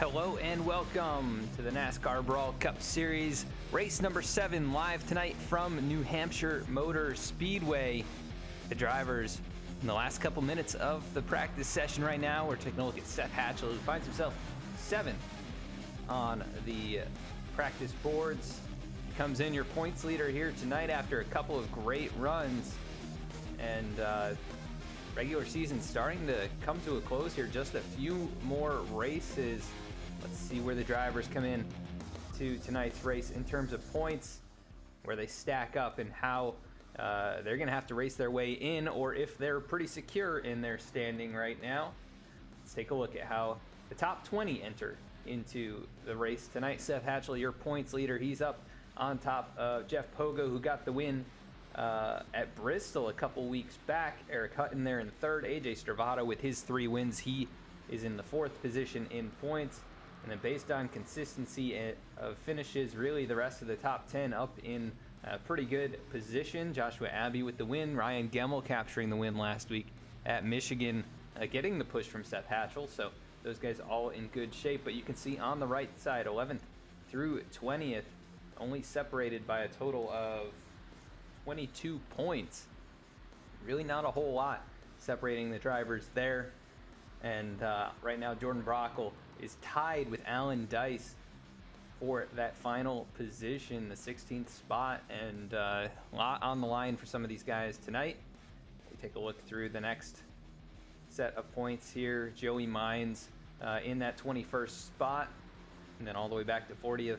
Hello and welcome to the NASCAR Brawl Cup Series, race number 7, live tonight from New Hampshire Motor Speedway. The drivers in the last couple minutes of the practice session right now, we're taking a look at Seth Hatchell, who finds himself 7th on the practice boards. He comes in your points leader here tonight after a couple of great runs, and regular season starting to come to a close here. Just a few more races. Let's see where the drivers come in to tonight's race in terms of points, where they stack up and how they're going to have to race their way in, or if they're pretty secure in their standing right now. Let's take a look at how the top 20 enter into the race tonight. Seth Hatchell, your points leader, he's up on top of Jeff Pogo, who got the win at Bristol a couple weeks back. Eric Hutton there in third. AJ Stravado with his 3 wins, he is in the 4th position in points. And then based on consistency of finishes, really the rest of the top 10 up in a pretty good position. Joshua Abbey with the win. Ryan Gemmel capturing the win last week at Michigan, getting the push from Seth Hatchell. So those guys all in good shape. But you can see on the right side, 11th through 20th, only separated by a total of 22 points. Really not a whole lot separating the drivers there. And right now Jordan Brockle is tied with Alan Dice for that final position, the 16th spot, and a lot on the line for some of these guys tonight. We take a look through the next set of points here. Joey Mines in that 21st spot, and then all the way back to 40th.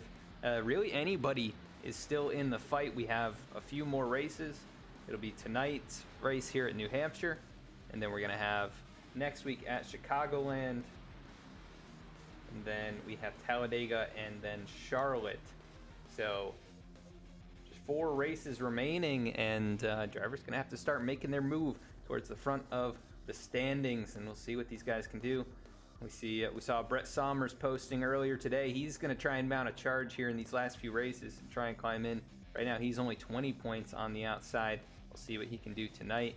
Really anybody is still in the fight. We have a few more races. It'll be tonight's race here at New Hampshire, and then we're going to have next week at Chicagoland, and then we have Talladega, and then Charlotte. So just 4 races remaining, and drivers going to have to start making their move towards the front of the standings, and we'll see what these guys can do. We saw Brett Somers posting earlier today. He's going to try and mount a charge here in these last few races and try and climb in. Right now he's only 20 points on the outside. We'll see what he can do tonight.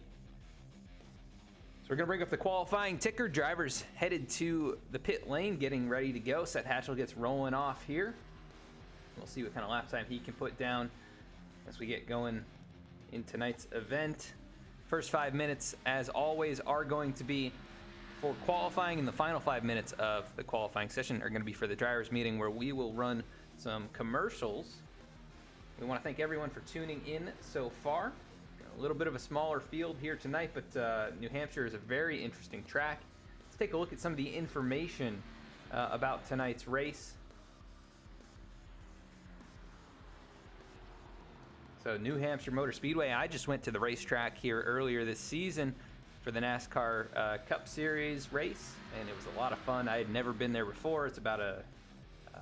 So we're going to bring up the qualifying ticker. Drivers headed to the pit lane, getting ready to go. Seth Hatchell gets rolling off here. We'll see what kind of lap time he can put down as we get going in tonight's event. First 5 minutes, as always, are going to be for qualifying, and the final 5 minutes of the qualifying session are going to be for the drivers meeting, where we will run some commercials. We want to thank everyone for tuning in so far. A little bit of a smaller field here tonight, but New Hampshire is a very interesting track. Let's take a look at some of the information about tonight's race. So New Hampshire Motor Speedway, I just went to the racetrack here earlier this season for the NASCAR Cup Series race, and it was a lot of fun. I had never been there before. It's about a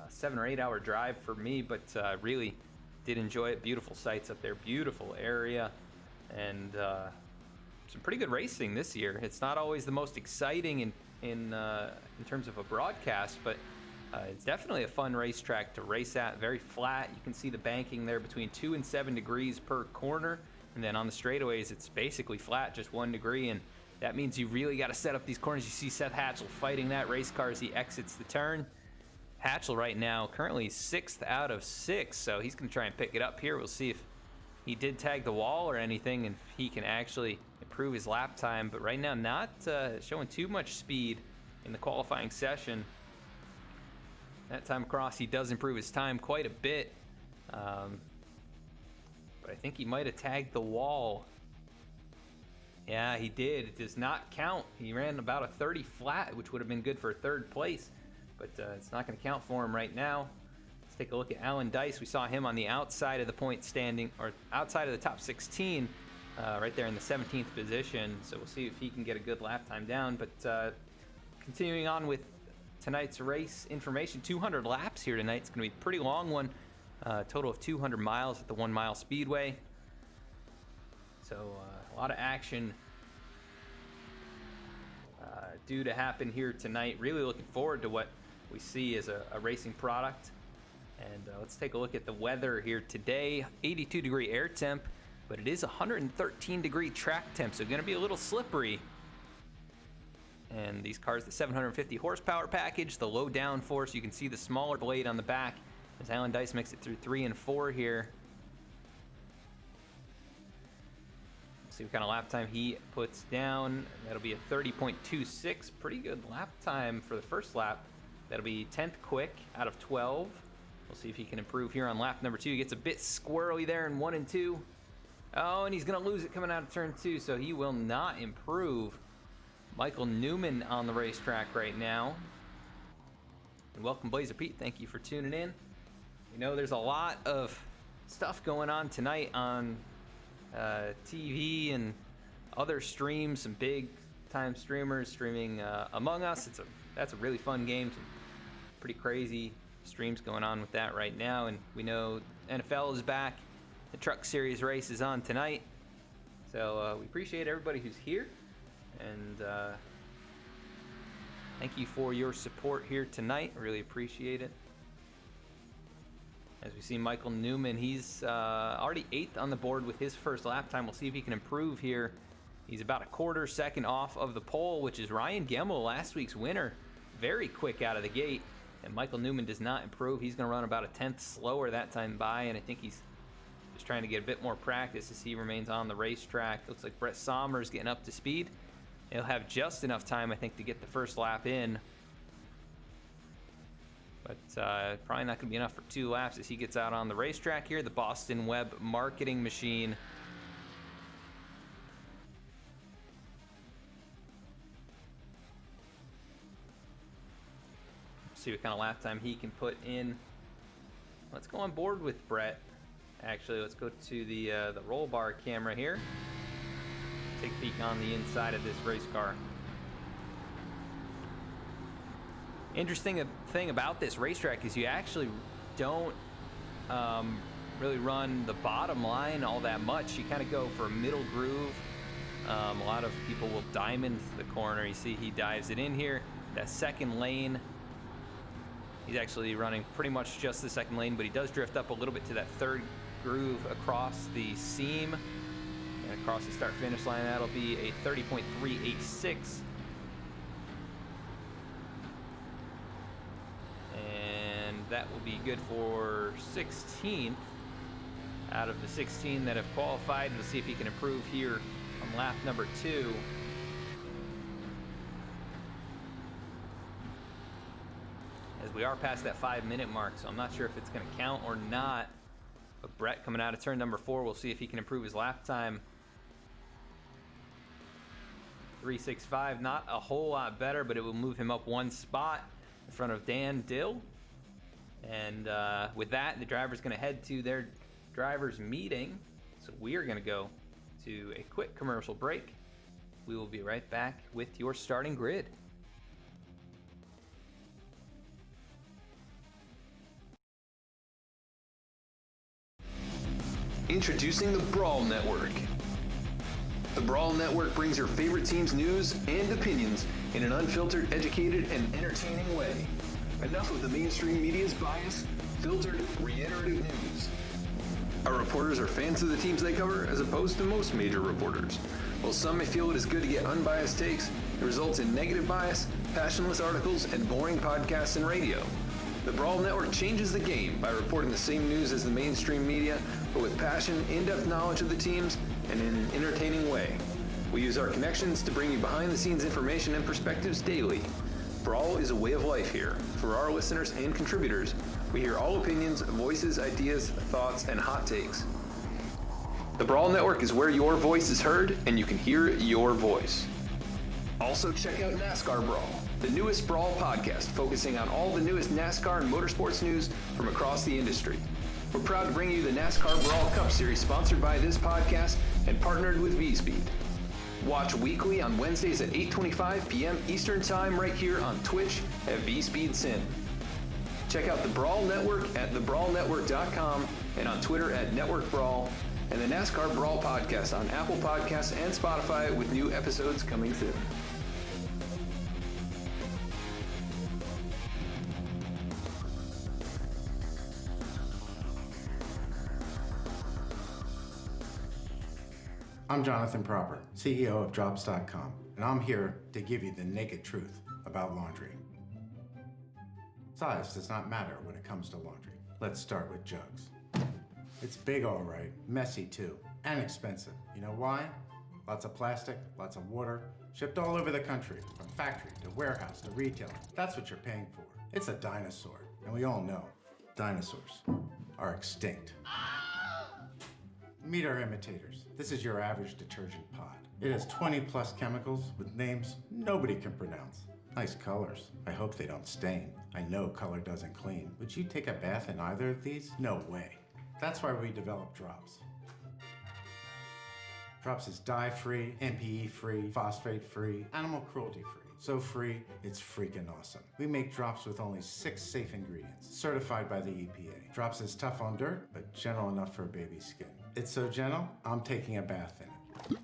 7 or 8 hour drive for me, but really did enjoy it. Beautiful sights up there, beautiful area, and some pretty good racing this year. It's not always the most exciting in terms of a broadcast, but it's definitely a fun racetrack to race at. Very flat. You can see the banking there between 2 and 7 degrees per corner. And then on the straightaways, it's basically flat, just 1 degree, and that means you really got to set up these corners. You see Seth Hatchell fighting that race car as he exits the turn. Hatchell right now currently 6th out of 6, so he's going to try and pick it up here. We'll see if he did tag the wall or anything, and if he can actually improve his lap time. But right now, not showing too much speed in the qualifying session. That time across, he does improve his time quite a bit. But I think he might have tagged the wall. Yeah, he did. It does not count. He ran about a 30 flat, which would have been good for 3rd place, but it's not going to count for him right now. Let's take a look at Alan Dice. We saw him on the outside of the point standing, or outside of the top 16, right there in the 17th position. So we'll see if he can get a good lap time down. But continuing on with tonight's race information, 200 laps here tonight. It's going to be a pretty long one. Total of 200 miles at the 1 mile speedway. So a lot of action due to happen here tonight. Really looking forward to what we see as a racing product. And let's take a look at the weather here today. 82 degree air temp, but it is 113 degree track temp, so going to be a little slippery. And these cars, the 750 horsepower package, the low downforce. You can see the smaller blade on the back as Alan Dice makes it through 3 and 4 here. See what kind of lap time he puts down. That'll be a 30.26. Pretty good lap time for the first lap. That'll be 10th quick out of 12. We'll see if he can improve here on lap number 2. He gets a bit squirrely there in 1 and 2. Oh, and he's going to lose it coming out of turn 2, so he will not improve. Michael Newman on the racetrack right now. And welcome, Blazer Pete. Thank you for tuning in. You know, there's a lot of stuff going on tonight on TV and other streams. Some big time streamers streaming Among Us. That's a really fun game. Some pretty crazy streams going on with that right now. And we know NFL is back. The Truck Series race is on tonight. So we appreciate everybody who's here. And thank you for your support here tonight. Really appreciate it. As we see Michael Newman, he's already 8th on the board with his first lap time. We'll see if he can improve here. He's about a quarter second off of the pole, which is Ryan Gemmel, last week's winner. Very quick out of the gate. And Michael Newman does not improve. He's going to run about a 10th slower that time by, and I think he's just trying to get a bit more practice as he remains on the racetrack. Looks like Brett Sommer's getting up to speed. He'll have just enough time, I think, to get the first lap in. But probably not going to be enough for 2 laps as he gets out on the racetrack here. The Boston Web marketing machine. See what kind of lap time he can put in. Let's go on board with Brett. Actually, let's go to the roll bar camera here. Take a peek on the inside of this race car. Interesting thing about this racetrack is you actually don't really run the bottom line all that much. You kind of go for a middle groove. A lot of people will diamond the corner. You see he dives it in here. That second lane, he's actually running pretty much just the second lane, but he does drift up a little bit to that third groove across the seam. And across the start-finish line, that'll be a 30.386. And that will be good for 16th out of the 16 that have qualified. We'll see if he can improve here on lap number 2. As we are past that 5-minute mark, so I'm not sure if it's going to count or not. But Brett coming out of turn number 4, we'll see if he can improve his lap time. 3.65, not a whole lot better, but it will move him up 1 spot in front of Dan Dill. And with that, the driver's going to head to their driver's meeting. So we are going to go to a quick commercial break. We will be right back with your starting grid. Introducing the Brawl Network. The Brawl Network brings your favorite team's news and opinions in an unfiltered, educated, and entertaining way. Enough of the mainstream media's bias, filtered, reiterative news. Our reporters are fans of the teams they cover, as opposed to most major reporters. While some may feel it is good to get unbiased takes, it results in negative bias, passionless articles, and boring podcasts and radio. The Brawl Network changes the game by reporting the same news as the mainstream media, but with passion, in-depth knowledge of the teams, and in an entertaining way. We use our connections to bring you behind-the-scenes information and perspectives daily. Brawl is a way of life here. For our listeners and contributors, we hear all opinions, voices, ideas, thoughts, and hot takes. The Brawl Network is where your voice is heard, and you can hear your voice. Also check out NASCAR Brawl, the newest Brawl podcast focusing on all the newest NASCAR and motorsports news from across the industry. We're proud to bring you the NASCAR Brawl Cup Series sponsored by this podcast and partnered with V-Speed. Watch weekly on Wednesdays at 8:25 p.m. Eastern Time right here on Twitch at VSpeedSyn. Check out the Brawl Network at thebrawlnetwork.com and on Twitter at Network Brawl, and the NASCAR Brawl podcast on Apple Podcasts and Spotify with new episodes coming soon. I'm Jonathan Proper, CEO of Drops.com. and I'm here to give you the naked truth about laundry. Size does not matter when it comes to laundry. Let's start with jugs. It's big, all right, messy too, and expensive. You know why? Lots of plastic, lots of water, shipped all over the country, from factory to warehouse to retailer. That's what you're paying for. It's a dinosaur, and we all know dinosaurs are extinct. Meet our imitators. This is your average detergent pod. It has 20 plus chemicals with names nobody can pronounce. Nice colors. I hope they don't stain. I know color doesn't clean. Would you take a bath in either of these? No way. That's why we developed Drops. Drops is dye-free, MPE-free, phosphate-free, animal cruelty-free. So free, it's freaking awesome. We make Drops with only 6 safe ingredients, certified by the EPA. Drops is tough on dirt, but gentle enough for baby's skin. It's so gentle, I'm taking a bath in it.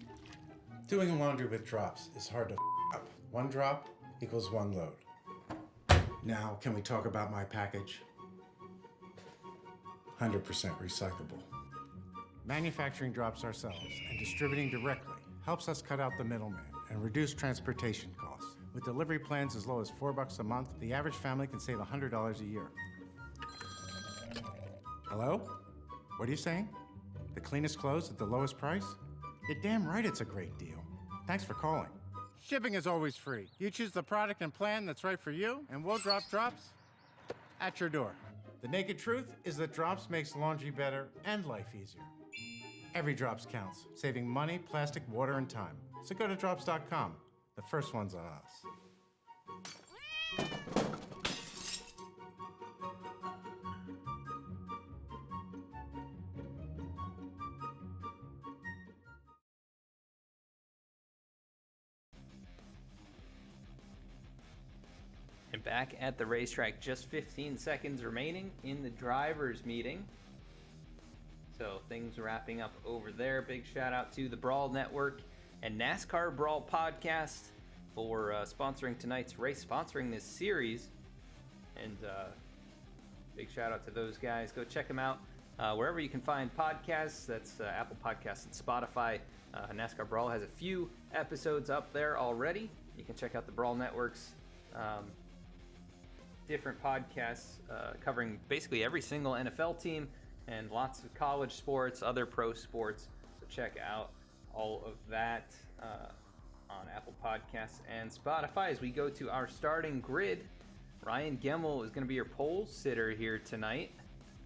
Doing laundry with Drops is hard to up. 1 drop equals 1 load. Now, can we talk about my package? 100% recyclable. Manufacturing Drops ourselves and distributing directly helps us cut out the middleman and reduce transportation costs. With delivery plans as low as $4 a month, the average family can save $100 a year. Hello? What are you saying? The cleanest clothes at the lowest price? You're damn right it's a great deal. Thanks for calling. Shipping is always free. You choose the product and plan that's right for you, and we'll drop Drops at your door. The naked truth is that Drops makes laundry better and life easier. Every Drops counts, saving money, plastic, water, and time. So go to drops.com. The first one's on us. And back at the racetrack, just 15 seconds remaining in the drivers' meeting. So things wrapping up over there. Big shout out to the Brawl Network and NASCAR Brawl Podcast for sponsoring tonight's race, sponsoring this series. And big shout out to those guys. Go check them out wherever you can find podcasts. That's Apple Podcasts and Spotify. NASCAR Brawl has a few episodes up there already. You can check out the Brawl Network's different podcasts covering basically every single NFL team and lots of college sports, other pro sports. So check out all of that on Apple Podcasts and Spotify. As we go to our starting grid, Ryan Gemmel is going to be your pole sitter here tonight.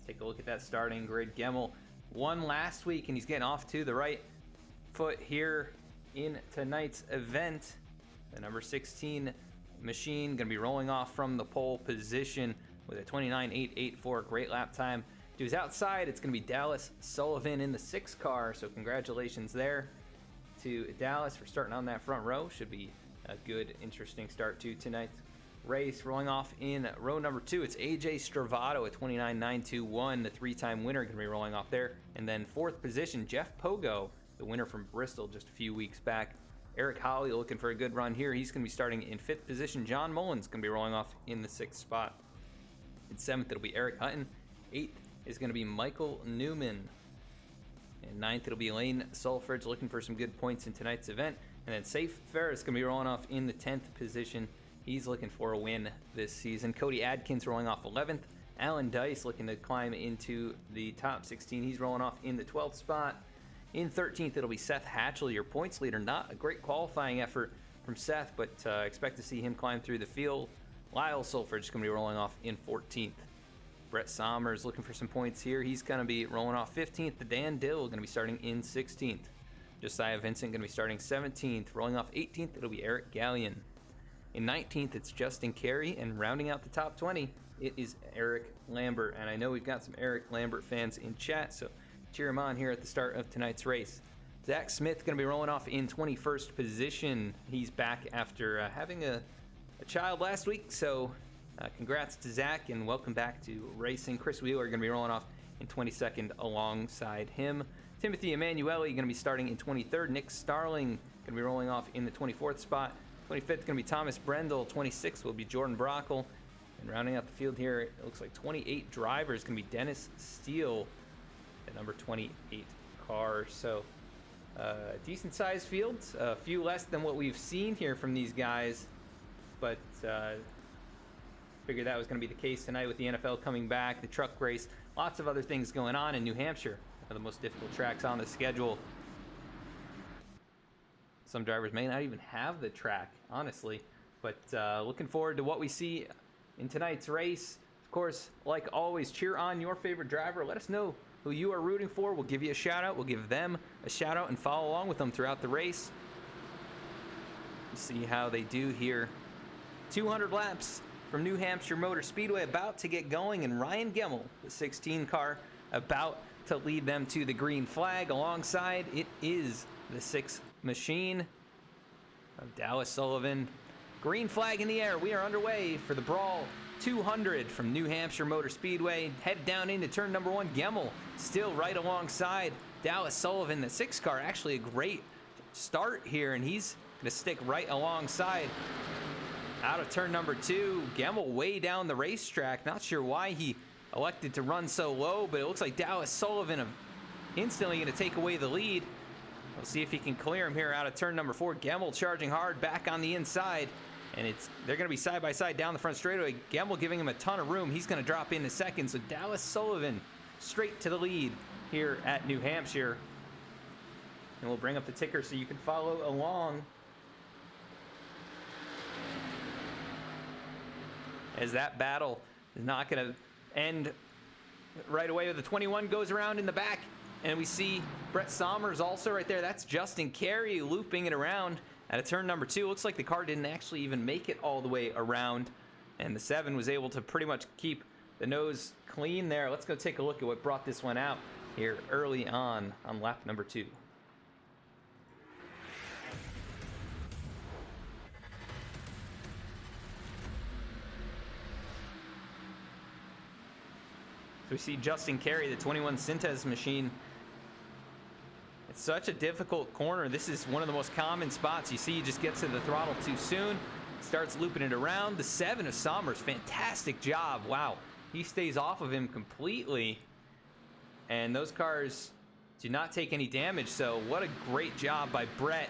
Take a look at that starting grid. Gemmel won last week, and he's getting off to the right foot here in tonight's event. The number 16 machine going to be rolling off from the pole position with a 29.884, great lap time. To his outside, it's going to be Dallas Sullivan in the 6 car, so congratulations there to Dallas for starting on that front row. Should be a good, interesting start to tonight's race. Rolling off in row number 2, it's AJ Stravato at 29.921, the 3-time winner, going to be rolling off there. And then 4th position, Jeff Pogo, the winner from Bristol just a few weeks back. Eric Holly looking for a good run here. He's going to be starting in 5th position. John Mullins going to be rolling off in the 6th spot. In 7th, it'll be Eric Hutton. 8th is going to be Michael Newman. And 9th, it'll be Lane Sulfridge looking for some good points in tonight's event. And then Safe Ferris going to be rolling off in the 10th position. He's looking for a win this season. Cody Adkins rolling off 11th. Alan Dice looking to climb into the top 16. He's rolling off in the 12th spot. In 13th, it'll be Seth Hatchley, your points leader. Not a great qualifying effort from Seth, but expect to see him climb through the field. Lyle Sulfridge is going to be rolling off in 14th. Brett Sommers looking for some points here. He's going to be rolling off 15th. The Dan Dill going to be starting in 16th. Josiah Vincent going to be starting 17th. Rolling off 18th, it'll be Eric Gallion. In 19th, it's Justin Carey. And rounding out the top 20, it is Eric Lambert. And I know we've got some Eric Lambert fans in chat, so cheer him on here at the start of tonight's race. Zach Smith going to be rolling off in 21st position. He's back after having a child last week, so congrats to Zach and welcome back to racing. Chris Wheeler going to be rolling off in 22nd alongside him. Timothy Emanuele going to be starting in 23rd. Nick Starling going to be rolling off in the 24th spot. 25th going to be Thomas Brendel. 26th will be Jordan Brockle. And rounding out the field here, it looks like 28 drivers going to be Dennis Steele, the number 28 car. So Decent sized fields, a few less than what we've seen here from these guys, but figured that was going to be the case tonight with the NFL coming back, the truck race, lots of other things going on in New Hampshire, one of the most difficult tracks on the schedule. Some drivers may not even have the track, honestly, but looking forward to what we see in tonight's race. Of course, like always, cheer on your favorite driver. Let us know who you are rooting for. We'll give you a shout out. We'll give them a shout out and follow along with them throughout the race. See how they do here. 200 laps from New Hampshire Motor Speedway about to get going, and Ryan Gemmel, the 16 car, about to lead them to the green flag. Alongside it is the 6 machine of Dallas Sullivan. Green flag in the air. We are underway for the Brawl 200 from New Hampshire Motor Speedway. Head down into turn number 1. Gemmel still right alongside Dallas Sullivan, the 6 car. Actually a great start here, and he's going to stick right alongside. Out of turn number 2, Gemmel way down the racetrack. Not sure why he elected to run so low, but it looks like Dallas Sullivan instantly going to take away the lead. We'll see if he can clear him here out of turn number 4. Gemmel charging hard back on the inside, and they're going to be side by side down the front straightaway. Gemmel giving him a ton of room. He's going to drop into second, so Dallas Sullivan straight to the lead here at New Hampshire. And we'll bring up the ticker so you can follow along as that battle is not going to end right away. The 21 goes around in the back, and we see Brett Sommers also right there. That's Justin Carey looping it around at a turn number 2. Looks like the car didn't actually even make it all the way around, and the 7 was able to pretty much keep the nose clean there. Let's go take a look at what brought this one out here early on lap number 2. So we see Justin Carey, the 21 Synthes machine. It's such a difficult corner. This is one of the most common spots. You see he just gets to the throttle too soon, starts looping it around. The 7 of Sommers, fantastic job. Wow, he stays off of him completely, and those cars do not take any damage. So what a great job by Brett.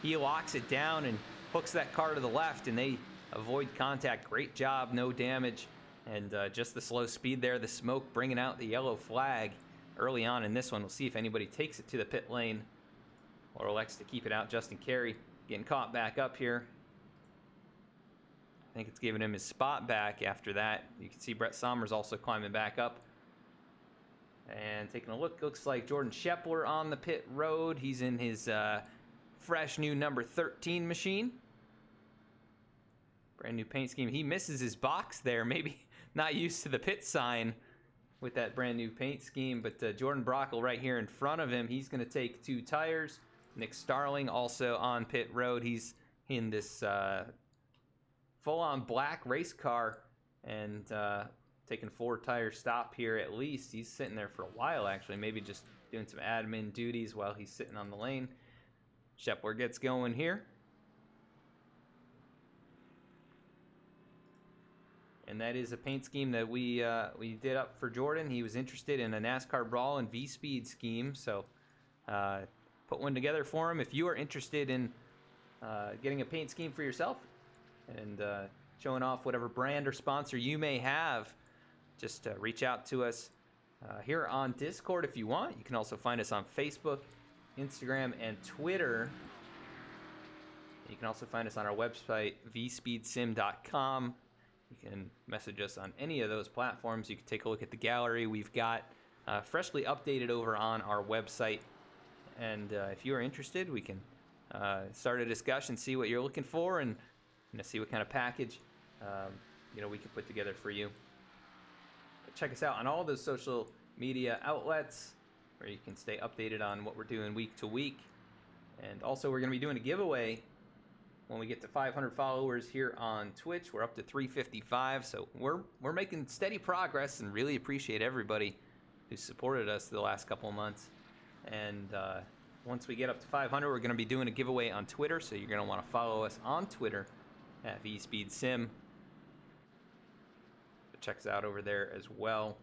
He locks it down and hooks that car to the left, and they avoid contact. Great job, no damage. And just the slow speed there, the smoke bringing out the yellow flag early on in this one. We'll see if anybody takes it to the pit lane or elects to keep it out. Justin Carey getting caught back up here. I think it's giving him his spot back after that. You can see Brett Sommers also climbing back up. And taking a look, looks like Jordan Shepler on the pit road. He's in his fresh new number 13 machine. Brand new paint scheme. He misses his box there, maybe not used to the pit sign with that brand new paint scheme, but Jordan Brockle right here in front of him. He's going to take 2 tires. Nick Starling also on pit road. He's in this full-on black race car and taking 4 tire stop here at least. He's sitting there for a while, actually, maybe just doing some admin duties while he's sitting on the lane. Shepler gets going here. And that is a paint scheme that we did up for Jordan. He was interested in a NASCAR Brawl and V-Speed scheme, so put one together for him. If you are interested in getting a paint scheme for yourself and showing off whatever brand or sponsor you may have, just reach out to us here on Discord if you want. You can also find us on Facebook, Instagram, and Twitter. You can also find us on our website, vspeedsim.com. You can message us on any of those platforms. You can take a look at the gallery we've got freshly updated over on our website. And if you are interested, we can start a discussion, see what you're looking for, and see what kind of package we can put together for you. But check us out on all those social media outlets where you can stay updated on what we're doing week to week. And also, we're going to be doing a giveaway when we get to 500 followers here on Twitch. We're up to 355, so we're making steady progress, and really appreciate everybody who supported us the last couple of months. And once we get up to 500, we're going to be doing a giveaway on Twitter, so you're going to want to follow us on Twitter at VSpeedSim. But check us out over there as well.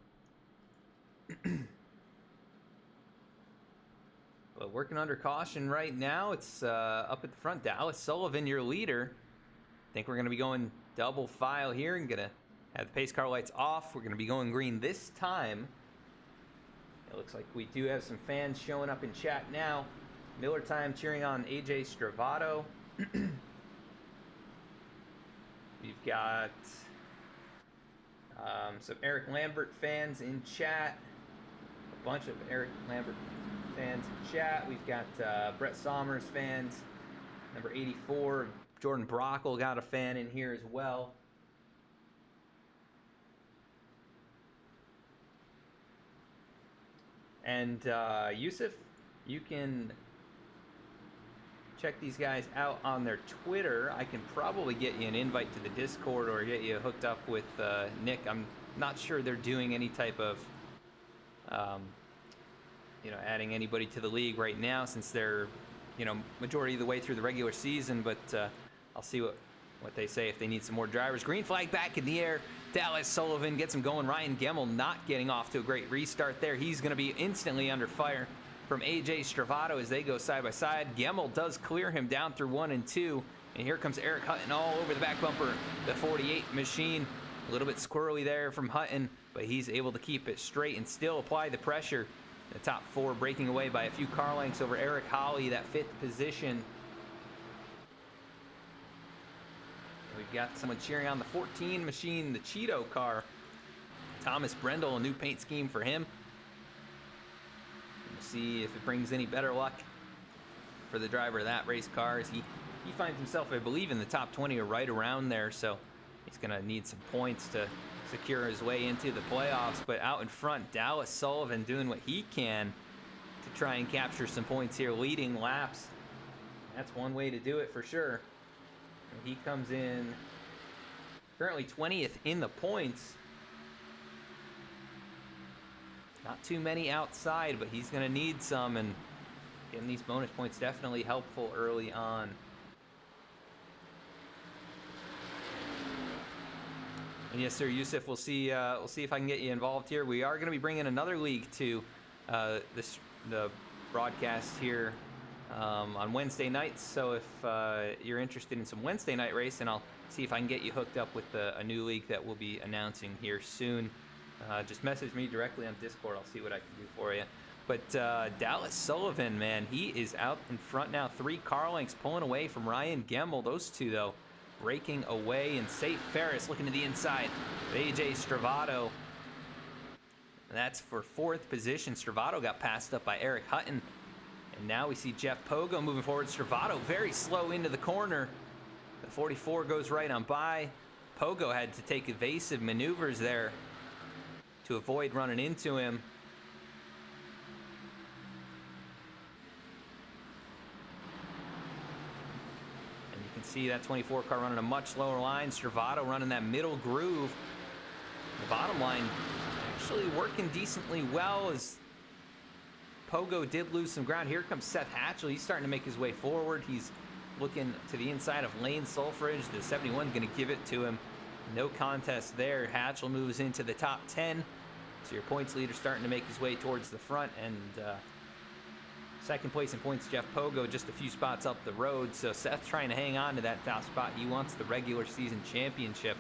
So working under caution right now. It's up at the front. Dallas Sullivan, your leader. I think we're going to be going double file here and going to have the pace car lights off. We're going to be going green this time. It looks like we do have some fans showing up in chat now. Miller Time cheering on AJ Stravato. We've got some Eric Lambert fans in chat. A bunch of Eric Lambert fans in chat. We've got Brett Somers fans. Number 84, Jordan Brockle got a fan in here as well. And Yusuf, you can check these guys out on their Twitter. I can probably get you an invite to the Discord or get you hooked up with Nick. I'm not sure they're doing any type of, adding anybody to the league right now since they're, majority of the way through the regular season. But I'll see what they say if they need some more drivers. Green flag back in the air. Dallas Sullivan gets him going. Ryan Gemmel not getting off to a great restart there. He's going to be instantly under fire from AJ Stravato as they go side by side. Gemmel does clear him down through 1 and 2. And here comes Eric Hutton all over the back bumper. The 48 machine. A little bit squirrely there from Hutton, but he's able to keep it straight and still apply the pressure. The top 4 breaking away by a few car lengths over Eric Holly, that 5th position. We've got someone cheering on the 14 machine, the Cheeto car. Thomas Brendel, a new paint scheme for him. We'll see if it brings any better luck for the driver of that race car as he finds himself, I believe, in the top 20 or right around there. So he's going to need some points to secure his way into the playoffs. But out in front, Dallas Sullivan doing what he can to try and capture some points here, leading laps. That's one way to do it for sure. He comes in currently 20th in the points. Not too many outside, but he's going to need some, and getting these bonus points definitely helpful early on. And yes, sir, Yusuf, we'll see if I can get you involved here. We are going to be bringing another league to the broadcast here on Wednesday nights. So if you're interested in some Wednesday night racing, I'll see if I can get you hooked up with a new league that we'll be announcing here soon. Just message me directly on Discord. I'll see what I can do for you. But Dallas Sullivan, man, he is out in front now. 3 car lengths pulling away from Ryan Gemmel. Those two, though, breaking away. And Safe Ferris looking to the inside. AJ Stravato. And that's for 4th position. Stravato got passed up by Eric Hutton. And now we see Jeff Pogo moving forward. Stravato very slow into the corner. The 44 goes right on by. Pogo had to take evasive maneuvers there to avoid running into him. And you can see that 24 car running a much lower line. Stravato running that middle groove. The bottom line actually working decently well as Pogo did lose some ground. Here comes Seth Hatchell. He's starting to make his way forward. He's looking to the inside of Lane Sulfridge. The 71 going to give it to him. No contest there. Hatchell moves into the top 10. So your points leader starting to make his way towards the front. And second place in points, Jeff Pogo, just a few spots up the road. So Seth trying to hang on to that top spot. He wants the regular season championship.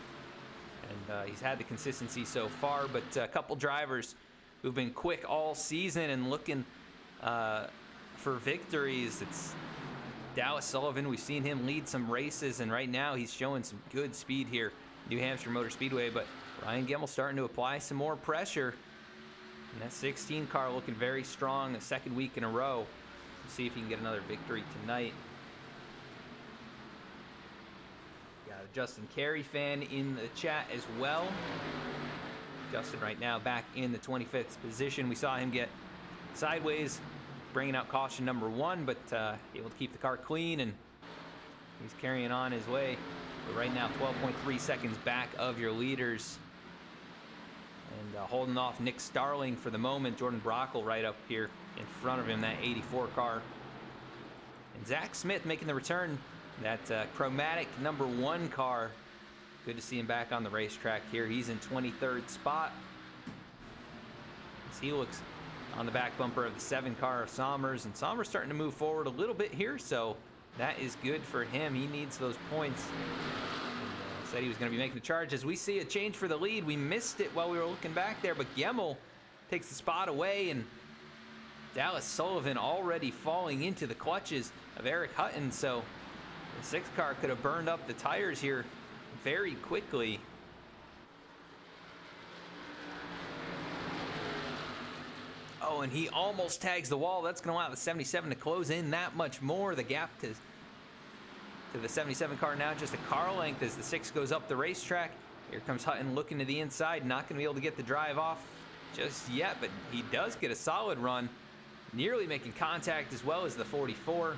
And he's had the consistency so far. But a couple drivers who've been quick all season and looking for victories. It's Dallas Sullivan. We've seen him lead some races, and right now he's showing some good speed here, New Hampshire Motor Speedway. But Ryan Gemmel starting to apply some more pressure. And that 16 car looking very strong the 2nd week in a row. We'll see if he can get another victory tonight. Got a Justin Carey fan in the chat as well. Justin right now back in the 25th position. We saw him get sideways, bringing out caution number 1, but able to keep the car clean, and he's carrying on his way. But right now, 12.3 seconds back of your leaders. And holding off Nick Starling for the moment. Jordan Brockle right up here in front of him, that 84 car. And Zach Smith making the return. That chromatic number 1 car. Good to see him back on the racetrack here. He's in 23rd spot. As he looks on the back bumper of the 7 car of Sommers, and Sommers starting to move forward a little bit here, so that is good for him. He needs those points. Said he was going to be making the charge. As we see a change for the lead, we missed it while we were looking back there, but Gemmel takes the spot away, and Dallas Sullivan already falling into the clutches of Eric Hutton, so the 6 car could have burned up the tires here very quickly. Oh, and he almost tags the wall. That's going to allow the 77 to close in that much more. The gap to the 77 car now just a car length as the 6 goes up the racetrack. Here comes Hutton looking to the inside. Not going to be able to get the drive off just yet, but he does get a solid run. Nearly making contact as well as the 44.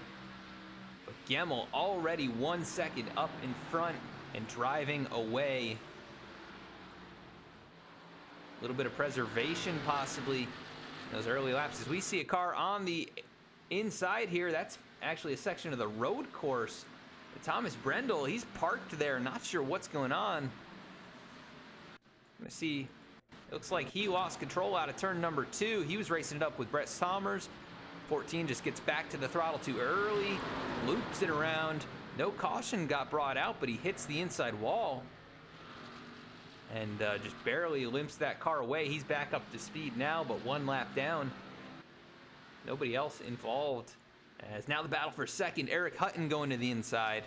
But Gemmel already 1 second up in front and driving away. A little bit of preservation possibly those early laps. As we see a car on the inside here, that's actually a section of the road course. Thomas Brendel, he's parked there, not sure what's going on. I'm gonna see, it looks like he lost control out of turn number 2. He was racing it up with Brett Sommers. 14 just gets back to the throttle too early, loops it around. No caution got brought out, but he hits the inside wall and just barely limps that car away. He's back up to speed now, but 1 lap down. Nobody else involved. As now the battle for second, Eric Hutton going to the inside.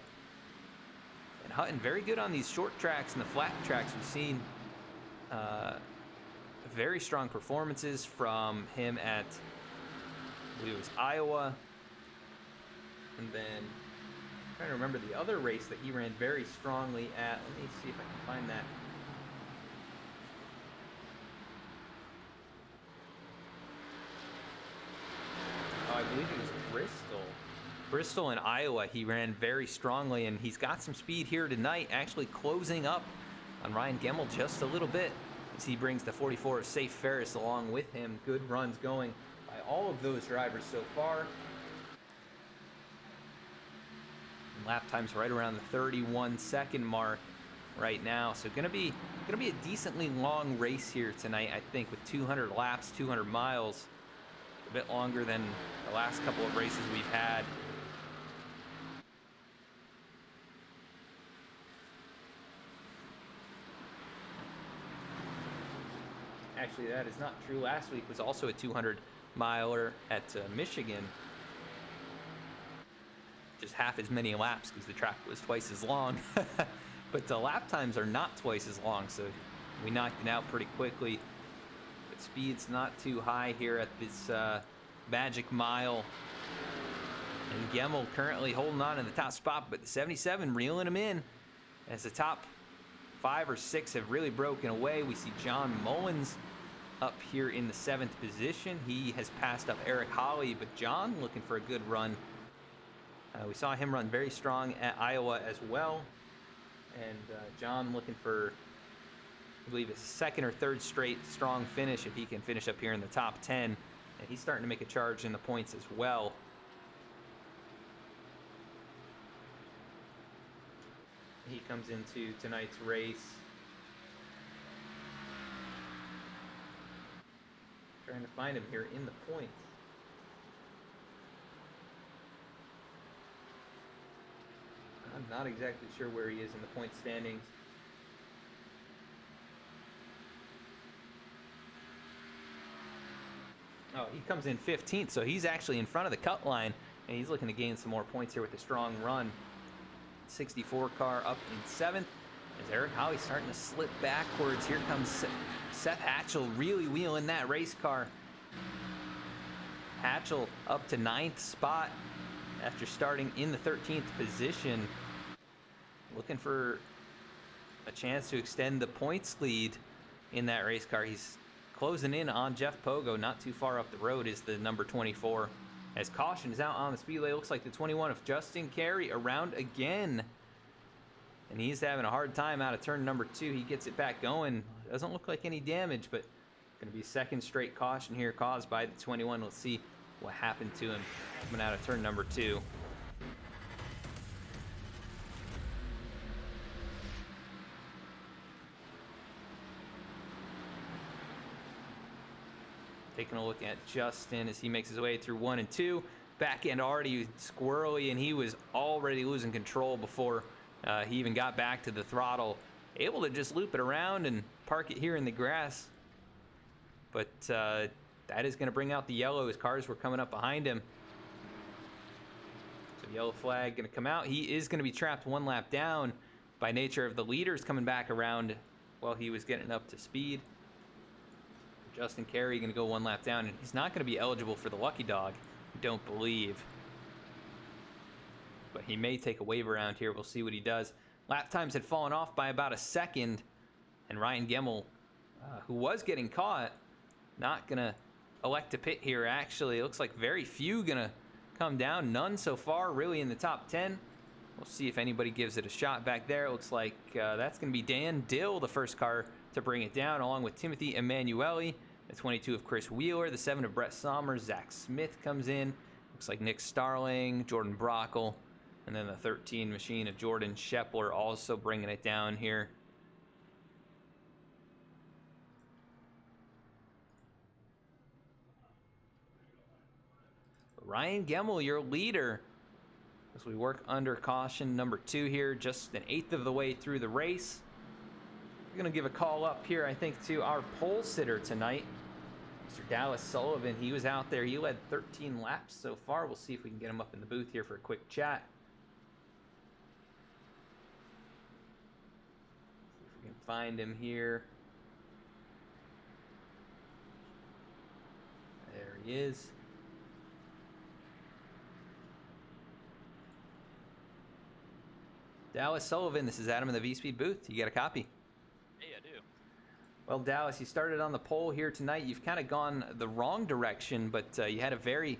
And Hutton very good on these short tracks and the flat tracks. We've seen very strong performances from him at, I believe it was Iowa. And then I'm trying to remember the other race that he ran very strongly at. Let me see if I can find that. Oh, I believe it was Bristol. Bristol and Iowa, he ran very strongly, and he's got some speed here tonight, actually closing up on Ryan Gemmel just a little bit as he brings the 44 of Safe Ferris along with him. Good runs going by all of those drivers so far. And lap times right around the 31-second mark right now. So gonna be a decently long race here tonight, I think, with 200 laps, 200 miles. A bit longer than the last couple of races we've had. Actually, that is not true. Last week was also a 200-miler at Michigan. Just half as many laps because the track was twice as long. But the lap times are not twice as long, so we knocked it out pretty quickly. But speed's not too high here at this magic mile. And Gemmel currently holding on in the top spot, but the 77 reeling him in as the top 5 or 6 have really broken away. We see John Mullins up here in the 7th position. He has passed up Eric Holly, but John looking for a good run. We saw him run very strong at Iowa as well. And John looking for, I believe, his 2nd or 3rd straight strong finish if he can finish up here in the top 10. And he's starting to make a charge in the points as well. He comes into tonight's race trying to find him here in the points. I'm not exactly sure where he is in the point standings. Oh, he comes in 15th, so he's actually in front of the cut line, and he's looking to gain some more points here with a strong run. 64 car up in 7th as Eric Holly starting to slip backwards. Here comes Seth Hatchell really wheeling that race car. Hatchell up to 9th spot after starting in the 13th position. Looking for a chance to extend the points lead in that race car. He's closing in on Jeff Pogo. Not too far up the road is the number 24. As caution is out on the speedway, looks like the 21 of Justin Carey around again. And he's having a hard time out of turn number 2. He gets it back going. Doesn't look like any damage, but going to be 2nd straight caution here caused by the 21. Let's see what happened to him coming out of turn number 2. Taking a look at Justin as he makes his way through 1 and 2. Back end already squirrely, and he was already losing control before he even got back to the throttle. Able to just loop it around and park it here in the grass. But that is going to bring out the yellow as cars were coming up behind him. So yellow flag going to come out. He is going to be trapped 1 lap down by nature of the leaders coming back around while he was getting up to speed. Justin Carey going to go 1 lap down, and he's not going to be eligible for the lucky dog, I don't believe. But he may take a wave around here. We'll see what he does. Lap times had fallen off by about a second, and Ryan Gemmel, who was getting caught, not going to elect to pit here. Actually, it looks like very few going to come down. None so far really in the top 10. We'll see if anybody gives it a shot back there. It looks like that's going to be Dan Dill, the first car to bring it down, along with Timothy Emanuele, the 22 of Chris Wheeler, the 7 of Brett Sommers. Zach Smith comes in. Looks like Nick Starling, Jordan Brockle, and then the 13 machine of Jordan Shepler also bringing it down here. Ryan Gemmel, your leader, as we work under caution number 2 here, just an 1/8 of the way through the race. We're going to give a call up here, I think, to our pole sitter tonight, Mr. Dallas Sullivan. He was out there. He led 13 laps so far. We'll see if we can get him up in the booth here for a quick chat. See if we can find him here. There he is. Dallas Sullivan, this is Adam in the V-Speed booth. You got a copy? Hey, I do. Well, Dallas, you started on the pole here tonight. You've kind of gone the wrong direction, but you had a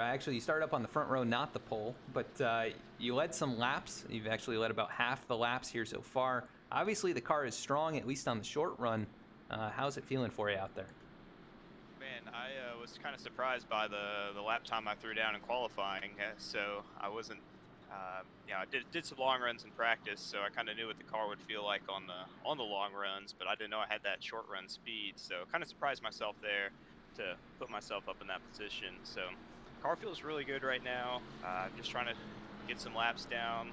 actually you started up on the front row, not the pole, but you led some laps. You've actually led about half the laps here so far. Obviously, the car is strong, at least on the short run. How's it feeling for you out there? Man, I was kind of surprised by the lap time I threw down in qualifying, so I wasn't. I did some long runs in practice, so I kind of knew what the car would feel like on the long runs, but I didn't know I had that short run speed, so kind of surprised myself there to put myself up in that position. So car feels really good right now. Just trying to get some laps down,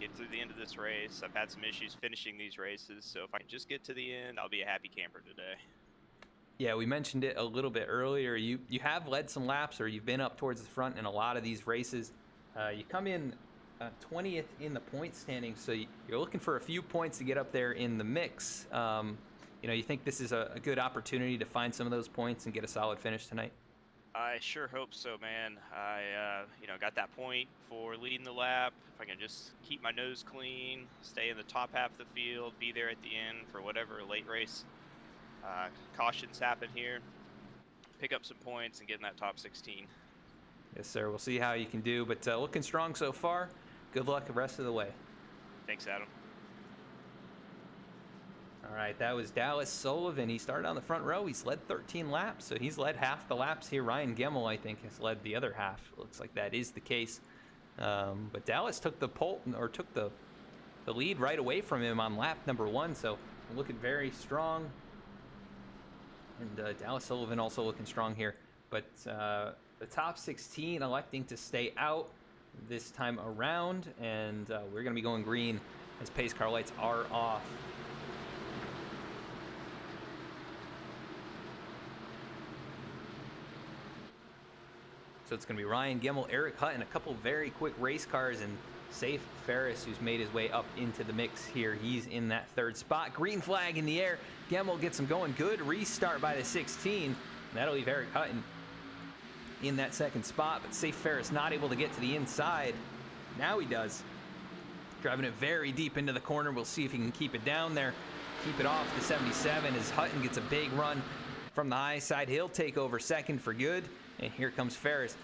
get through the end of this race. I've had some issues finishing these races, so if I can just get to the end, I'll be a happy camper today. Yeah, we mentioned it a little bit earlier. You have led some laps, or you've been up towards the front in a lot of these races. You come in 20th in the point standing, so you're looking for a few points to get up there in the mix. You think this is a good opportunity to find some of those points and get a solid finish tonight? I sure hope so, man. I got that point for leading the lap. If I can just keep my nose clean, stay in the top half of the field, be there at the end for whatever late race cautions happen here, pick up some points and get in that top 16. Yes, sir. We'll see how you can do, but looking strong so far. Good luck the rest of the way. Thanks, Adam. All right, that was Dallas Sullivan. He started on the front row. He's led 13 laps, so he's led half the laps here. Ryan Gemmel, I think, has led the other half. Looks like that is the case. But Dallas took the lead right away from him on lap number 1, so looking very strong. And Dallas Sullivan also looking strong here. But the top 16 electing to stay out this time around, and we're going to be going green as pace car lights are off. So it's going to be Ryan Gemmel, Eric Hutton, a couple very quick race cars, and Safe Ferris, who's made his way up into the mix here. He's in that 3rd spot. Green flag in the air. Gemmel gets him going. Good restart by the 16. And that'll leave Eric Hutton in that 2nd spot, but Safe Ferris not able to get to the inside. Now he does. Driving it very deep into the corner. We'll see if he can keep it down there. Keep it off the 77 as Hutton gets a big run from the high side. He'll take over 2nd for good. And here comes Ferris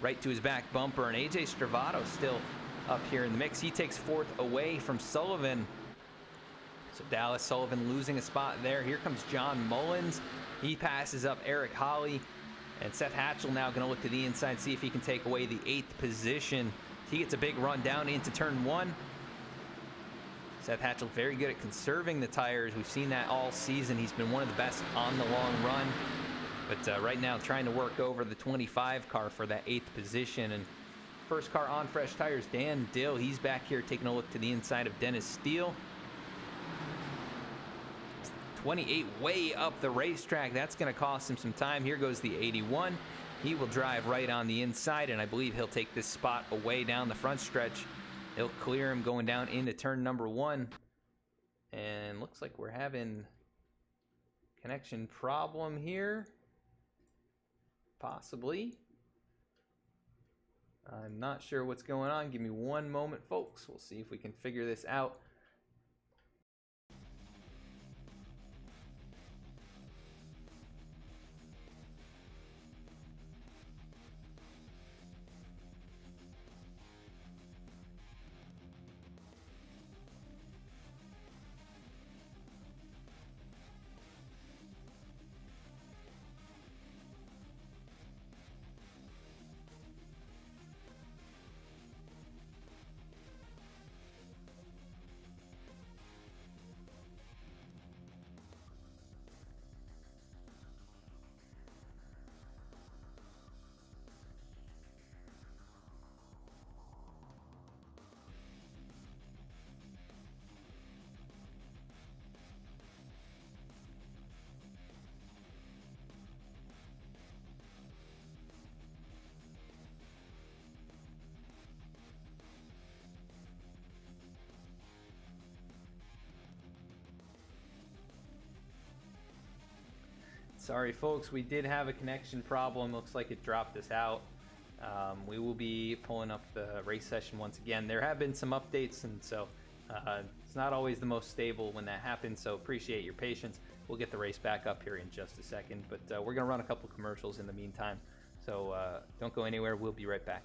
right to his back bumper. And AJ Stravato still up here in the mix. He takes 4th away from Sullivan. So Dallas Sullivan losing a spot there. Here comes John Mullins. He passes up Eric Holly. And Seth Hatchell now going to look to the inside, see if he can take away the 8th position. He gets a big run down into turn 1. Seth Hatchell very good at conserving the tires. We've seen that all season. He's been one of the best on the long run. But right now trying to work over the 25 car for that 8th position. And first car on fresh tires, Dan Dill, he's back here taking a look to the inside of Dennis Steele. 28 way up the racetrack. That's going to cost him some time. Here goes the 81. He will drive right on the inside, and I believe he'll take this spot away down the front stretch. He'll clear him going down into turn number 1. And looks like we're having connection problem here. Possibly. I'm not sure what's going on. Give me one moment, folks. We'll see if we can figure this out. Sorry, folks, we did have a connection problem. Looks like it dropped us out. We will be pulling up the race session once again. There have been some updates, and so it's not always the most stable when that happens, so appreciate your patience. We'll get the race back up here in just a second, but we're going to run a couple commercials in the meantime, so don't go anywhere. We'll be right back.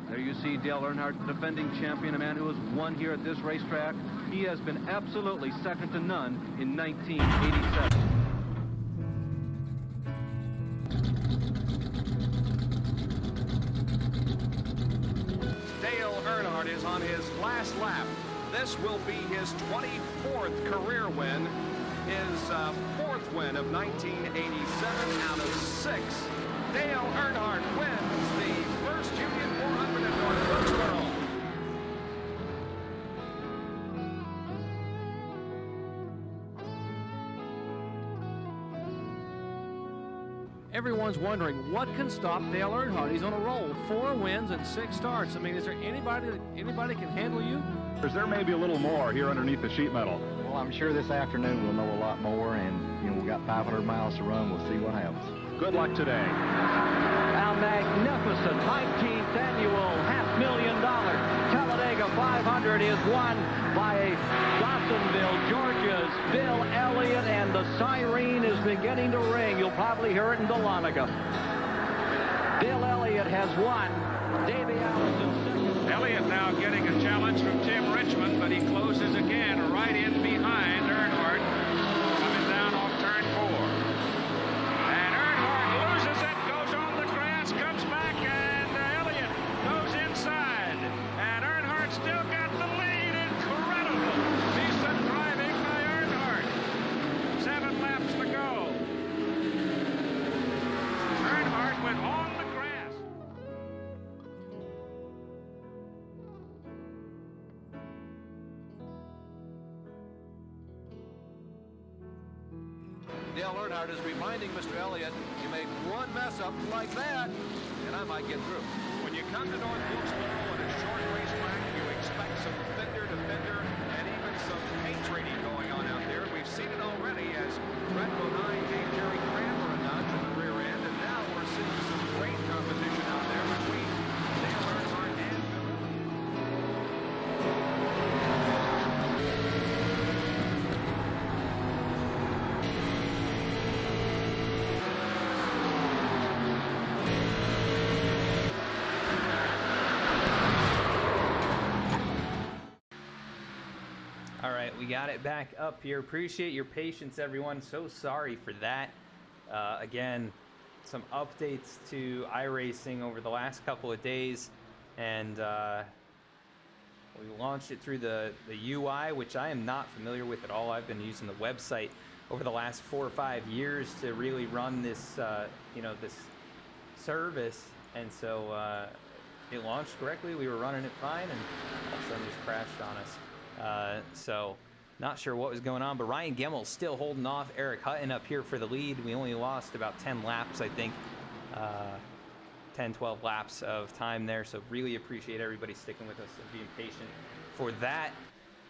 There you see Dale Earnhardt, the defending champion, a man who has won here at this racetrack. He has been absolutely second to none in 1987. Dale Earnhardt is on his last lap. This will be his 24th career win, his 4th win of 1987 out of 6. Dale Earnhardt wins the first Union 400 in North Wilkesboro. Everyone's wondering what can stop Dale Earnhardt. He's on a roll, 4 wins and 6 starts. I mean, is there anybody can handle you? There may be a little more here underneath the sheet metal. Well, I'm sure this afternoon we'll know a lot more, and we've got 500 miles to run. We'll see what happens. Good luck today. A magnificent 19th annual $500,000 Talladega 500 is won by Watsonville, Georgia's Bill Elliott, and the siren is beginning to ring. You'll probably hear it in Dahlonega. Bill Elliott has won. Davey Allison second. Elliott now getting a challenge from Tim Richmond, but he closes again right in behind Earnhardt, coming down off turn 4. And Earnhardt loses it, goes on the grass, comes back, and Elliott goes inside. And Earnhardt still got the lead. Incredible. Decent driving by Earnhardt. 7 laps to go. Earnhardt went on the grass. Dale Earnhardt is reminding Mr. Elliott, you made one mess up like that, and I might get through. When you come to North Wilkesboro on a short racetrack, you expect some fender to fender and even some paint trading going on out there. We've seen it already as Redco 9 gave Jerry Cranmer a nudge in the rear end, and now we're seeing some great competition out there between Dale Earnhardt and Bill Elliott. All right, we got it back up here. Appreciate your patience, everyone. So sorry for that. Again, some updates to iRacing over the last couple of days, and we launched it through the UI, which I am not familiar with at all. I've been using the website over the last 4 or 5 years to really run this, this service, and so it launched correctly. We were running it fine, and all of a sudden just crashed on us. So not sure what was going on, but Ryan Gemmel still holding off Eric Hutton up here for the lead. We only lost about 10 laps, I think, 10, 12 laps of time there. So really appreciate everybody sticking with us and being patient for that.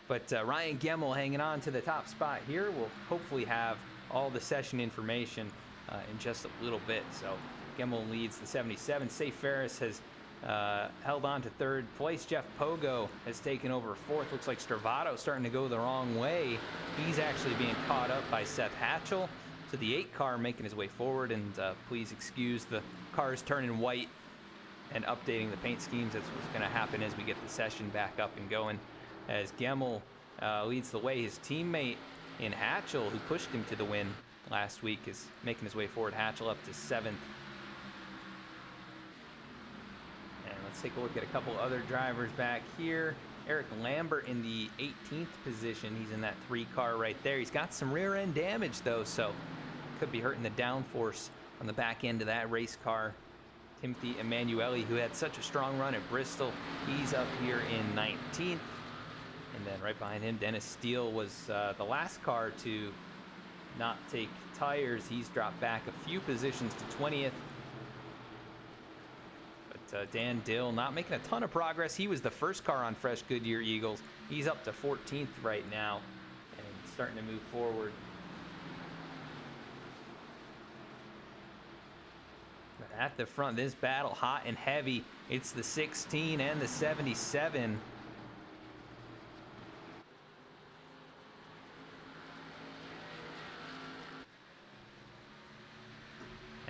But Ryan Gemmel hanging on to the top spot here. We'll hopefully have all the session information in just a little bit. So Gemmel leads the 77. Safe Ferris has held on to third place. Jeff Pogo has taken over fourth. Looks like Stravato starting to go the wrong way. He's actually being caught up by Seth Hatchell. So the 8 car making his way forward, and please excuse the cars turning white and updating the paint schemes. That's what's going to happen as we get the session back up and going. As Gemmel leads the way, his teammate in Hatchell, who pushed him to the win last week, is making his way forward. Hatchell up to 7th. Let's take a look at a couple other drivers back here. Eric Lambert in the 18th position. He's in that 3 car right there. He's got some rear end damage though, so could be hurting the downforce on the back end of that race car. Timothy Emanuele, who had such a strong run at Bristol, he's up here in 19th. And then right behind him, Dennis Steele was the last car to not take tires. He's dropped back a few positions to 20th. Dan Dill not making a ton of progress. He was the first car on fresh Goodyear Eagles. He's up to 14th right now and starting to move forward. But at the front, this battle hot and heavy. It's the 16 and the 77.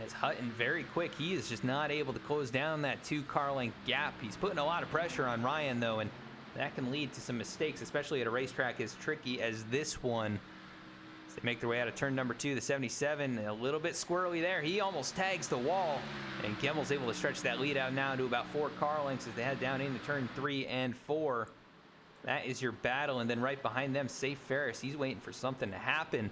As Hutton very quick, he is just not able to close down that 2 car length gap. He's putting a lot of pressure on Ryan though, and that can lead to some mistakes, especially at a racetrack as tricky as this one. As they make their way out of turn number 2, the 77, a little bit squirrely there. He almost tags the wall, and Gemmel's able to stretch that lead out now to about 4 car lengths as they head down into turn 3 and 4. That is your battle, and then right behind them, Safe Ferris. He's waiting for something to happen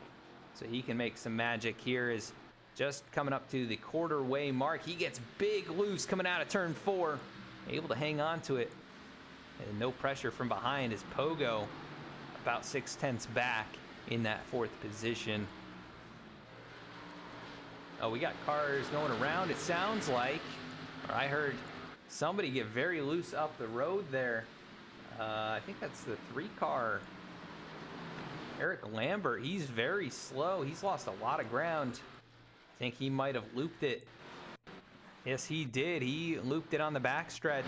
so he can make some magic here. Is just coming up to the quarter way mark. He gets big loose coming out of turn 4, able to hang on to it, and no pressure from behind as Pogo about 6/10 back in that 4th position. Oh, we got cars going around, it sounds like. Or I heard somebody get very loose up the road there. I think that's the 3 car. Eric Lambert, he's very slow. He's lost a lot of ground. I think he might have looped it. Yes, he did. He looped it on the backstretch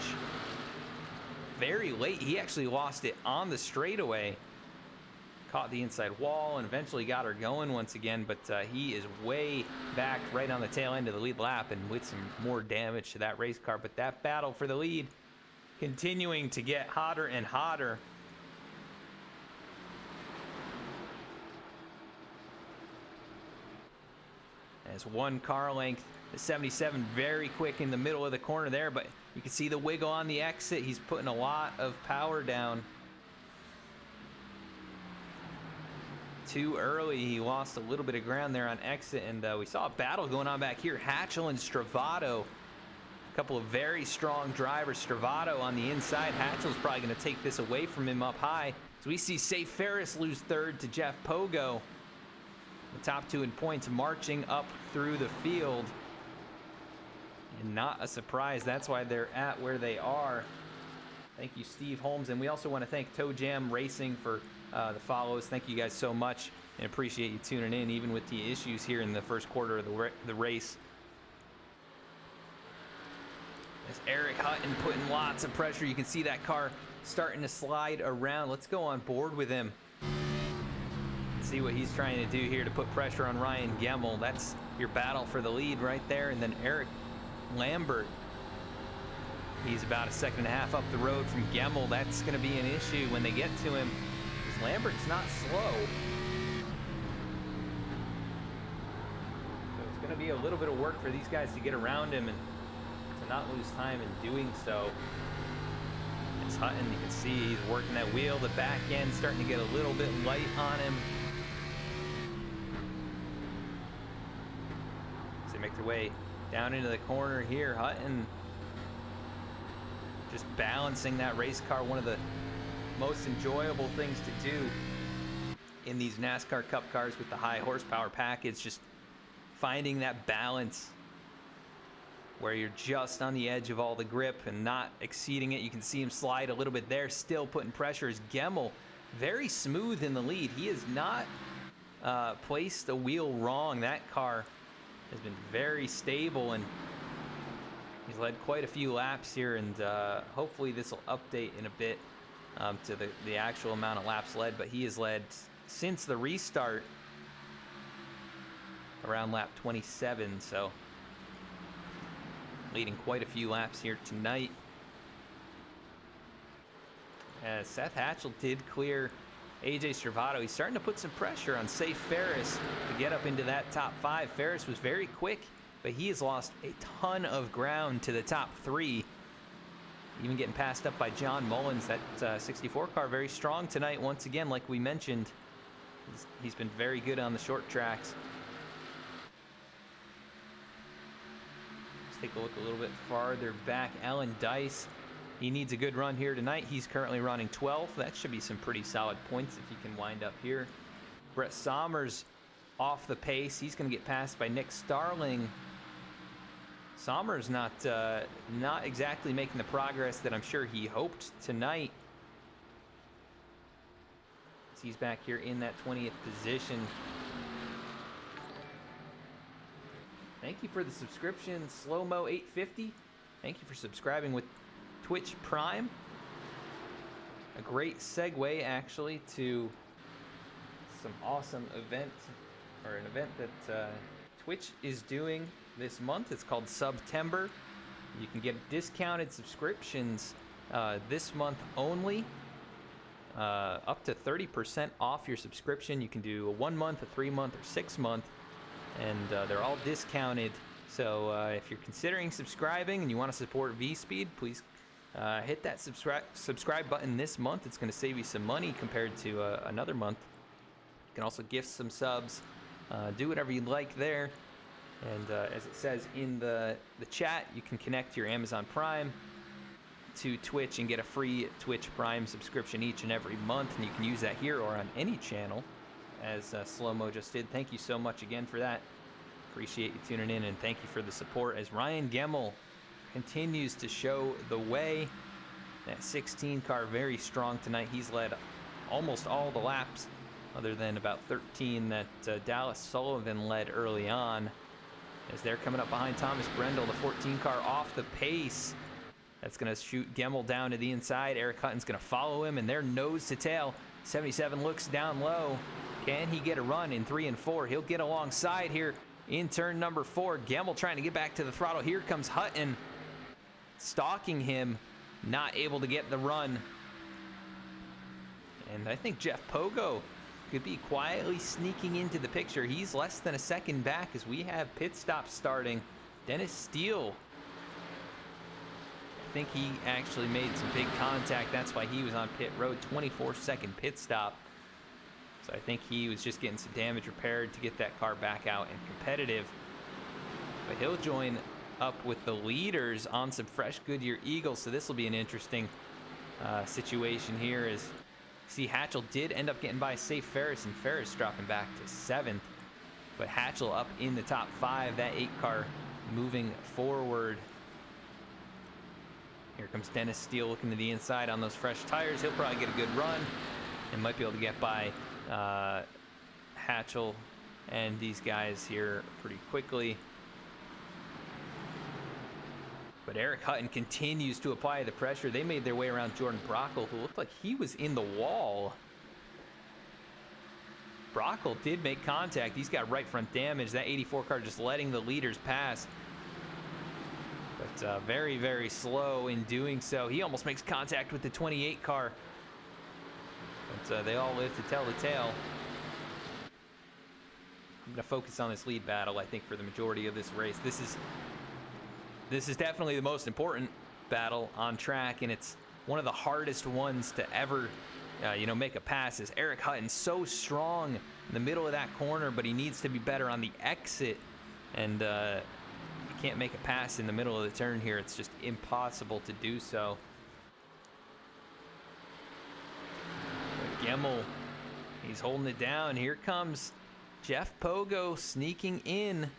very late. He actually lost it on the straightaway. caught the inside wall and eventually got her going once again, but he is way back right on the tail end of the lead lap and with some more damage to that race car. But that battle for the lead continuing to get hotter and hotter. As one car length, the 77 very quick in the middle of the corner there, but you can see the wiggle on the exit. He's putting a lot of power down. Too early, he lost a little bit of ground there on exit, and we saw a battle going on back here. Hatchell and Stravato, a couple of very strong drivers. Stravato on the inside. Hatchell's probably going to take this away from him up high. So we see Safe Ferris lose third to Jeff Pogo. The top two in points marching up through the field. And not a surprise, that's why they're at where they are. Thank you, Steve Holmes, and we also want to thank Toe Jam Racing for the follows. Thank you guys so much, and appreciate you tuning in, even with the issues here in the first quarter of the race. As Eric Hutton putting lots of pressure, you can see that car starting to slide around. Let's go on board with him. See what he's trying to do here to put pressure on Ryan Gemmel. That's your battle for the lead right there. And then Eric Lambert, he's about a second and a half up the road from Gemmel. That's going to be an issue when they get to him, because Lambert's not slow. So it's going to be a little bit of work for these guys to get around him and to not lose time in doing so. As Hutton, you can see he's working that wheel. The back end starting to get a little bit light on him. As they make their way down into the corner here, Hutton just balancing that race car. One of the most enjoyable things to do in these NASCAR Cup cars with the high horsepower package, just finding that balance where you're just on the edge of all the grip and not exceeding it. You can see him slide a little bit there, still putting pressure. As Gemmel, very smooth in the lead. He has not placed a wheel wrong. That car has been very stable, and he's led quite a few laps here, and hopefully this will update in a bit to the actual amount of laps led, but he has led since the restart around lap 27, so leading quite a few laps here tonight. As Seth Hatchell did clear AJ Stravato, he's starting to put some pressure on Safe Ferris to get up into that top five. Ferris was very quick, but he has lost a ton of ground to the top three, even getting passed up by John Mullins. That 64 car very strong tonight once again, like we mentioned. He's been very good on the short tracks. Let's take a look a little bit farther back. Alan Dice, he needs a good run here tonight. He's currently running 12th. That should be some pretty solid points if he can wind up here. Brett Sommers off the pace. He's going to get passed by Nick Starling. Sommers not exactly making the progress that I'm sure he hoped tonight. He's back here in that 20th position. Thank you for the subscription, Slow-Mo 850. Thank you for subscribing with Twitch Prime. A great segue, actually, to some awesome event, or an event that Twitch is doing this month. It's called September. You can get discounted subscriptions this month only, up to 30% off your subscription. You can do a 1 month, a 3 month, or 6 month, and they're all discounted. So if you're considering subscribing and you want to support V-Speed, please hit that subscribe button this month. It's going to save you some money compared to another month. You can also gift some subs, do whatever you'd like there. And as it says in the chat, you can connect your Amazon Prime to Twitch and get a free Twitch Prime subscription each and every month, and you can use that here or on any channel, as Slow-Mo just did. Thank you so much again for that. Appreciate you tuning in, and thank you for the support as Ryan Gemmel continues to show the way. That 16 car very strong tonight. He's led almost all the laps, other than about 13 that Dallas Sullivan led early on, as they're coming up behind Thomas Brendel. The 14 car off the pace. That's going to shoot Gemmel down to the inside. Eric Hutton's going to follow him, and they're nose to tail. 77 looks down low. Can he get a run in 3 and 4? He'll get alongside here in turn number 4. Gemmel trying to get back to the throttle. Here comes Hutton stalking him, not able to get the run. And I think Jeff Pogo could be quietly sneaking into the picture. He's less than a second back as we have pit stops starting. Dennis Steele, I think he actually made some big contact. That's why he was on pit road. 24-second pit stop. So I think he was just getting some damage repaired to get that car back out and competitive. But he'll join up with the leaders on some fresh Goodyear Eagles. So this will be an interesting situation here. As see, Hatchell did end up getting by Safe Ferris, and Ferris dropping back to 7th. But Hatchell up in the top 5. That 8 car moving forward. Here comes Dennis Steele looking to the inside on those fresh tires. He'll probably get a good run and might be able to get by Hatchell and these guys here pretty quickly. But Eric Hutton continues to apply the pressure. They made their way around Jordan Brockle, who looked like he was in the wall. Brockle did make contact. He's got right front damage. That 84 car just letting the leaders pass. But very, very slow in doing so. He almost makes contact with the 28 car. But they all live to tell the tale. I'm going to focus on this lead battle, I think, for the majority of this race. This is definitely the most important battle on track, and it's one of the hardest ones to ever make a pass. Is Eric Hutton so strong in the middle of that corner, but he needs to be better on the exit, and he can't make a pass in the middle of the turn here. It's just impossible to do so. But Gemmel, he's holding it down. Here comes Jeff Pogo sneaking in.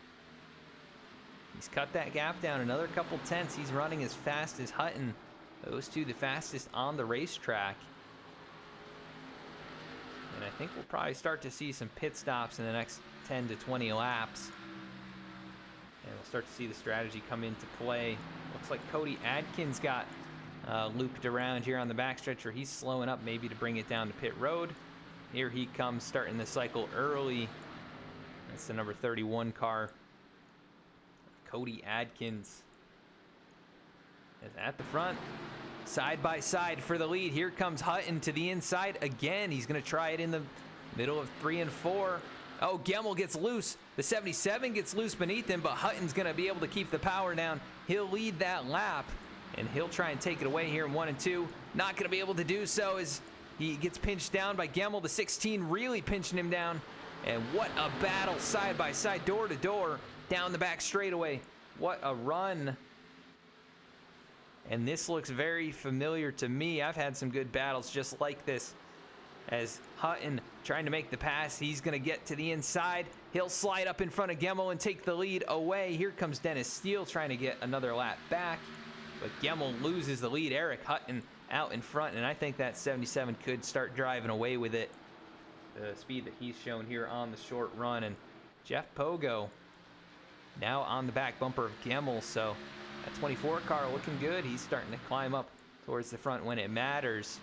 He's cut that gap down another couple tenths. He's running as fast as Hutton. Those two the fastest on the racetrack. And I think we'll probably start to see some pit stops in the next 10 to 20 laps. And we'll start to see the strategy come into play. Looks like Cody Adkins got looped around here on the backstretch, or he's slowing up maybe to bring it down to pit road. Here he comes, starting the cycle early. That's the number 31 car. Cody Adkins is at the front, side by side for the lead. Here comes Hutton to the inside again. He's going to try it in the middle of 3 and 4. Oh, Gemmel gets loose. The 77 gets loose beneath him, but Hutton's going to be able to keep the power down. He'll lead that lap, and he'll try and take it away here in 1 and 2. Not going to be able to do so as he gets pinched down by Gemmel. The 16 really pinching him down. And what a battle, side by side, door to door, down the back straightaway. What a run. And this looks very familiar to me. I've had some good battles just like this. As Hutton trying to make the pass, he's going to get to the inside. He'll slide up in front of Gemmel and take the lead away. Here comes Dennis Steele trying to get another lap back. But Gemmel loses the lead. Eric Hutton out in front, and I think that 77 could start driving away with it. The speed that he's shown here on the short run. And Jeff Pogo now on the back bumper of Gemmel, so that 24 car looking good. He's starting to climb up towards the front when it matters.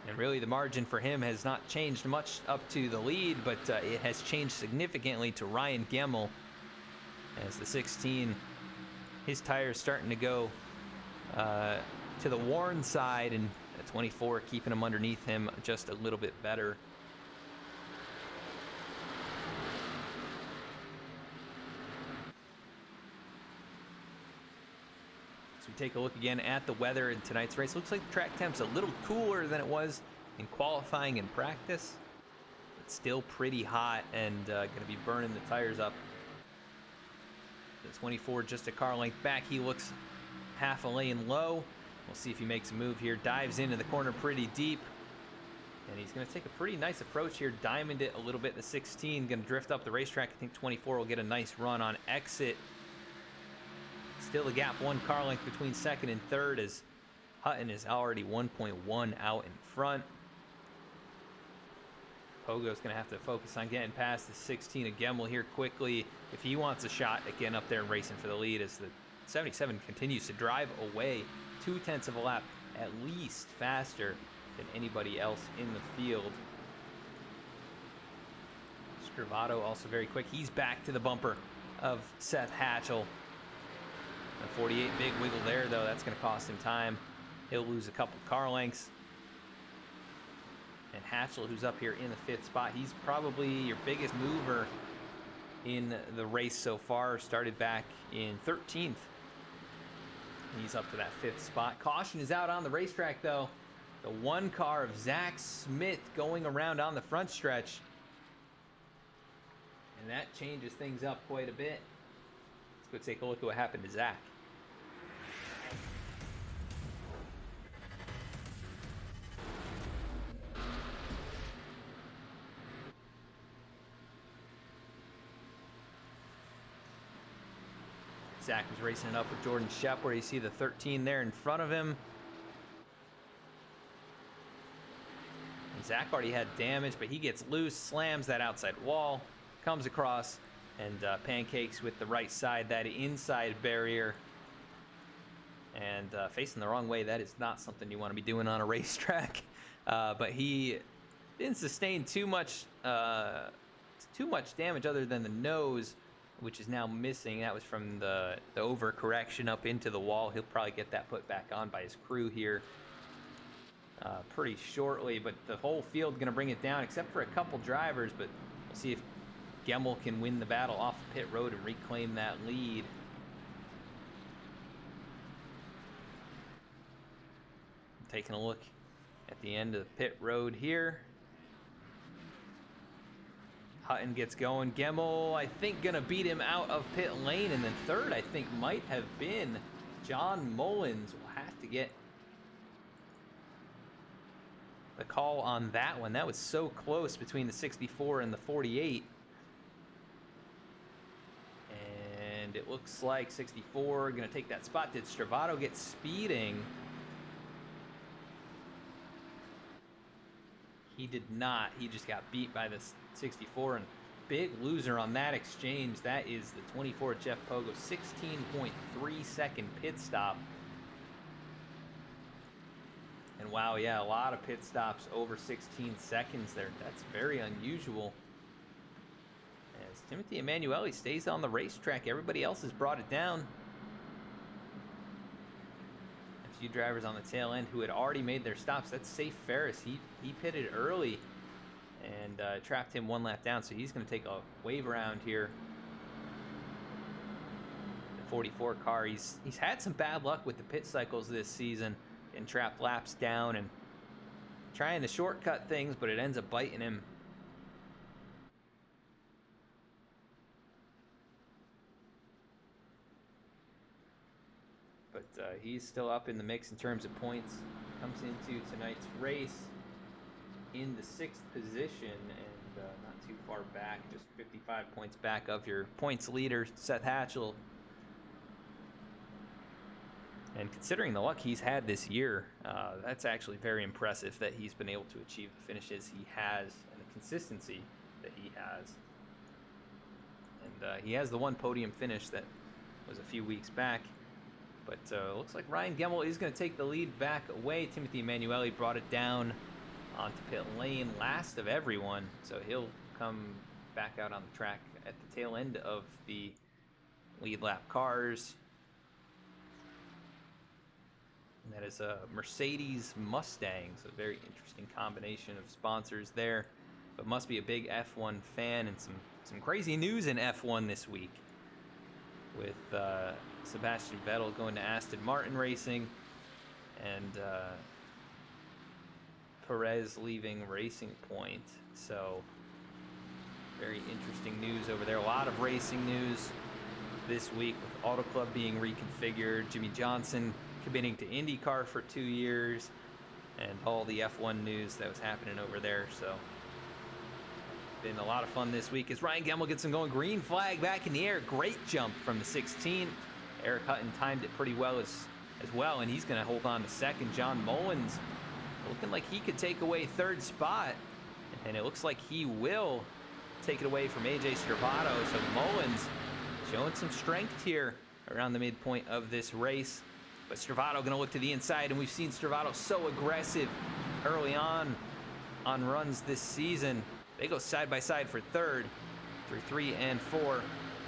And really the margin for him has not changed much up to the lead, but it has changed significantly to Ryan Gemmel as the 16, his tires starting to go to the worn side, and the 24 keeping him underneath him just a little bit better. So we take a look again at the weather in tonight's race. Looks like the track temp's a little cooler than it was in qualifying and practice. It's still pretty hot and going to be burning the tires up. The 24 just a car length back. He looks half a lane low. We'll see if he makes a move here. Dives into the corner pretty deep. And he's going to take a pretty nice approach here. Diamond it a little bit. The 16 going to drift up the racetrack. I think 24 will get a nice run on exit. Still a gap 1 car length between second and third, as Hutton is already 1.1 out in front. Pogo's going to have to focus on getting past the 16 of Gemmel here quickly if he wants a shot at getting up there and racing for the lead, as the 77 continues to drive away 2/10 of a lap at least faster than anybody else in the field. Scrivato also very quick. He's back to the bumper of Seth Hatchell. A 48 big wiggle there, though. That's going to cost him time. He'll lose a couple car lengths. And Hatchell, who's up here in the 5th spot, he's probably your biggest mover in the race so far. Started back in 13th. He's up to that 5th spot. Caution is out on the racetrack, though. The one car of Zach Smith going around on the front stretch. And that changes things up quite a bit. Let's go take a look at what happened to Zach. Zach was racing it up with Jordan Shep, where you see the 13 there in front of him. And Zach already had damage, but he gets loose, slams that outside wall, comes across, and pancakes with the right side, that inside barrier. And facing the wrong way, that is not something you want to be doing on a racetrack. But he didn't sustain too much damage other than the nose, which is now missing. That was from the overcorrection up into the wall. He'll probably get that put back on by his crew here pretty shortly. But the whole field going to bring it down, except for a couple drivers. But we'll see if Gemmel can win the battle off the pit road and reclaim that lead. Taking a look at the end of the pit road here. Hutton gets going. Gemmel, I think, gonna beat him out of pit lane. And then third, I think, might have been John Mullins. We'll have to get the call on that one. That was so close between the 64 and the 48. And it looks like 64 gonna take that spot. Did Stravato get speeding? He did not. He just got beat by the 64, and big loser on that exchange. That is the 24 Jeff Pogo, 16.3 second pit stop. And wow, yeah, a lot of pit stops over 16 seconds there. That's very unusual. As Timothy Emanuele stays on the racetrack, everybody else has brought it down. A few drivers on the tail end who had already made their stops. That's Safe Ferris. He pitted early and trapped him one lap down, so he's going to take a wave around here. The 44 car, he's had some bad luck with the pit cycles this season and trapped laps down and trying to shortcut things, but it ends up biting him. But he's still up in the mix in terms of points. Comes into tonight's race in the 6th position and not too far back, just 55 points back of your points leader, Seth Hatchell. And considering the luck he's had this year, that's actually very impressive that he's been able to achieve the finishes he has and the consistency that he has. And he has the one podium finish that was a few weeks back. But looks like Ryan Gemmel is going to take the lead back away. Timothy Emanuele brought it down onto pit lane last of everyone, so he'll come back out on the track at the tail end of the lead lap cars. And that is a Mercedes Mustang, so a very interesting combination of sponsors there. But must be a big F1 fan, and some crazy news in F1 this week with Sebastian Vettel going to Aston Martin Racing and Perez leaving Racing Point. So very interesting news over there. A lot of racing news this week with Auto Club being reconfigured, Jimmy Johnson committing to IndyCar for 2 years, and all the F1 news that was happening over there. So been a lot of fun this week as Ryan Gemmel gets him going. Green flag back in the air. Great jump from the 16. Eric Hutton timed it pretty well as well, and he's going to hold on to second. John Mullins looking like he could take away third spot, and it looks like he will take it away from AJ Stravato. So Mullins showing some strength here around the midpoint of this race. But Stravato going to look to the inside, and we've seen Stravato so aggressive early on runs this season. They go side by side for third through 3 and 4.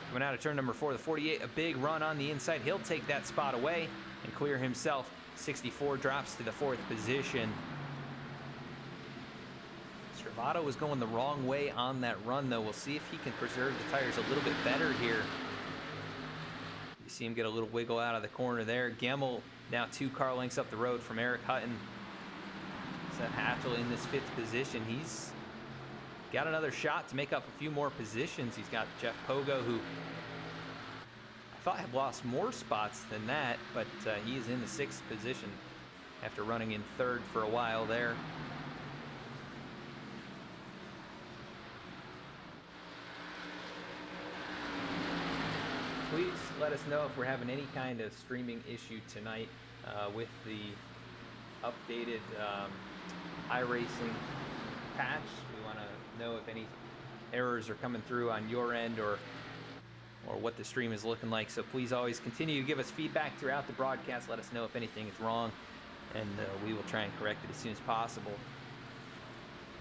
Coming out of turn number 4, the 48, a big run on the inside. He'll take that spot away and clear himself. 64 drops to the 4th position. Stravato was going the wrong way on that run, though. We'll see if he can preserve the tires a little bit better here. You see him get a little wiggle out of the corner there. Gemmel now 2 car lengths up the road from Eric Hutton. Seth Hatchell in this 5th position. He's got another shot to make up a few more positions. He's got Jeff Pogo, who I thought had lost more spots than that, but he is in the 6th position after running in 3rd for a while there. Please let us know if we're having any kind of streaming issue tonight with the updated iRacing patch. We want to know if any errors are coming through on your end or what the stream is looking like. So please always continue to give us feedback throughout the broadcast. Let us know if anything is wrong, and we will try and correct it as soon as possible.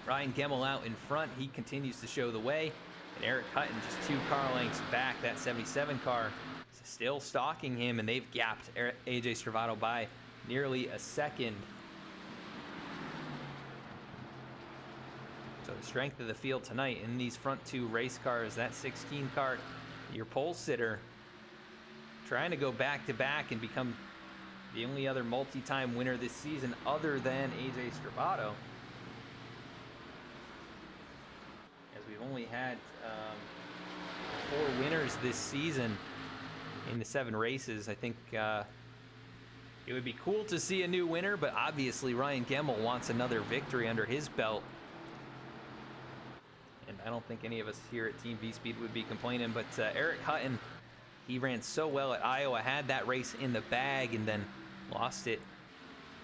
Ryan Gemmel out in front. He continues to show the way. And Eric Hutton just 2 car lengths back. That 77 car is still stalking him, and they've gapped AJ Stravato by nearly a second. So the strength of the field tonight in these front 2 race cars, that 16 car, your pole sitter, trying to go back to back and become the only other multi-time winner this season other than AJ Stravato. As we've only had 4 winners this season in the 7 races. I think it would be cool to see a new winner, but obviously Ryan Gemmel wants another victory under his belt. And I don't think any of us here at Team V-Speed would be complaining, but Eric Hutton, he ran so well at Iowa, had that race in the bag, and then lost it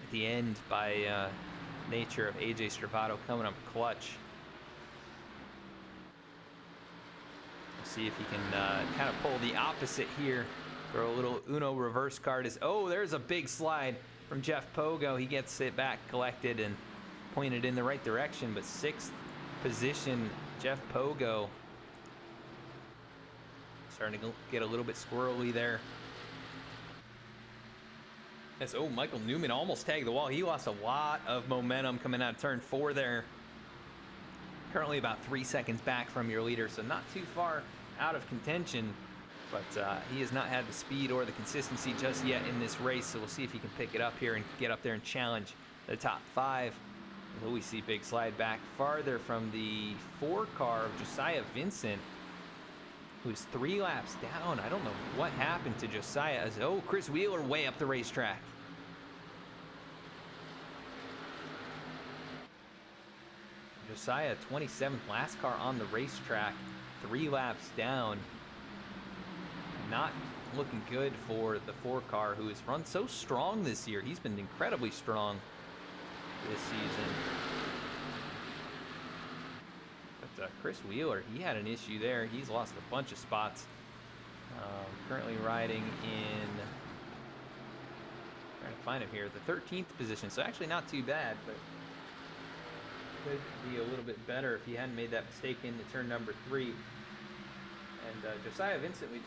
at the end by nature of AJ Stravato coming up clutch. We'll see if he can kind of pull the opposite here. Throw a little Uno reverse card. Oh, there's a big slide from Jeff Pogo. He gets it back collected and pointed in the right direction, but 6th position, Jeff Pogo. Starting to get a little bit squirrely there. Michael Newman almost tagged the wall. He lost a lot of momentum coming out of turn 4 there. Currently about 3 seconds back from your leader, so not too far out of contention. But he has not had the speed or the consistency just yet in this race, so we'll see if he can pick it up here and get up there and challenge the top 5. Will we see big slide back farther from the 4 car of Josiah Vincent, who's 3 laps down. I don't know what happened to Josiah. Chris Wheeler way up the racetrack. Josiah, 27th, last car on the racetrack, 3 laps down. Not looking good for the 4 car, who has run so strong this year. He's been incredibly strong this season. But Chris Wheeler, he had an issue there. He's lost a bunch of spots. Currently riding in, trying to find him here, the 13th position. So actually not too bad, but could be a little bit better if he hadn't made that mistake into turn number 3. And Josiah Vincent, we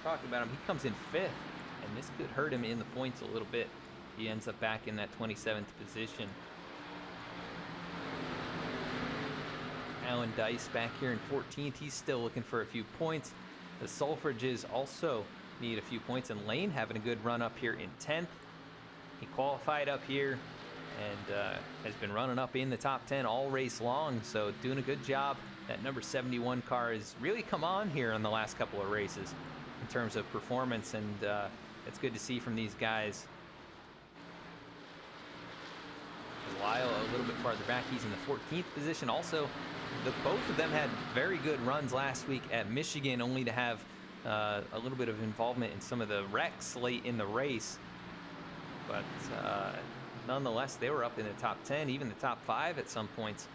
talked about him. He comes in 5th, and this could hurt him in the points a little bit. He ends up back in that 27th position. Alan Dice back here in 14th. He's still looking for a few points. The Sulfridges also need a few points, and Lane having a good run up here in 10th. He qualified up here and has been running up in the top 10 all race long, so doing a good job. That number 71 car has really come on here in the last couple of races in terms of performance, and it's good to see from these guys. Lyle a little bit farther back. He's in the 14th position. Also, both of them had very good runs last week at Michigan, only to have a little bit of involvement in some of the wrecks late in the race. But nonetheless, they were up in the top 10, even the top 5 at some points,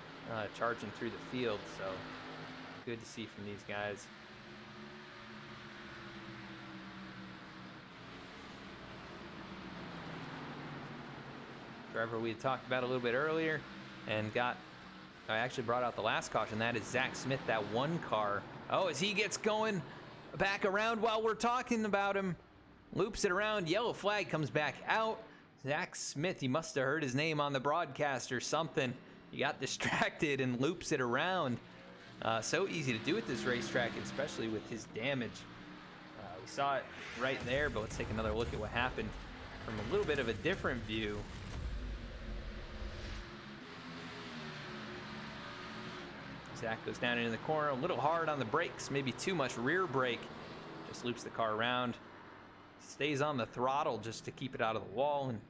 charging through the field. So good to see from these guys. driver we had talked about a little bit earlier, and I actually brought out the last caution. That is Zach Smith, that one car. Oh, as he gets going back around while we're talking about him, loops it around, yellow flag comes back out. Zach Smith, he must have heard his name on the broadcast or something. He got distracted and loops it around. So easy to do at this racetrack, especially with his damage. We saw it right there, but let's take another look at what happened from a little bit of a different view. Zach goes down into the corner, a little hard on the brakes, maybe too much rear brake. Just loops the car around, stays on the throttle just to keep it out of the wall, and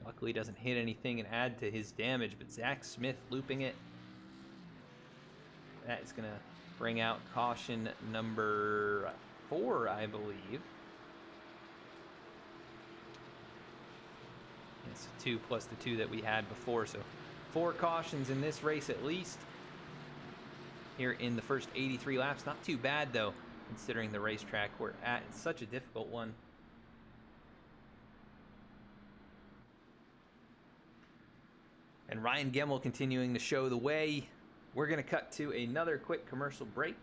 luckily doesn't hit anything and add to his damage. But Zach Smith looping it. That is going to bring out caution number 4, I believe. It's 2 plus the 2 that we had before, so 4 cautions in this race at least. Here in the first 83 laps. Not too bad, though, considering the racetrack we're at. It's such a difficult one. And Ryan Gemmel continuing to show the way. We're going to cut to another quick commercial break.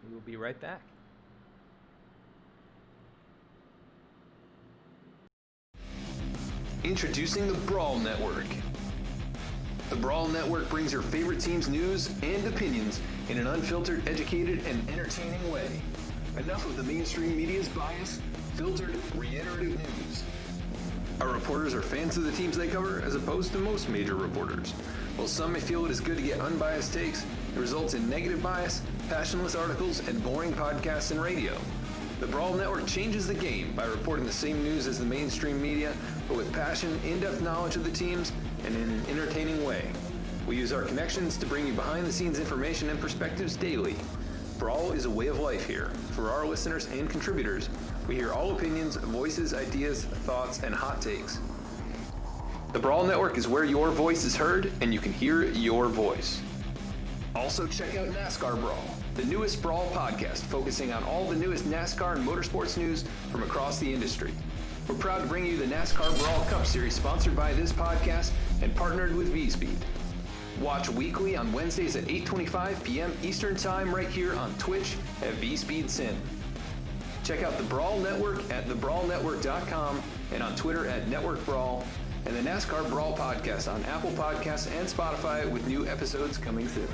We will be right back. Introducing the Brawl Network. The Brawl Network brings your favorite team's news and opinions in an unfiltered, educated, and entertaining way. Enough of the mainstream media's bias, filtered, reiterative news. Our reporters are fans of the teams they cover, as opposed to most major reporters. While some may feel it is good to get unbiased takes, it results in negative bias, passionless articles, and boring podcasts and radio. The Brawl Network changes the game by reporting the same news as the mainstream media, but with passion, in-depth knowledge of the teams, and in an entertaining way. We use our connections to bring you behind-the-scenes information and perspectives daily. Brawl is a way of life here. For our listeners and contributors, we hear all opinions, voices, ideas, thoughts, and hot takes. The Brawl Network is where your voice is heard, and you can hear your voice. Also check out NASCAR Brawl, the newest Brawl podcast focusing on all the newest NASCAR and motorsports news from across the industry. We're proud to bring you the NASCAR Brawl Cup Series sponsored by this podcast and partnered with V-Speed. Watch weekly on Wednesdays at 8:25 p.m. Eastern Time right here on Twitch at V-Speed Sim. Check out the Brawl Network at thebrawlnetwork.com and on Twitter at Network Brawl, and the NASCAR Brawl podcast on Apple Podcasts and Spotify with new episodes coming soon.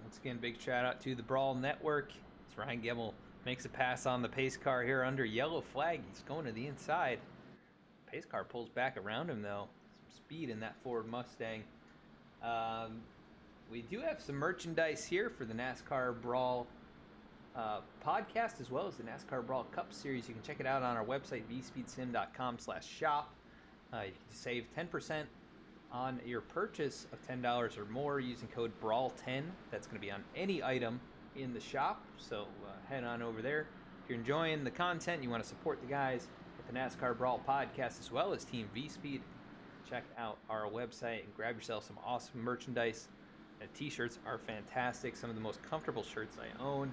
Once again, big shout out to the Brawl Network. As Ryan Gemmel makes a pass on the pace car here under yellow flag. He's going to the inside. Pace car pulls back around him though. Some speed in that Ford Mustang. We do have some merchandise here for the NASCAR Brawl podcast, as well as the NASCAR Brawl Cup Series. You can check it out on our website, vspeedsim.com/shop. You can save 10% on your purchase of $10 or more using code BRAWL10. That's going to be on any item in the shop, so head on over there. If you're enjoying the content, you want to support the guys at the NASCAR Brawl podcast as well as Team V-Speed, check out our website and grab yourself some awesome merchandise. And t-shirts are fantastic, some of the most comfortable shirts I own.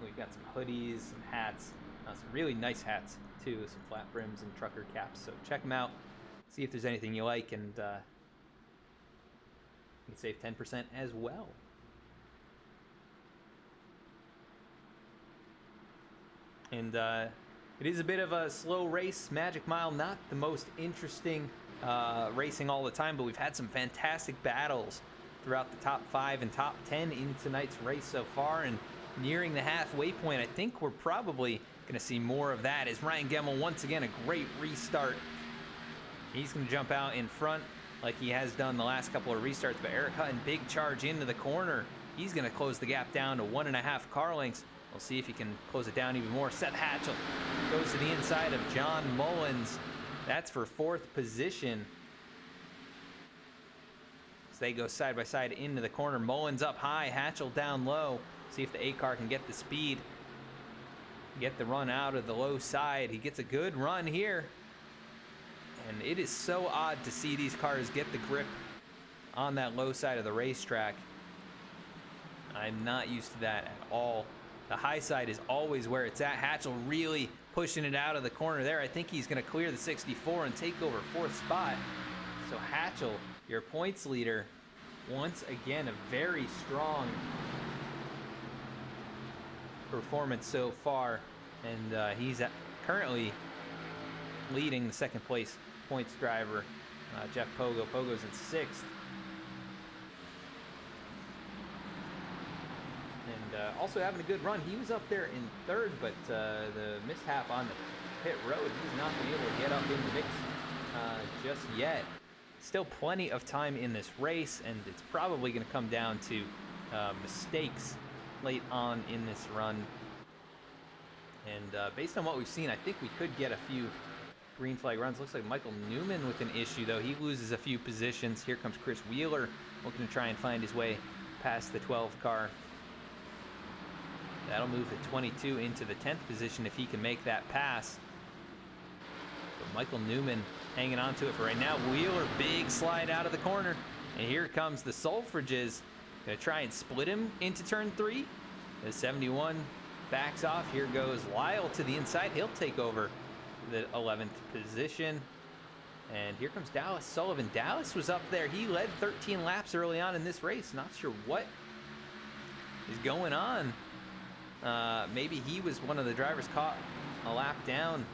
We've got some hoodies, some hats, some really nice hats too, some flat brims and trucker caps, so check them out, see if there's anything you like, and you can save 10% as well. And it is a bit of a slow race. Magic Mile, not the most interesting racing all the time, but we've had some fantastic battles throughout the top 5 and top 10 in tonight's race so far, and nearing the halfway point, I think we're probably going to see more of that as Ryan Gemmel, once again, a great restart. He's going to jump out in front like he has done the last couple of restarts, but Eric Hutton, big charge into the corner. He's going to close the gap down to 1.5 car lengths. We'll see if he can close it down even more. Seth Hatchell goes to the inside of John Mullins. That's for 4th position. So they go side by side into the corner. Mullins up high, Hatchell down low. See if the A car can get the speed, get the run out of the low side. He gets a good run here. And it is so odd to see these cars get the grip on that low side of the racetrack. I'm not used to that at all. The high side is always where it's at. Hatchell really pushing it out of the corner there. I think he's going to clear the 64 and take over 4th spot. So Hatchell, your points leader, once again, a very strong performance so far. And he's currently leading the 2nd place points driver, Jeff Pogo. Pogo's in 6th. And also having a good run. He was up there in 3rd, but the mishap on the pit road, he's not been able to get up in the mix just yet. Still plenty of time in this race, and it's probably going to come down to mistakes late on in this run. And based on what we've seen, I think we could get a few green flag runs. Looks like Michael Newman with an issue, though. He loses a few positions. Here comes Chris Wheeler looking to try and find his way past the 12 car. That'll move the 22 into the 10th position if he can make that pass. But Michael Newman hanging on to it for right now. Wheeler, big slide out of the corner. And here comes the Sulfridges. Gonna try and split him into turn 3. The 71 backs off. Here goes Lyle to the inside. He'll take over the 11th position. And here comes Dallas Sullivan. Dallas was up there. He led 13 laps early on in this race. Not sure what is going on. Maybe he was one of the drivers caught a lap down.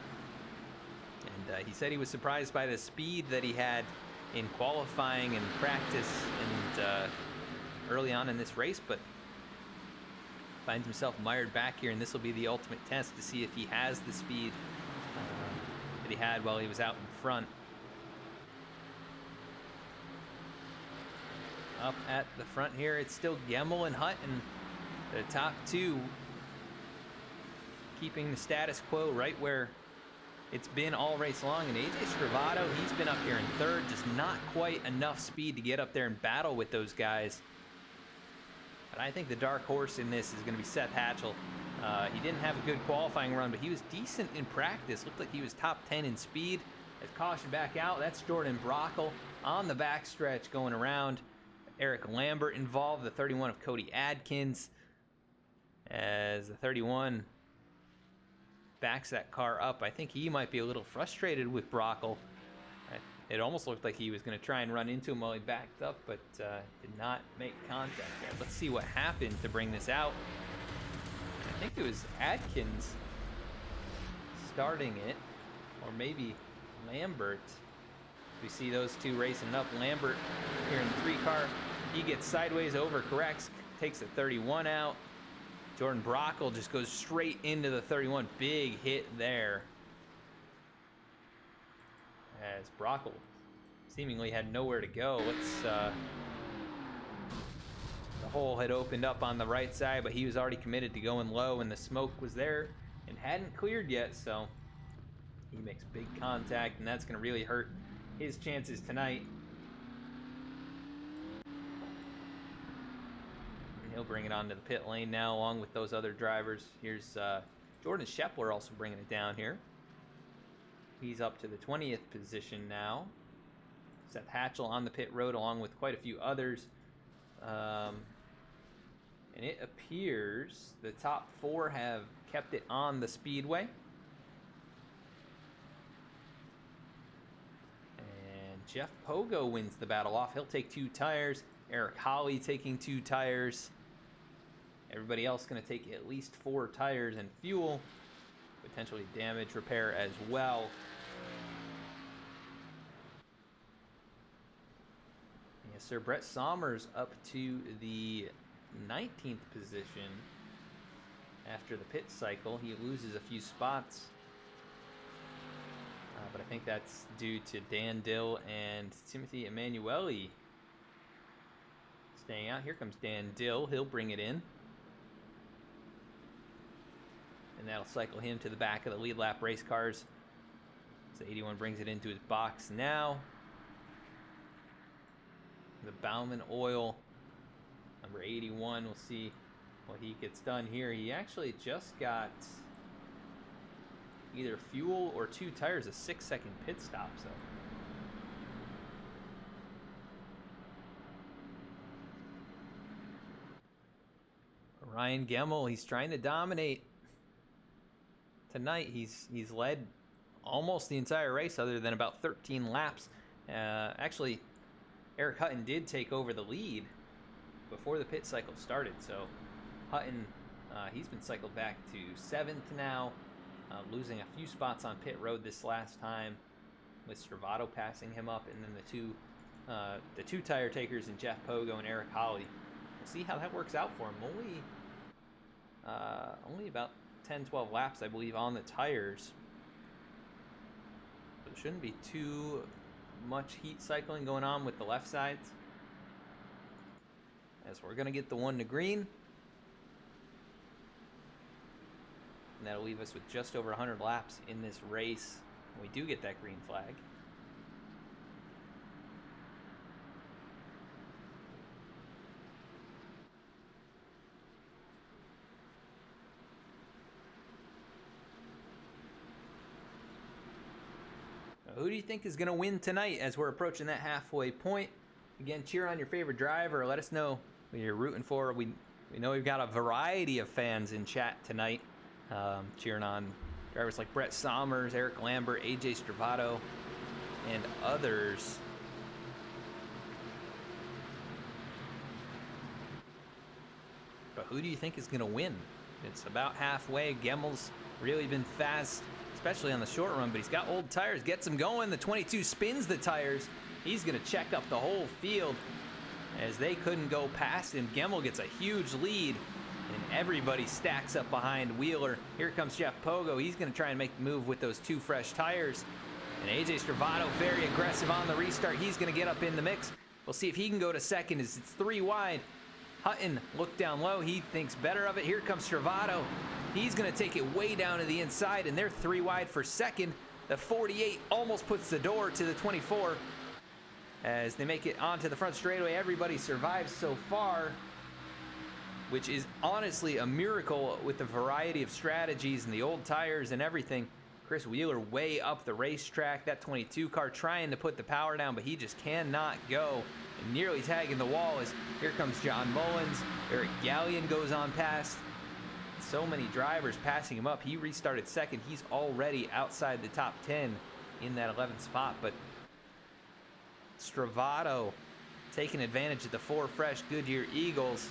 And he said he was surprised by the speed that he had in qualifying and practice and early on in this race, but finds himself mired back here, and this will be the ultimate test to see if he has the speed that he had while he was out in front. Up at the front here, it's still Gemmel and Hutton, the top 2, keeping the status quo right where it's been all race long. And AJ Scrivato, he's been up here in 3rd, just not quite enough speed to get up there and battle with those guys. But I think the dark horse in this is going to be Seth Hatchell. He didn't have a good qualifying run, but he was decent in practice. Looked like he was top 10 in speed. As caution back out, that's Jordan Brockle on the backstretch going around. Eric Lambert involved, the 31 of Cody Adkins, as the 31 backs that car up. I think he might be a little frustrated with Brockle. It almost looked like he was going to try and run into him while he backed up, but did not make contact there. Let's see what happened to bring this out. I think it was Adkins starting it, or maybe Lambert. We see those two racing up. Lambert here in the 3 car. He gets sideways, overcorrects, takes the 31 out. Jordan Brockle just goes straight into the 31. Big hit there. As Brockle seemingly had nowhere to go. The hole had opened up on the right side, but he was already committed to going low, and the smoke was there and hadn't cleared yet, so he makes big contact, and that's going to really hurt his chances tonight. And he'll bring it onto the pit lane now, along with those other drivers. Here's Jordan Scheffler also bringing it down here. He's up to the 20th position now. Seth Hatchell on the pit road, along with quite a few others. And it appears the top 4 have kept it on the speedway. And Jeff Pogo wins the battle off. He'll take 2 tires. Eric Holly taking 2 tires. Everybody else going to take at least 4 tires and fuel. Potentially damage repair as well. Yes, sir. Brett Sommers up to the 19th position after the pit cycle. He loses a few spots, but I think that's due to Dan Dill and Timothy Emanuele staying out. Here comes Dan Dill. He'll bring it in, and that'll cycle him to the back of the lead lap race cars. So 81 brings it into his box now. The Bauman Oil, number 81, we'll see what he gets done here. He actually just got either fuel or 2 tires, a 6-second pit stop, so Ryan Gemmel, he's trying to dominate tonight. He's led almost the entire race other than about 13 laps. Actually, Eric Hutton did take over the lead before the pit cycle started, so Hutton, he's been cycled back to 7th now, losing a few spots on pit road this last time, with Stravado passing him up, and then the two tire takers in Jeff Pogo and Eric Holly. We'll see how that works out for him. Only about 10-12 laps, I believe, on the tires. So there shouldn't be too much heat cycling going on with the left sides, as we're going to get the 1 to green. And that'll leave us with just over 100 laps in this race when we do get that green flag. Who do you think is going to win tonight as we're approaching that halfway point? Again, cheer on your favorite driver. Let us know who you're rooting for. We know we've got a variety of fans in chat tonight, cheering on drivers like Brett Sommers, Eric Lambert, AJ Stravado, and others. But who do you think is going to win? It's about halfway. Gemmel's really been fast, especially on the short run, but he's got old tires, gets him going. The 22 spins the tires. He's going to check up the whole field as they couldn't go past him. Gemmel gets a huge lead, and everybody stacks up behind Wheeler. Here comes Jeff Pogo. He's going to try and make the move with those 2 fresh tires. And AJ Stravado, very aggressive on the restart. He's going to get up in the mix. We'll see if he can go to second as it's 3 wide. Hutton looked down low. He thinks better of it. Here comes Stravado. He's going to take it way down to the inside, and they're 3 wide for second. The 48 almost puts the door to the 24. As they make it onto the front straightaway, everybody survives so far, which is honestly a miracle with the variety of strategies and the old tires and everything. Chris Wheeler way up the racetrack. That 22 car trying to put the power down, but he just cannot go. And nearly tagging the wall as here comes John Mullins. Eric Gallion goes on past. So many drivers passing him up. He restarted second. He's already outside the top 10 in that 11th spot. But Stravado taking advantage of the 4 fresh Goodyear Eagles.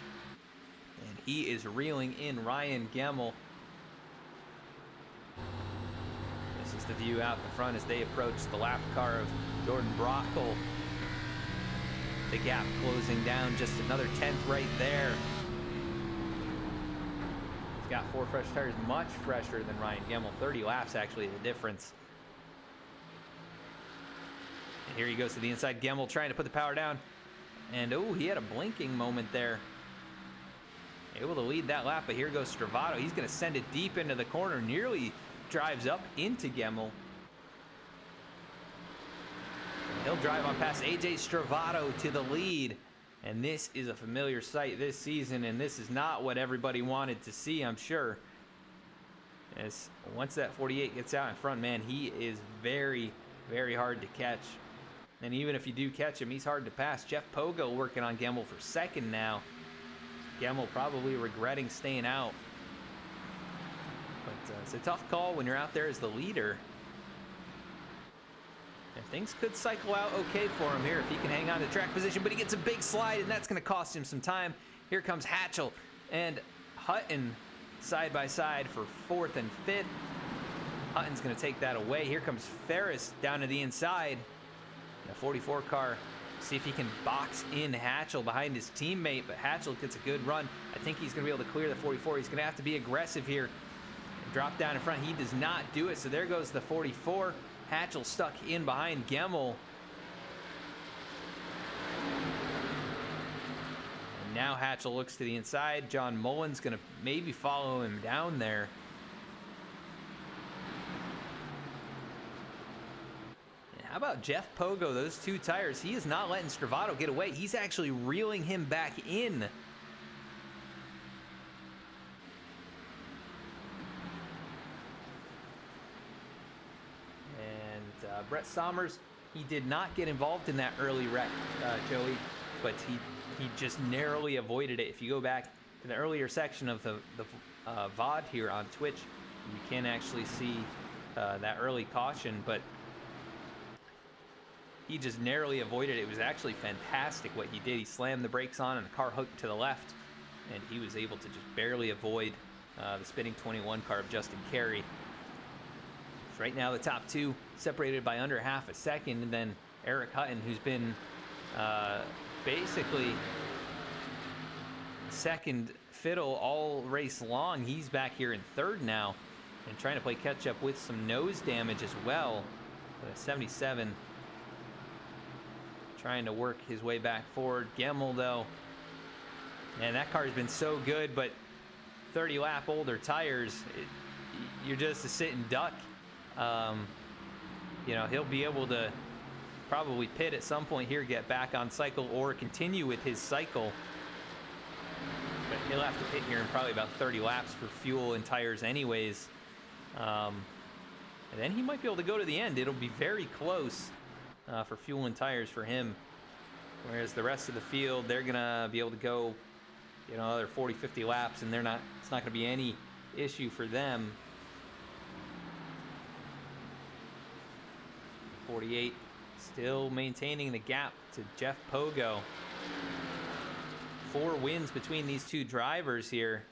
And he is reeling in Ryan Gemmel. This is the view out the front as they approach the lap car of Jordan Brockle. The gap closing down, just another 10th right there. He's got 4 fresh tires, much fresher than Ryan Gemmel. 30 laps actually the difference. And here he goes to the inside. Gemmel trying to put the power down. And oh, he had a blinking moment there. Able to lead that lap, but here goes Stravado. He's going to send it deep into the corner. Nearly drives up into Gemmel. He'll drive on past AJ Stravado to the lead. And this is a familiar sight this season, and this is not what everybody wanted to see, I'm sure. As once that 48 gets out in front, man, he is very, very hard to catch. And even if you do catch him, he's hard to pass. Jeff Pogo working on Gemmel for second now. Gemmel probably regretting staying out. But it's a tough call when you're out there as the leader. And things could cycle out okay for him here if he can hang on to track position, but he gets a big slide, and that's going to cost him some time. Here comes Hatchell and Hutton side by side for 4th and 5th. Hutton's going to take that away. Here comes Ferris down to the inside. The 44 car, see if he can box in Hatchell behind his teammate, but Hatchell gets a good run. I think he's going to be able to clear the 44. He's going to have to be aggressive here. Drop down in front. He does not do it, so there goes the 44. Hatchell stuck in behind Gemmel. And now Hatchell looks to the inside. John Mullen's going to maybe follow him down there. And how about Jeff Pogo? Those 2 tires. He is not letting Stravado get away. He's actually reeling him back in. Brett Sommers, he did not get involved in that early wreck, Joey, but he just narrowly avoided it. If you go back to in the earlier section of the VOD here on Twitch, you can actually see that early caution, but he just narrowly avoided it. It was actually fantastic what he did. He slammed the brakes on and the car hooked to the left, and he was able to just barely avoid the spinning 21 car of Justin Carey. So right now the top two separated by under half a second, and then Eric Hutton, who's been basically second fiddle all race long, he's back here in third now and trying to play catch up with some nose damage as well. The 77 trying to work his way back forward. Gemmel, though, man, that car's been so good, but 30 lap older tires, you're just a sitting duck. You know, he'll be able to probably pit at some point here, get back on cycle, or continue with his cycle. But he'll have to pit here in probably about 30 laps for fuel and tires anyways. And then he might be able to go to the end. It'll be very close for fuel and tires for him. Whereas the rest of the field, they're going to be able to go, you know, another 40, 50 laps, and it's not going to be any issue for them. 48 still maintaining the gap to Jeff Pogo. 4 wins between these two drivers here.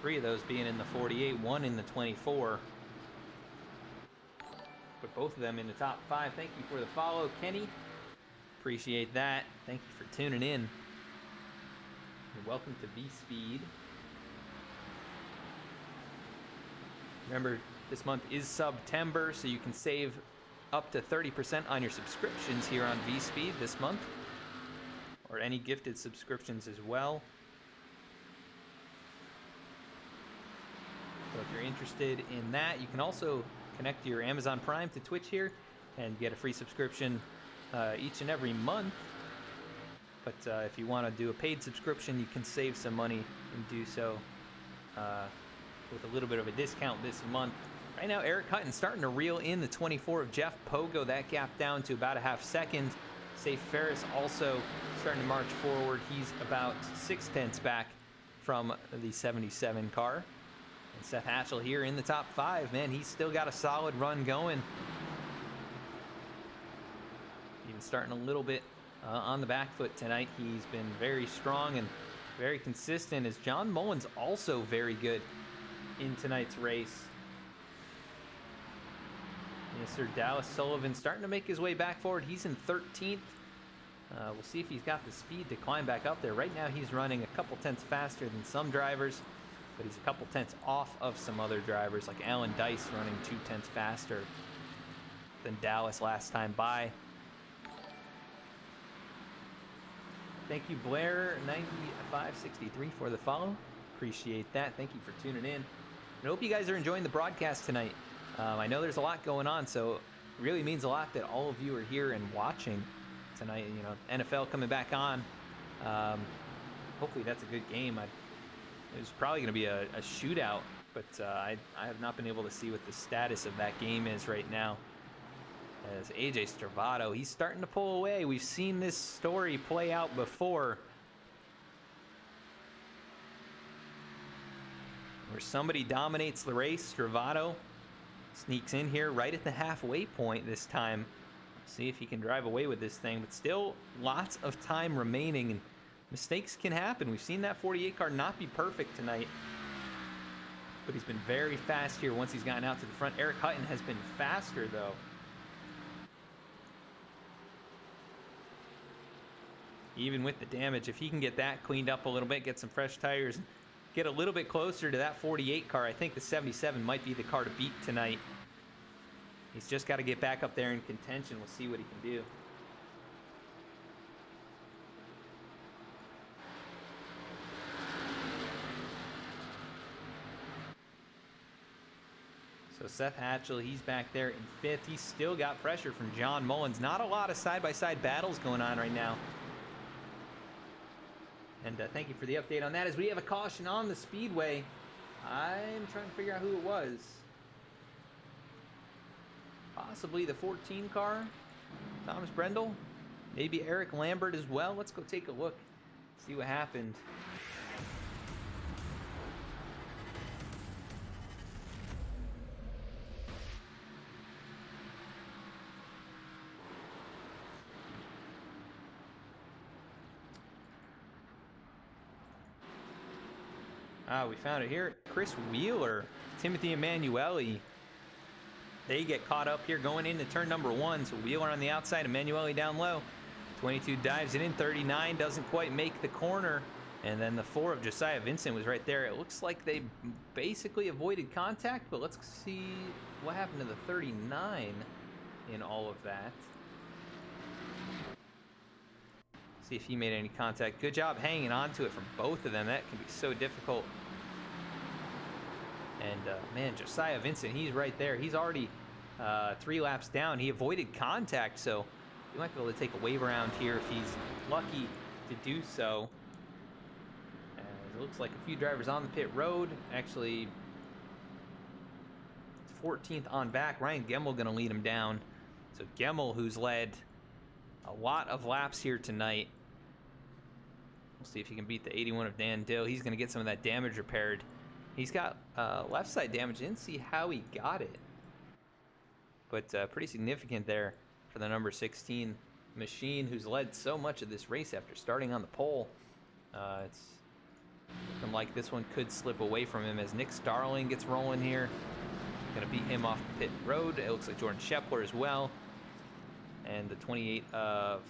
3 of those being in the 48, 1 in the 24. But both of them in the top 5. Thank you for the follow, Kenny. Appreciate that. Thank you for tuning in. And welcome to V-Speed. Remember, this month is September, so you can save up to 30% on your subscriptions here on V-Speed this month, or any gifted subscriptions as well. So if you're interested in that, you can also connect your Amazon Prime to Twitch here and get a free subscription each and every month. But if you want to do a paid subscription, you can save some money and do so with a little bit of a discount this month. Right now, Eric Hutton starting to reel in the 24 of Jeff Pogo. That gap down to about a half second. Safe Ferris also starting to march forward. He's about 0.6 back from the 77 car. And Seth Hatchell here in the top 5. Man, he's still got a solid run going. Even starting a little bit on the back foot tonight. He's been very strong and very consistent, as John Mullins also very good in tonight's race. Mr. Dallas Sullivan starting to make his way back forward. He's in 13th. We'll see if he's got the speed to climb back up there. Right now he's running a couple tenths faster than some drivers, but he's a couple tenths off of some other drivers, like Alan Dice running 2 tenths faster than Dallas last time by. Thank you, Blair9563, for the follow. Appreciate that. Thank you for tuning in. I hope you guys are enjoying the broadcast tonight. I know there's a lot going on, so it really means a lot that all of you are here and watching tonight. You know, NFL coming back on. Hopefully that's a good game. It was probably going to be a shootout, but I have not been able to see what the status of that game is right now. As AJ Stravato, he's starting to pull away. We've seen this story play out before, where somebody dominates the race. Stravato sneaks in here right at the halfway point this time. See if he can drive away with this thing, but still lots of time remaining, and mistakes can happen. We've seen that 48 car not be perfect tonight, but he's been very fast here once he's gotten out to the front. Eric Hutton has been faster, though. Even with the damage, if he can get that cleaned up a little bit, get some fresh tires, get a little bit closer to that 48 car, I think the 77 might be the car to beat tonight. He's just got to get back up there in contention. We'll see what he can do. So Seth Hatchell, he's back there in 5th. He's still got pressure from John Mullins. Not a lot of side-by-side battles going on right now. And thank you for the update on that. As we have a caution on the speedway, I'm trying to figure out who it was. Possibly the 14 car, Thomas Brendel. maybe Eric Lambert as well. Let's go take a look, see what happened. We found it here. Chris Wheeler, Timothy Emanuele. They get caught up here going into turn number 1. So Wheeler on the outside, Emanuele down low. 22 dives it in, 39 doesn't quite make the corner. And then the 4 of Josiah Vincent was right there. It looks like they basically avoided contact, but let's see what happened to the 39 in all of that. See if he made any contact. Good job hanging on to it from both of them. That can be so difficult. And man, Josiah Vincent, he's right there. He's already 3 laps down. He avoided contact, so he might be able to take a wave around here if he's lucky to do so. As it looks like a few drivers on the pit road. Actually, 14th on back. Ryan Gemmel going to lead him down. So Gemmel, who's led a lot of laps here tonight. We'll see if he can beat the 81 of Dan Dill. He's going to get some of that damage repaired. He's got left side damage. Didn't see how he got it, but pretty significant there for the number 16 machine, who's led so much of this race after starting on the pole. It's looking like this one could slip away from him as Nick Starling gets rolling here. Going to beat him off the pit road. It looks like Jordan Scheffler as well. And the 28 of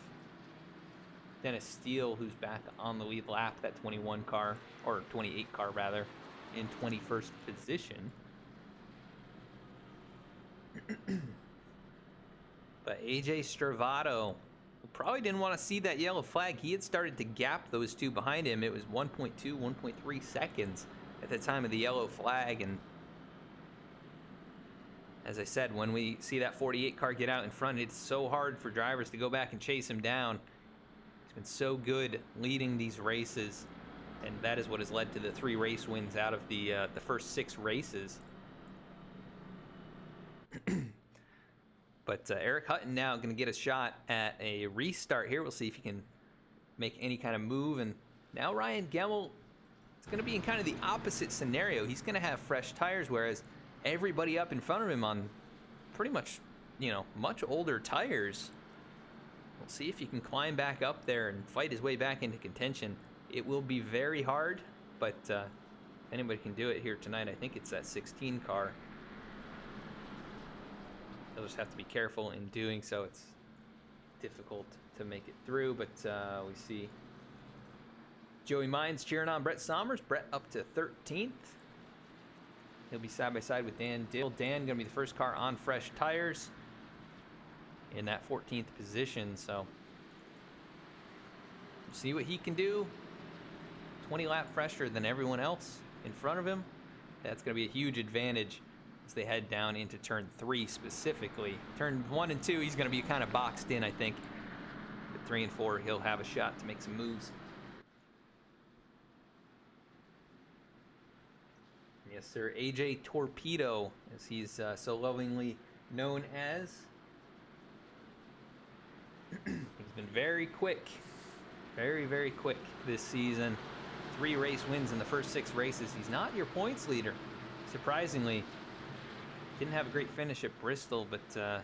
Dennis Steele, who's back on the lead lap, that 21 car, or 28 car rather, in 21st position. But AJ Stravato probably didn't want to see that yellow flag. He had started to gap those two behind him. It was 1.2, 1.3 seconds at the time of the yellow flag. And as I said, when we see that 48 car get out in front, it's so hard for drivers to go back and chase him down. He's been so good leading these races, and that is what has led to the 3 race wins out of the first 6 races. But Eric Hutton now going to get a shot at a restart here. We'll see if he can make any kind of move. And now Ryan Gemmel is going to be in kind of the opposite scenario. He's going to have fresh tires, whereas everybody up in front of him on pretty much, much older tires. We'll see if he can climb back up there and fight his way back into contention. It will be very hard, but if anybody can do it here tonight, I think it's that 16 car. They'll just have to be careful in doing so. It's difficult to make it through, but we see Joey Mines cheering on Brett Sommers. Brett up to 13th. He'll be side by side with Dan Dill. Dan going to be the first car on fresh tires in that 14th position. So see what he can do. 20 lap fresher than everyone else in front of him. That's going to be a huge advantage as they head down into turn 3 specifically. Turn 1 and 2, he's going to be kind of boxed in, I think. But 3 and 4, he'll have a shot to make some moves. Yes, sir. AJ Torpedo, as he's so lovingly known as. He's been very quick. Very, very quick this season. 3 race wins in the first 6 races. He's not your points leader, surprisingly. Didn't have a great finish at Bristol, but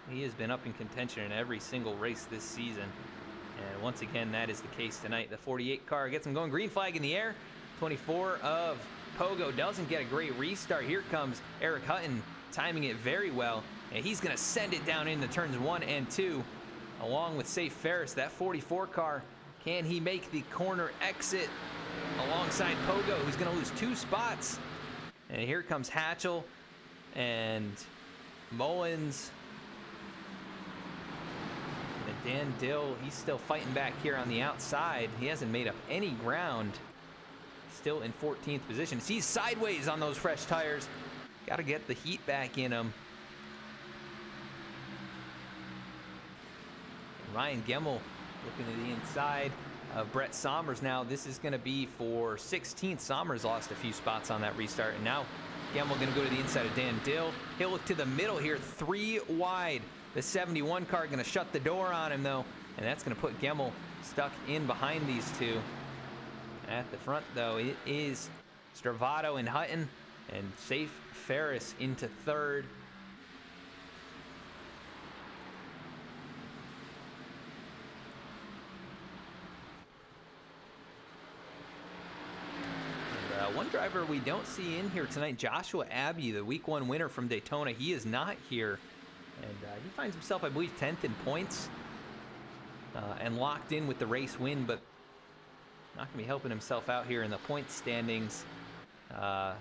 he has been up in contention in every single race this season. And once again, that is the case tonight. The 48 car gets him going. Green flag in the air. 24 of Pogo doesn't get a great restart. Here comes Eric Hutton, timing it very well. And he's going to send it down into turns 1 and 2, along with Safe Ferris. That 44 car, can he make the corner exit alongside Pogo, who's going to lose 2 spots? And here comes Hatchell and Mullins. And Dan Dill, he's still fighting back here on the outside. He hasn't made up any ground. Still in 14th position. He's sideways on those fresh tires. Got to get the heat back in him. And Ryan Gemmel looking to the inside of Brett Sommers now. This is going to be for 16th. Sommers lost a few spots on that restart, and now Gemmel going to go to the inside of Dan Dill. He'll look to the middle here, 3 wide. The 71 car going to shut the door on him, though, and that's going to put Gemmel stuck in behind these two. At the front, though, it is Stravato and Hutton, and Safe Ferris into third. And, one driver we don't see in here tonight, Joshua Abbey, the Week 1 winner from Daytona. He is not here, and he finds himself, I believe, 10th in points and locked in with the race win, but not going to be helping himself out here in the point standings. Not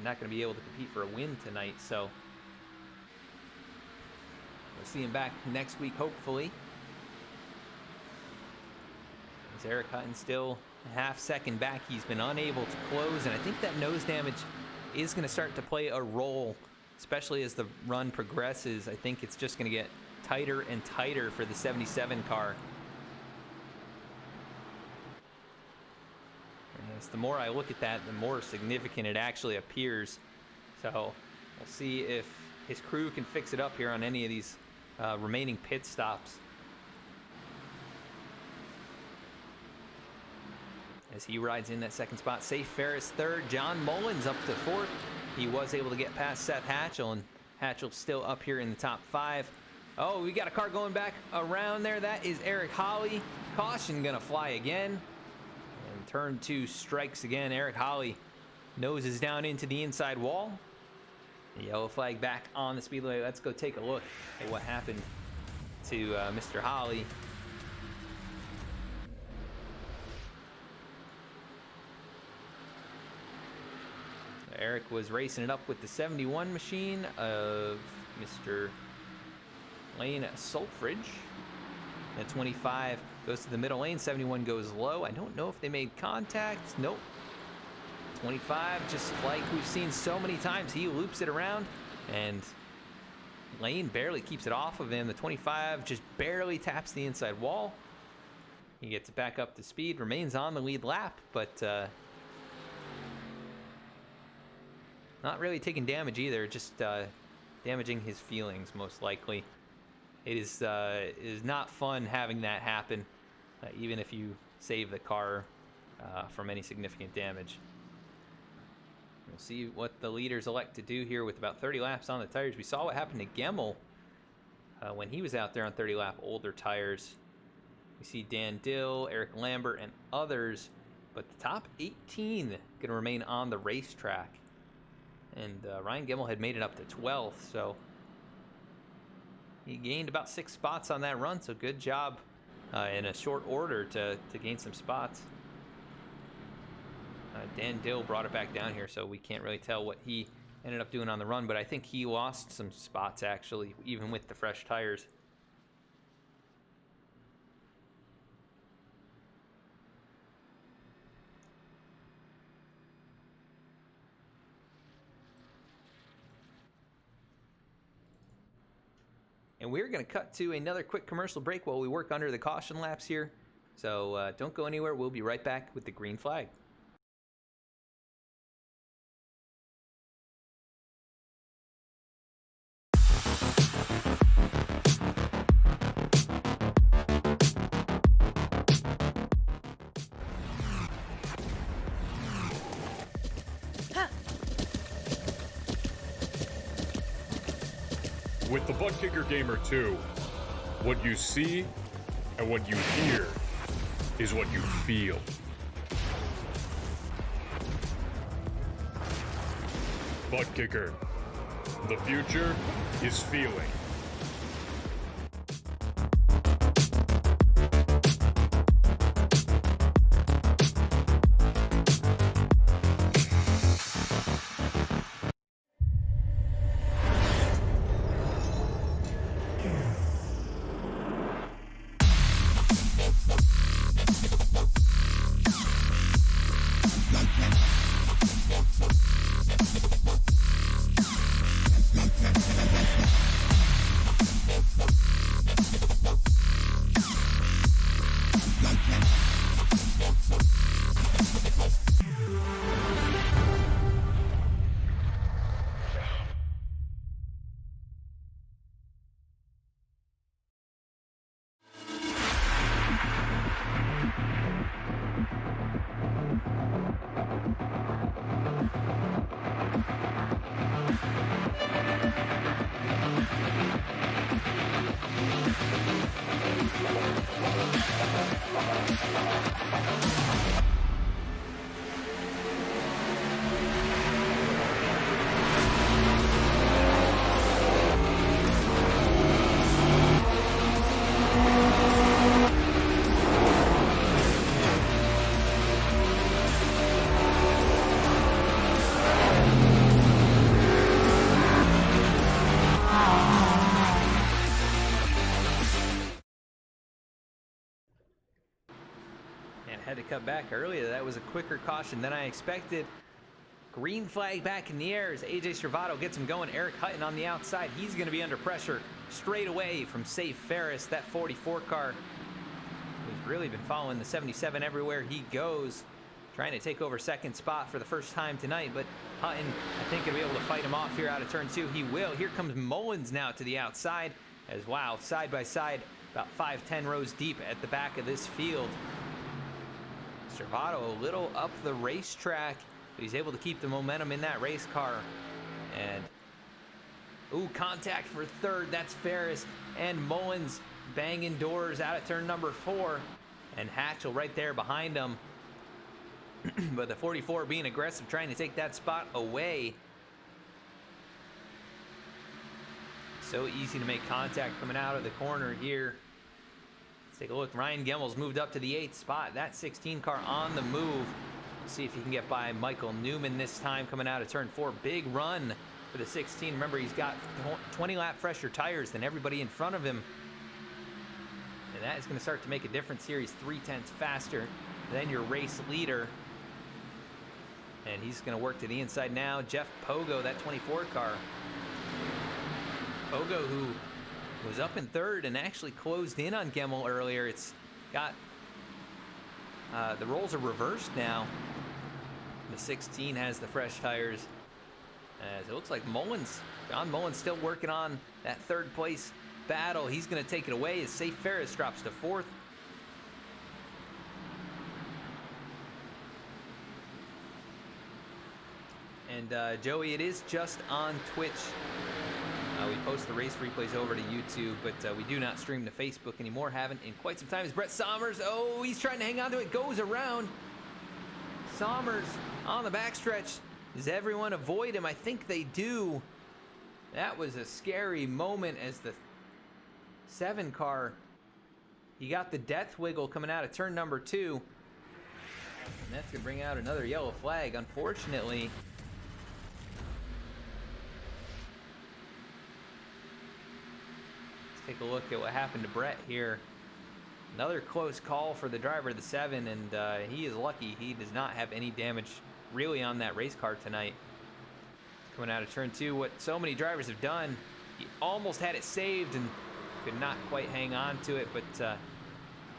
going to be able to compete for a win tonight, so we'll see him back next week, hopefully. As Eric Hutton still a half-second back. He's been unable to close, and I think that nose damage is going to start to play a role, especially as the run progresses. I think it's just going to get tighter and tighter for the 77 car. Yes, the more I look at that, the more significant it actually appears. So we'll see if his crew can fix it up here on any of these remaining pit stops. As he rides in that second spot, Safe Ferris third, John Mullins up to fourth. He was able to get past Seth Hatchell, and Hatchell's still up here in the top 5. Oh, we got a car going back around there. That is Eric Holly. Caution gonna fly again. And turn 2 strikes again. Eric Holly noses down into the inside wall. The yellow flag back on the speedway. Let's go take a look at what happened to Mr. Holly. Eric was racing it up with the 71 machine of Mr. Lane Sulfridge. And 25 goes to the middle lane, 71 goes low. I don't know if they made contact. Nope. 25, just like we've seen so many times, he loops it around, and Lane barely keeps it off of him. The 25 just barely taps the inside wall. He gets it back up to speed, remains on the lead lap, but not really taking damage either, just damaging his feelings most likely. It is not fun having that happen, even if you save the car from any significant damage. We'll see what the leaders elect to do here with about 30 laps on the tires. We saw what happened to Gemmel when he was out there on 30 lap older tires. We see Dan Dill, Eric Lambert, and others, but the top 18 going to remain on the racetrack. And Ryan Gemmel had made it up to 12th, so he gained about 6 spots on that run, so good job in a short order to gain some spots. Dan Dill brought it back down here, so we can't really tell what he ended up doing on the run, but I think he lost some spots, actually, even with the fresh tires. And we're going to cut to another quick commercial break while we work under the caution laps here. So don't go anywhere. We'll be right back with the green flag. With the Butt Kicker Gamer 2, what you see and what you hear is what you feel. Butt Kicker. The future is feeling. Had to cut back earlier. That was a quicker caution than I expected. Green flag back in the air as AJ Servato gets him going. Eric Hutton on the outside. He's going to be under pressure straight away from Safe Ferris. That 44 car has really been following the 77 everywhere he goes, trying to take over second spot for the first time tonight. But Hutton, I think, will be able to fight him off here out of turn 2. He will. Here comes Mullins now to the outside as, wow, side by side, about 5-10 rows deep at the back of this field. Servato a little up the racetrack, but he's able to keep the momentum in that race car. And, ooh, contact for third. That's Ferris. And Mullins banging doors out at turn number 4. And Hatchell right there behind him. But the 44 being aggressive, trying to take that spot away. So easy to make contact coming out of the corner here. Let's take a look. Ryan Gemmel's moved up to the 8th spot. That 16 car on the move. See if he can get by Michael Newman this time coming out of turn 4. Big run for the 16. Remember, he's got 20 lap fresher tires than everybody in front of him. And that is going to start to make a difference here. He's 0.3 faster than your race leader. And he's going to work to the inside now. Jeff Pogo, that 24 car. Pogo, who was up in 3rd and actually closed in on Gemmel earlier. It's got the roles are reversed now. The 16 has the fresh tires, as it looks like John Mullins still working on that 3rd place battle. He's going to take it away as Safe Ferris drops to 4th. And Joey, it is just on Twitch. We post the race replays over to YouTube, but we do not stream to Facebook anymore. Haven't in quite some time. As Brett Sommers, oh, he's trying to hang on to it. Goes around. Sommers on the backstretch. Does everyone avoid him? I think they do. That was a scary moment as the 7 car, he got the death wiggle coming out of turn number 2. And that's going to bring out another yellow flag, unfortunately. Take a look at what happened to Brett here. Another close call for the driver of the 7, and he is lucky he does not have any damage really on that race car tonight. Coming out of turn 2, what so many drivers have done, he almost had it saved and could not quite hang on to it, but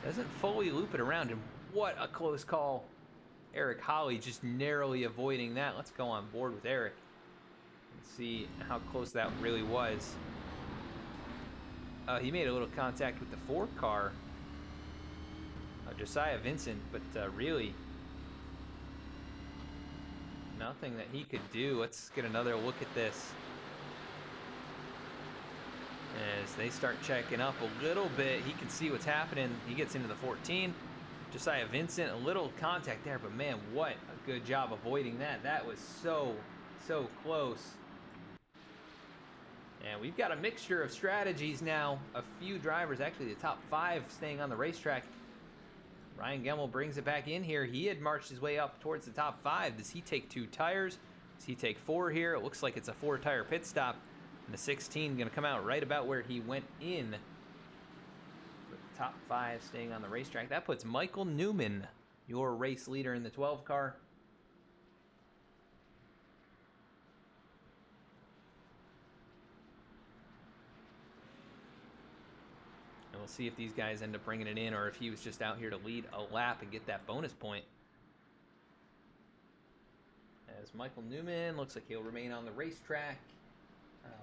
doesn't fully loop it around. And what a close call. Eric Holly just narrowly avoiding that. Let's go on board with Eric and see how close that really was. He made a little contact with the 4 car, Josiah Vincent, but really nothing that he could do. Let's get another look at this as they start checking up a little bit. He can see what's happening. He gets into the 14. Josiah Vincent, a little contact there, but man, what a good job avoiding that. That was so close. And we've got a mixture of strategies now. A few drivers, actually the top 5 staying on the racetrack. Ryan Gemmel brings it back in here. He had marched his way up towards the top 5. Does he take 2 tires? Does he take 4 here? It looks like it's a 4-tire pit stop. And the 16 going to come out right about where he went in. With the top 5 staying on the racetrack. That puts Michael Newman, your race leader in the 12 car. And we'll see if these guys end up bringing it in or if he was just out here to lead a lap and get that bonus point. As Michael Newman looks like he'll remain on the racetrack.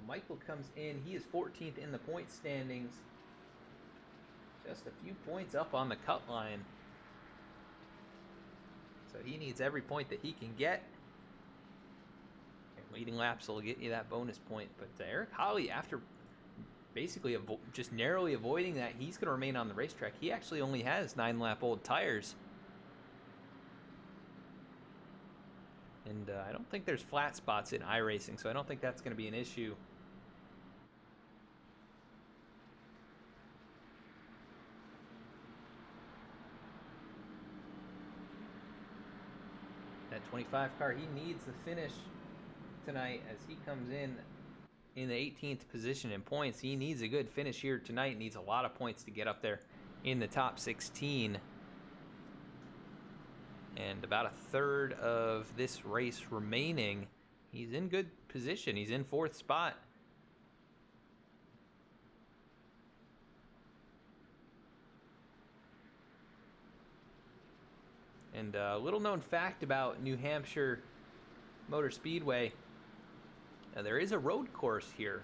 Michael comes in. He is 14th in the point standings. Just a few points up on the cut line. So he needs every point that he can get. And leading laps will get you that bonus point. But Eric Holly, after basically just narrowly avoiding that. He's going to remain on the racetrack. He actually only has 9-lap-old tires. And I don't think there's flat spots in iRacing, so I don't think that's going to be an issue. That 25 car, he needs the finish tonight as he comes in the 18th position in points. He needs a good finish here tonight. Needs a lot of points to get up there in the top 16. And about a third of this race remaining. He's in good position. He's in 4th spot. And a little known fact about New Hampshire Motor Speedway, there is a road course here,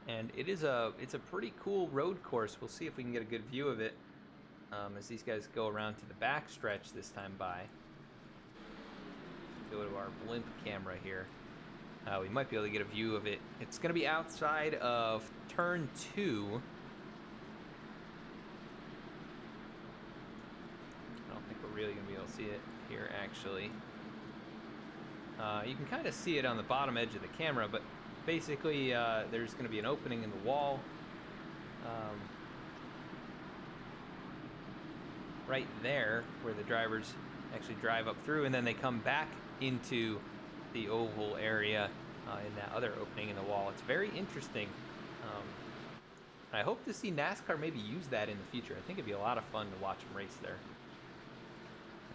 and it's a pretty cool road course. We'll see if we can get a good view of it as these guys go around to the back stretch this time by. Go to our blimp camera here. We might be able to get a view of it. It's going to be outside of turn 2. I don't think we're really going to be able to see it here, actually. You can kind of see it on the bottom edge of the camera, but basically there's going to be an opening in the wall right there where the drivers actually drive up through, and then they come back into the oval area in that other opening in the wall. It's very interesting. I hope to see NASCAR maybe use that in the future. I think it'd be a lot of fun to watch them race there.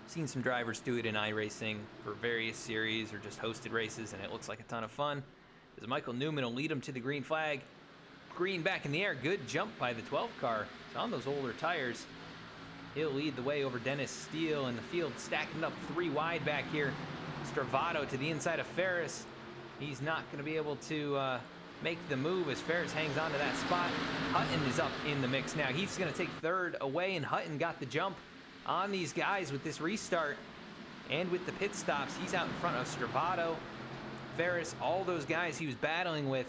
I've seen some drivers do it in iRacing for various series or just hosted races, and it looks like a ton of fun. As Michael Newman will lead them to the green flag. Green back in the air. Good jump by the 12 car. It's on those older tires. He'll lead the way over Dennis Steele, and the field stacking up 3 wide back here. Stravato to the inside of Ferris. He's not going to be able to make the move as Ferris hangs on to that spot. Hutton is up in the mix now. He's going to take 3rd away, and Hutton got the jump on these guys with this restart and with the pit stops. He's out in front of Stravato, Ferris, all those guys he was battling with,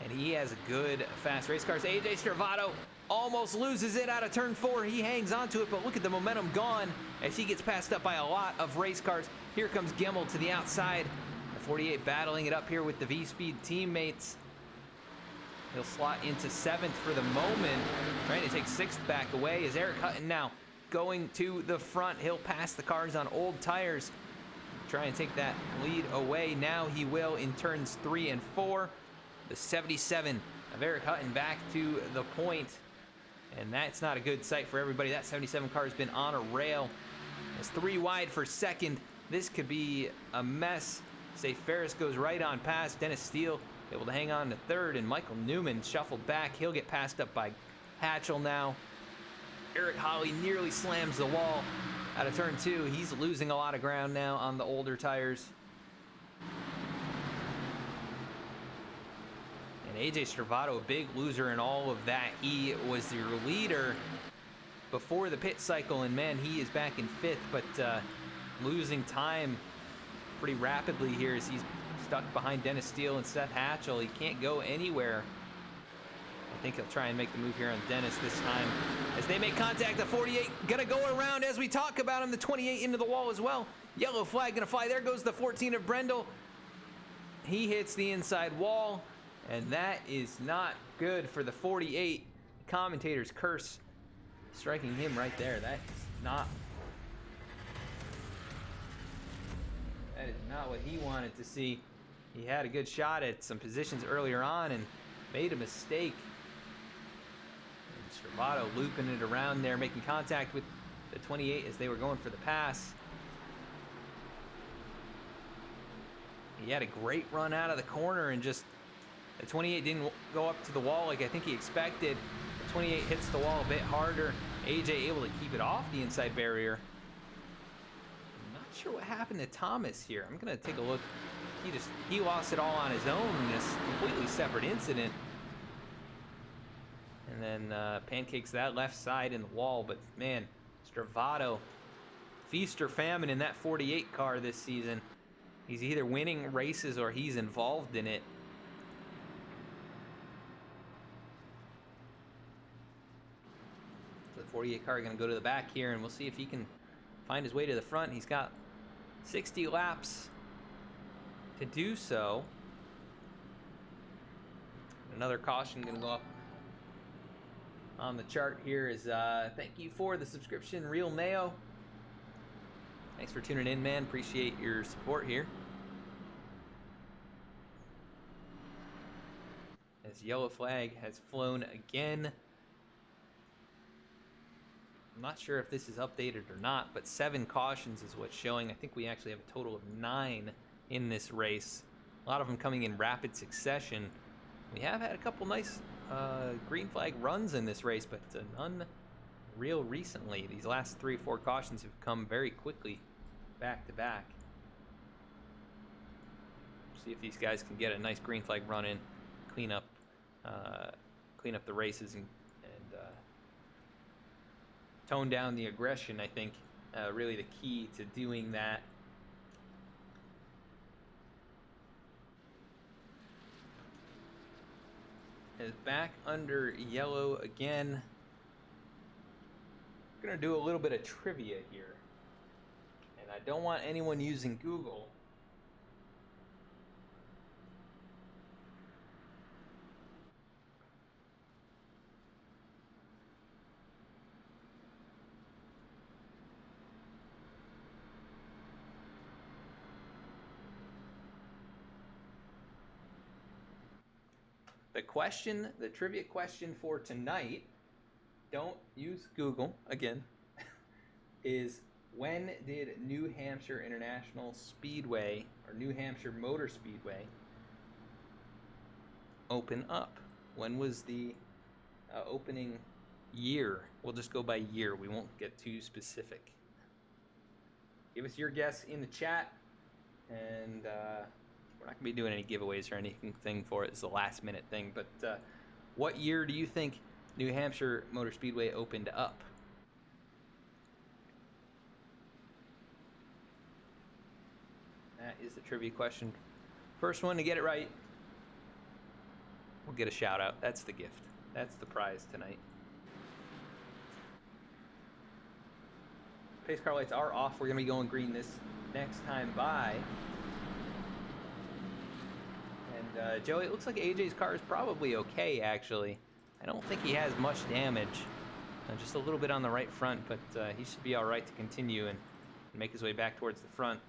and he has a good fast race car. AJ Stravato almost loses it out of turn 4. He hangs onto it, but look at the momentum gone as he gets passed up by a lot of race cars. Here comes Gemmel to the outside. The 48 battling it up here with the V-Speed teammates. He'll slot into 7th for the moment, trying to take 6th back away. Is Eric Hutton now going to the front? He'll pass the cars on old tires, try and take that lead away. Now he will in turns 3 and 4. The 77 of Eric Hutton back to the point. And that's not a good sight for everybody. That 77 car has been on a rail. It's 3 wide for 2nd. This could be a mess. Say Ferris goes right on past. Dennis Steele able to hang on to 3rd, and Michael Newman shuffled back. He'll get passed up by Hatchell now. Eric Holly nearly slams the wall out of turn 2. He's losing a lot of ground now on the older tires. And AJ Stravato, a big loser in all of that. He was your leader before the pit cycle, and man, he is back in 5th, but losing time pretty rapidly here as he's stuck behind Dennis Steele and Seth Hatchell. He can't go anywhere. I think he'll try and make the move here on Dennis this time. As they make contact, the 48 gonna go around as we talk about him. The 28 into the wall as well. Yellow flag gonna fly. There goes the 14 of Brendel. He hits the inside wall, and that is not good for the 48. Commentators curse striking him right there. That is not what he wanted to see. He had a good shot at some positions earlier on and made a mistake. And Stravato looping it around there, making contact with the 28 as they were going for the pass. He had a great run out of the corner, and just the 28 didn't go up to the wall like I think he expected. The 28 hits the wall a bit harder. AJ able to keep it off the inside barrier. I'm not sure what happened to Thomas here. I'm gonna take a look. He lost it all on his own in this completely separate incident. And then pancakes that left side in the wall. But man, Stravato, feast or famine in that 48 car this season. He's either winning races or he's involved in it. 48 car going to go to the back here, and we'll see if he can find his way to the front. He's got 60 laps to do so. Another caution going to go up on the chart here is thank you for the subscription, Real Neo. Thanks for tuning in, man. Appreciate your support here. As yellow flag has flown again. I'm not sure if this is updated or not, but 7 cautions is what's showing. I think we actually have a total of 9 in this race. A lot of them coming in rapid succession. We have had a couple nice green flag runs in this race, but none real recently. These last 3 or 4 cautions have come very quickly back to back. See if these guys can get a nice green flag run in, clean up the races and tone down the aggression. I think really the key to doing that. Is back under yellow again. I'm gonna do a little bit of trivia here, and I don't want anyone using Google. The trivia question for tonight, don't use Google again, is when did New Hampshire International Speedway, or New Hampshire Motor Speedway, open up? When was the opening year? We'll just go by year. We won't get too specific. Give us your guess in the chat, and we're not going to be doing any giveaways or anything for it. It's a last minute thing. But what year do you think New Hampshire Motor Speedway opened up? That is the trivia question. First one to get it right will get a shout out. That's the gift. That's the prize tonight. Pace car lights are off. We're going to be going green this next time by. Joey, it looks like AJ's car is probably okay, actually. I don't think he has much damage. Just a little bit on the right front, but he should be all right to continue and make his way back towards the front.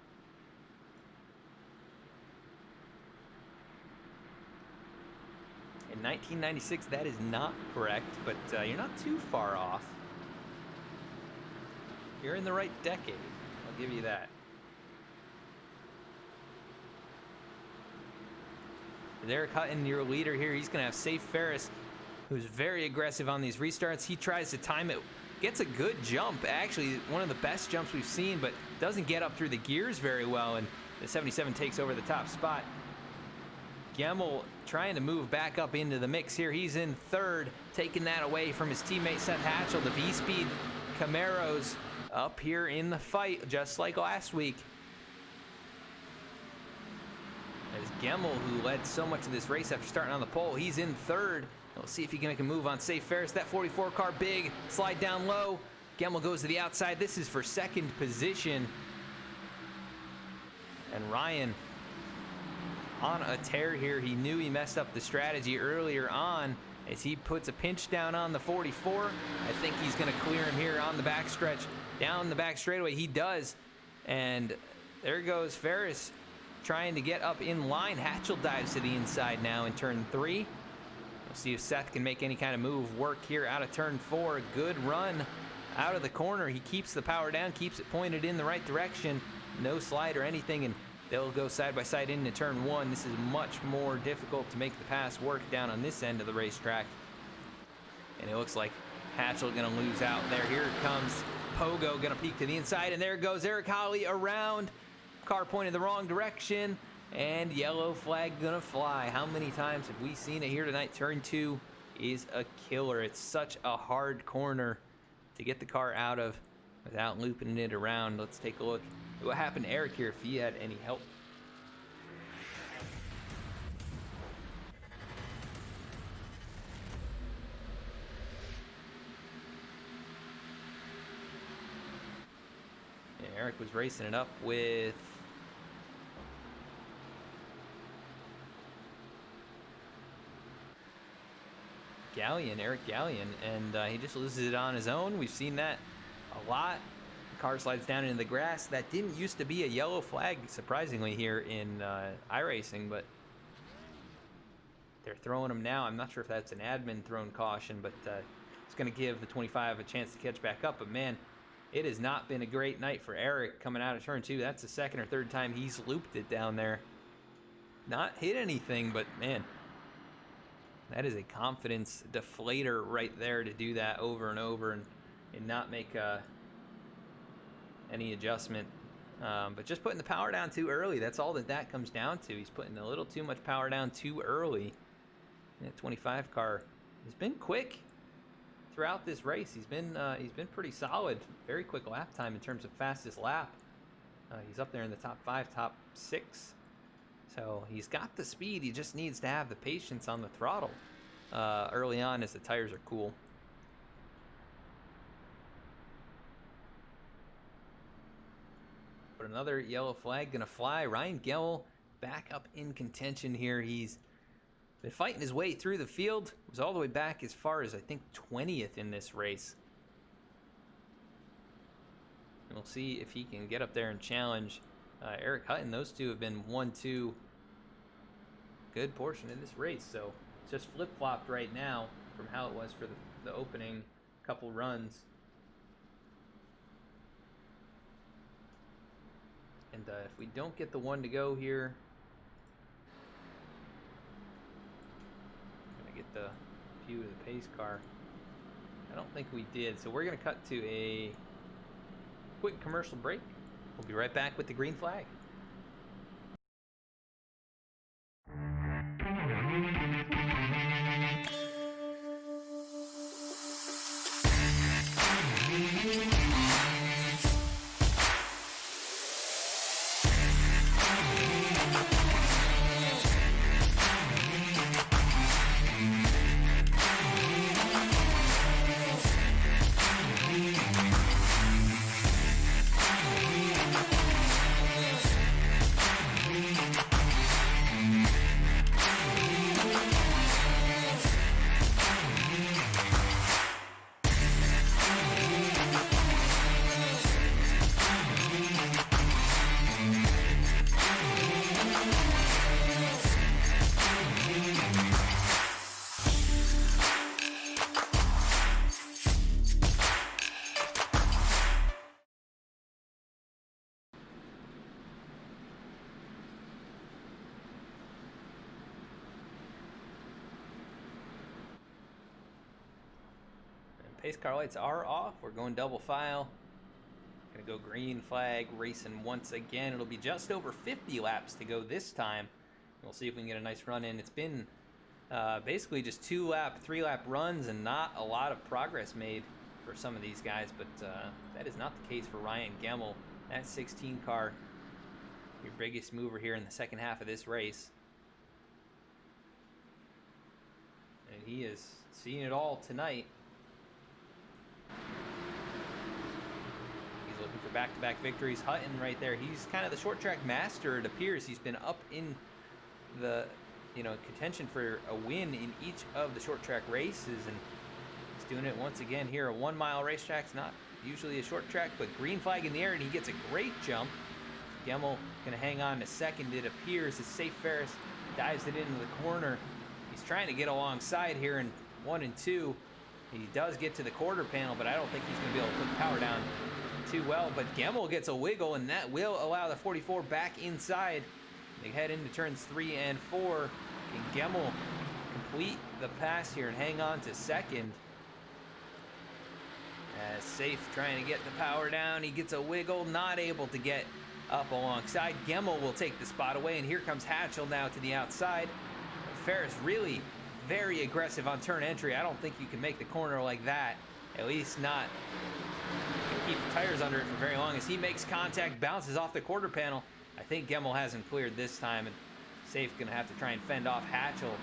In 1996, that is not correct, but you're not too far off. You're in the right decade. I'll give you that. Derek Hutton, your leader here, he's going to have Safe Ferris, who's very aggressive on these restarts. He tries to time it, gets a good jump, actually one of the best jumps we've seen, but doesn't get up through the gears very well, and the 77 takes over the top spot. Gemmel trying to move back up into the mix here. He's in third, taking that away from his teammate Seth Hatchell. The V-Speed Camaros up here in the fight, just like last week. As Gemmel, who led so much of this race after starting on the pole, he's in third. We'll see if he can make a move on Safe Ferris. That 44 car big, slide down low. Gemmel goes to the outside. This is for second position. And Ryan on a tear here. He knew he messed up the strategy earlier on as he puts a pinch down on the 44. I think he's going to clear him here on the backstretch. Down the back straightaway, he does. And there goes Ferris trying to get up in line. Hatchell dives to the inside now in turn 3. We'll see if Seth can make any kind of move work here out of turn 4. Good run out of the corner. He keeps the power down, keeps it pointed in the right direction. No slide or anything, and they'll go side by side into turn 1. This is much more difficult to make the pass work down on this end of the racetrack. And it looks like Hatchell gonna lose out there. Here it comes. Pogo gonna peek to the inside, and there goes Eric Holly around. Car pointed the wrong direction, and yellow flag gonna fly. How many times have we seen it here tonight? Turn 2 is a killer. It's such a hard corner to get the car out of without looping it around. Let's take a look at what happened to Eric here, if he had any help. Eric was racing it up with Eric Gallion, and he just loses it on his own. We've seen that a lot. The car slides down into the grass. That didn't used to be a yellow flag, surprisingly, here in iRacing, but they're throwing them now. I'm not sure if that's an admin thrown caution, but it's going to give the 25 a chance to catch back up. But man, it has not been a great night for Eric coming out of turn 2. That's the second or third time he's looped it down there. Not hit anything, but man, that is a confidence deflator right there to do that over and over and not make any adjustment. But just putting the power down too early, that's all that comes down to. He's putting a little too much power down too early. And that 25 car has been quick throughout this race. He's been pretty solid. Very quick lap time in terms of fastest lap. He's up there in the top 5, top 6. So he's got the speed. He just needs to have the patience on the throttle early on as the tires are cool. But another yellow flag gonna fly. Ryan Gemmel back up in contention here. He's been fighting his way through the field. Was all the way back as far as I think 20th in this race. And we'll see if he can get up there and challenge Eric Hutton. Those two have been 1-2 good portion of this race, so it's just flip-flopped right now from how it was for the opening couple runs. And if we don't get the one to go here, I'm gonna get the view of the pace car. I don't think we did, so we're gonna cut to a quick commercial break. We'll be right back with the green flag. Pace car lights are off. We're going double file. Gonna go green flag, racing once again. It'll be just over 50 laps to go this time. We'll see if we can get a nice run in. It's been basically just 2-lap, 3-lap runs and not a lot of progress made for some of these guys, but that is not the case for Ryan Gemmel. That 16 car, your biggest mover here in the second half of this race. And he has seen it all tonight. He's looking for back-to-back victories. Hutton right there. He's kind of the short track master, it appears. He's been up in the contention for a win in each of the short track races, and he's doing it once again here. A 1-mile racetrack's not usually a short track, but green flag in the air, and he gets a great jump. Gemmel gonna hang on to second, it appears, as Safe Ferris dives it into the corner. He's trying to get alongside here in 1 and 2. He does get to the quarter panel, but I don't think he's going to be able to put the power down too well. But Gemmel gets a wiggle, and that will allow the 44 back inside. They head into turns 3 and 4. Can Gemmel complete the pass here and hang on to second? As Safe trying to get the power down. He gets a wiggle, not able to get up alongside. Gemmel will take the spot away, and here comes Hatchell now to the outside. Ferris really very aggressive on turn entry. I don't think you can make the corner like that. At least not keep the tires under it for very long. As he makes contact, bounces off the quarter panel. I think Gemmel hasn't cleared this time, and Safe gonna have to try and fend off Hatchell.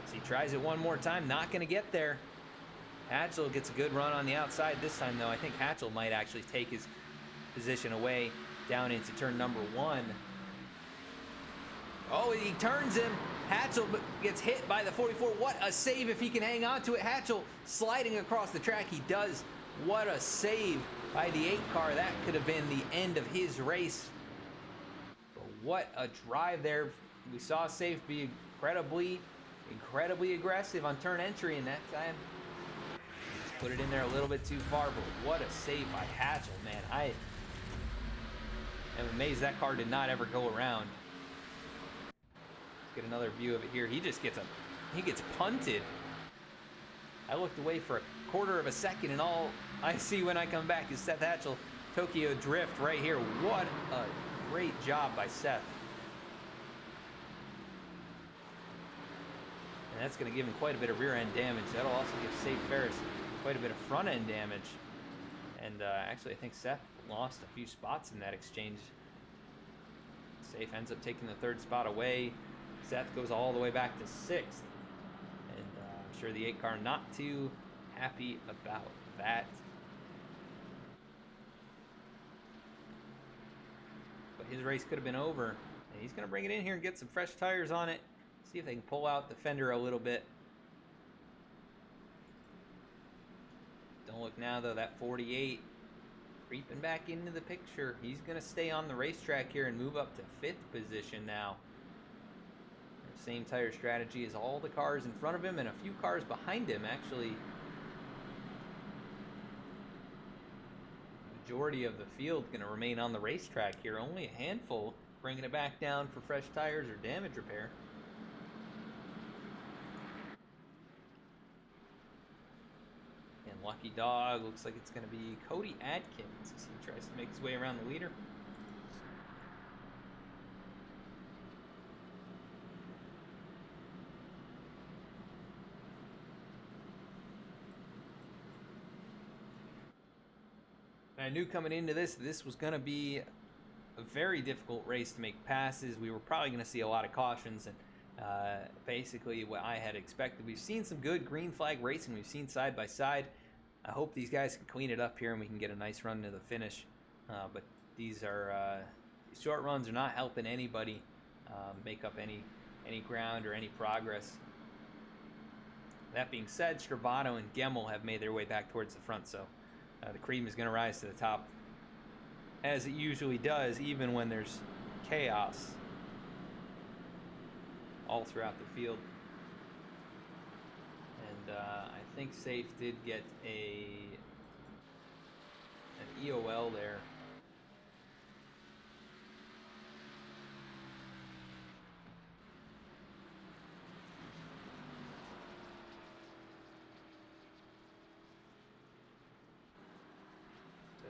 As he tries it one more time, not gonna get there. Hatchell gets a good run on the outside this time, though. I think Hatchell might actually take his position away down into turn number 1. Oh, he turns him. Hatchell gets hit by the 44. What a save if he can hang on to it. Hatchell sliding across the track. He does. What a save by the 8 car. That could have been the end of his race. But what a drive there. We saw Safe be incredibly aggressive on turn entry, and that time put it in there a little bit too far. But what a save by Hatchell, man. I am amazed that car did not ever go around. Let's get another view of it here. He just gets punted. I looked away for a quarter of a second, and all I see when I come back is Seth Hatchell Tokyo Drift right here. What a great job by Seth. And that's going to give him quite a bit of rear end damage. That'll also give Safe Ferris quite a bit of front end damage. And actually, I think Seth lost a few spots in that exchange. Safe ends up taking the 3rd spot away. Seth goes all the way back to 6th. And I'm sure the 8 car not too happy about that. But his race could have been over. And he's going to bring it in here and get some fresh tires on it. See if they can pull out the fender a little bit. Don't look now, though. That 48 creeping back into the picture. He's going to stay on the racetrack here and move up to 5th position now. Same tire strategy as all the cars in front of him and a few cars behind him, actually. Majority of the field going to remain on the racetrack here. Only a handful bringing it back down for fresh tires or damage repair. And lucky dog looks like it's going to be Cody Adkins as he tries to make his way around the leader. I knew coming into this was going to be a very difficult race to make passes. We were probably going to see a lot of cautions, and basically what I had expected. We've seen some good green flag racing. We've seen side by side. I hope these guys can clean it up here and we can get a nice run to the finish. But these short runs are not helping anybody make up any ground or any progress. That being said, Stravato and Gemmel have made their way back towards the front, so the cream is going to rise to the top, as it usually does, even when there's chaos all throughout the field. And I think Safe did get an EOL there.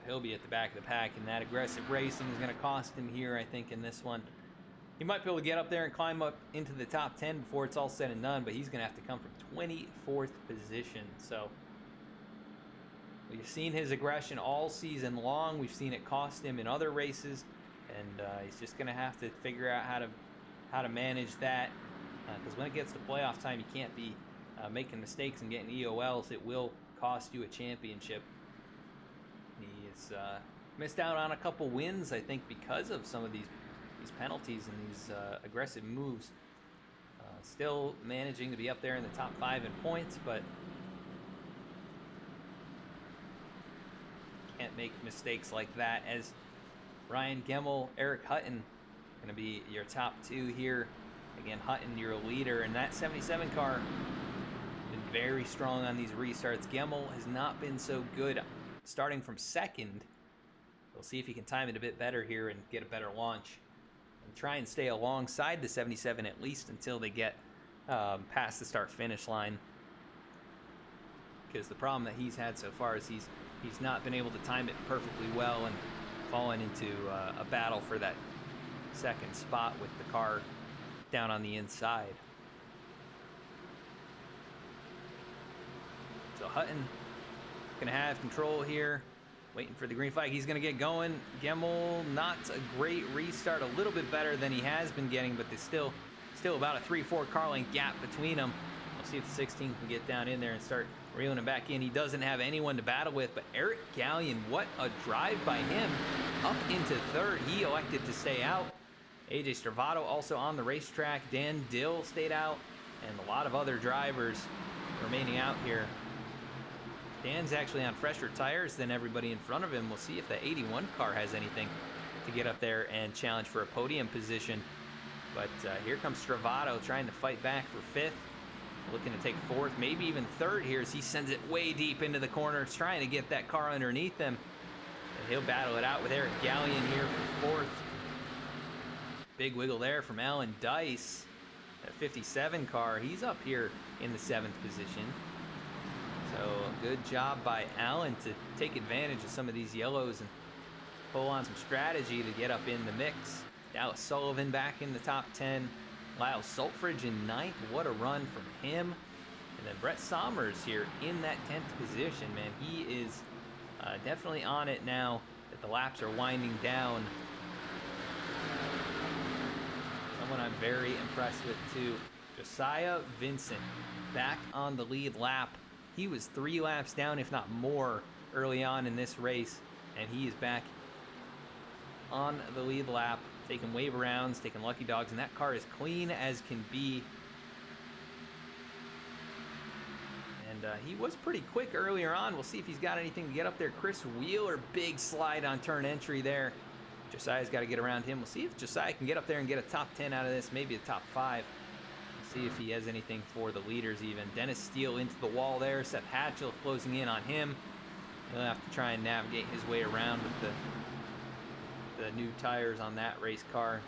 He'll be at the back of the pack, and that aggressive racing is going to cost him here, I think, in this one. He might be able to get up there and climb up into the top 10 before it's all said and done, but he's going to have to come from 24th position. So we've seen his aggression all season long. We've seen it cost him in other races, and he's just going to have to figure out how to manage that, because when it gets to playoff time, you can't be making mistakes and getting EOLs. It will cost you a championship. He's missed out on a couple wins, I think, because of some of these penalties and these aggressive moves. Still managing to be up there in the top 5 in points, but can't make mistakes like that. As Ryan Gemmel, Eric Hutton going to be your top 2 here. Again, Hutton, your leader, and that 77 car been very strong on these restarts. Gemmel has not been so good starting from 2nd. We'll see if he can time it a bit better here and get a better launch and try and stay alongside the 77 at least until they get past the start-finish line, because the problem that he's had so far is he's not been able to time it perfectly well and fallen into a battle for that 2nd spot with the car down on the inside. So Hutton gonna have control here, waiting for the green flag. He's gonna get going. Gemmel, not a great restart, a little bit better than he has been getting, but there's still about a 3-4 car length gap between them. We'll see if the 16 can get down in there and start reeling him back in. He doesn't have anyone to battle with, but Eric Gallion, what a drive by him up into third. He elected to stay out. AJ Stravato also on the racetrack. Dan Dill stayed out, and a lot of other drivers remaining out here. Dan's actually on fresher tires than everybody in front of him. We'll see if the 81 car has anything to get up there and challenge for a podium position. But here comes Stravato trying to fight back for fifth. Looking to take fourth, maybe even third here as he sends it way deep into the corners, trying to get that car underneath him. And he'll battle it out with Eric Gallion here for fourth. Big wiggle there from Alan Dice. That 57 car, he's up here in the 7th position. So good job by Alan to take advantage of some of these yellows and pull on some strategy to get up in the mix. Dallas Sullivan back in the top 10. Lyle Sulfridge in 9th. What a run from him. And then Brett Sommers here in that 10th position, man. He is definitely on it now that the laps are winding down. Someone I'm very impressed with too. Josiah Vincent back on the lead lap. He was 3 laps down, if not more, early on in this race. And he is back on the lead lap, taking wave rounds, taking lucky dogs, and that car is clean as can be. And he was pretty quick earlier on. We'll see if he's got anything to get up there. Chris Wheeler, big slide on turn entry there. Josiah's got to get around him. We'll see if Josiah can get up there and get a top 10 out of this, maybe a top 5. We'll see if he has anything for the leaders even. Dennis Steele into the wall there. Seth Hatchell closing in on him. He'll have to try and navigate his way around with the new tires on that race car.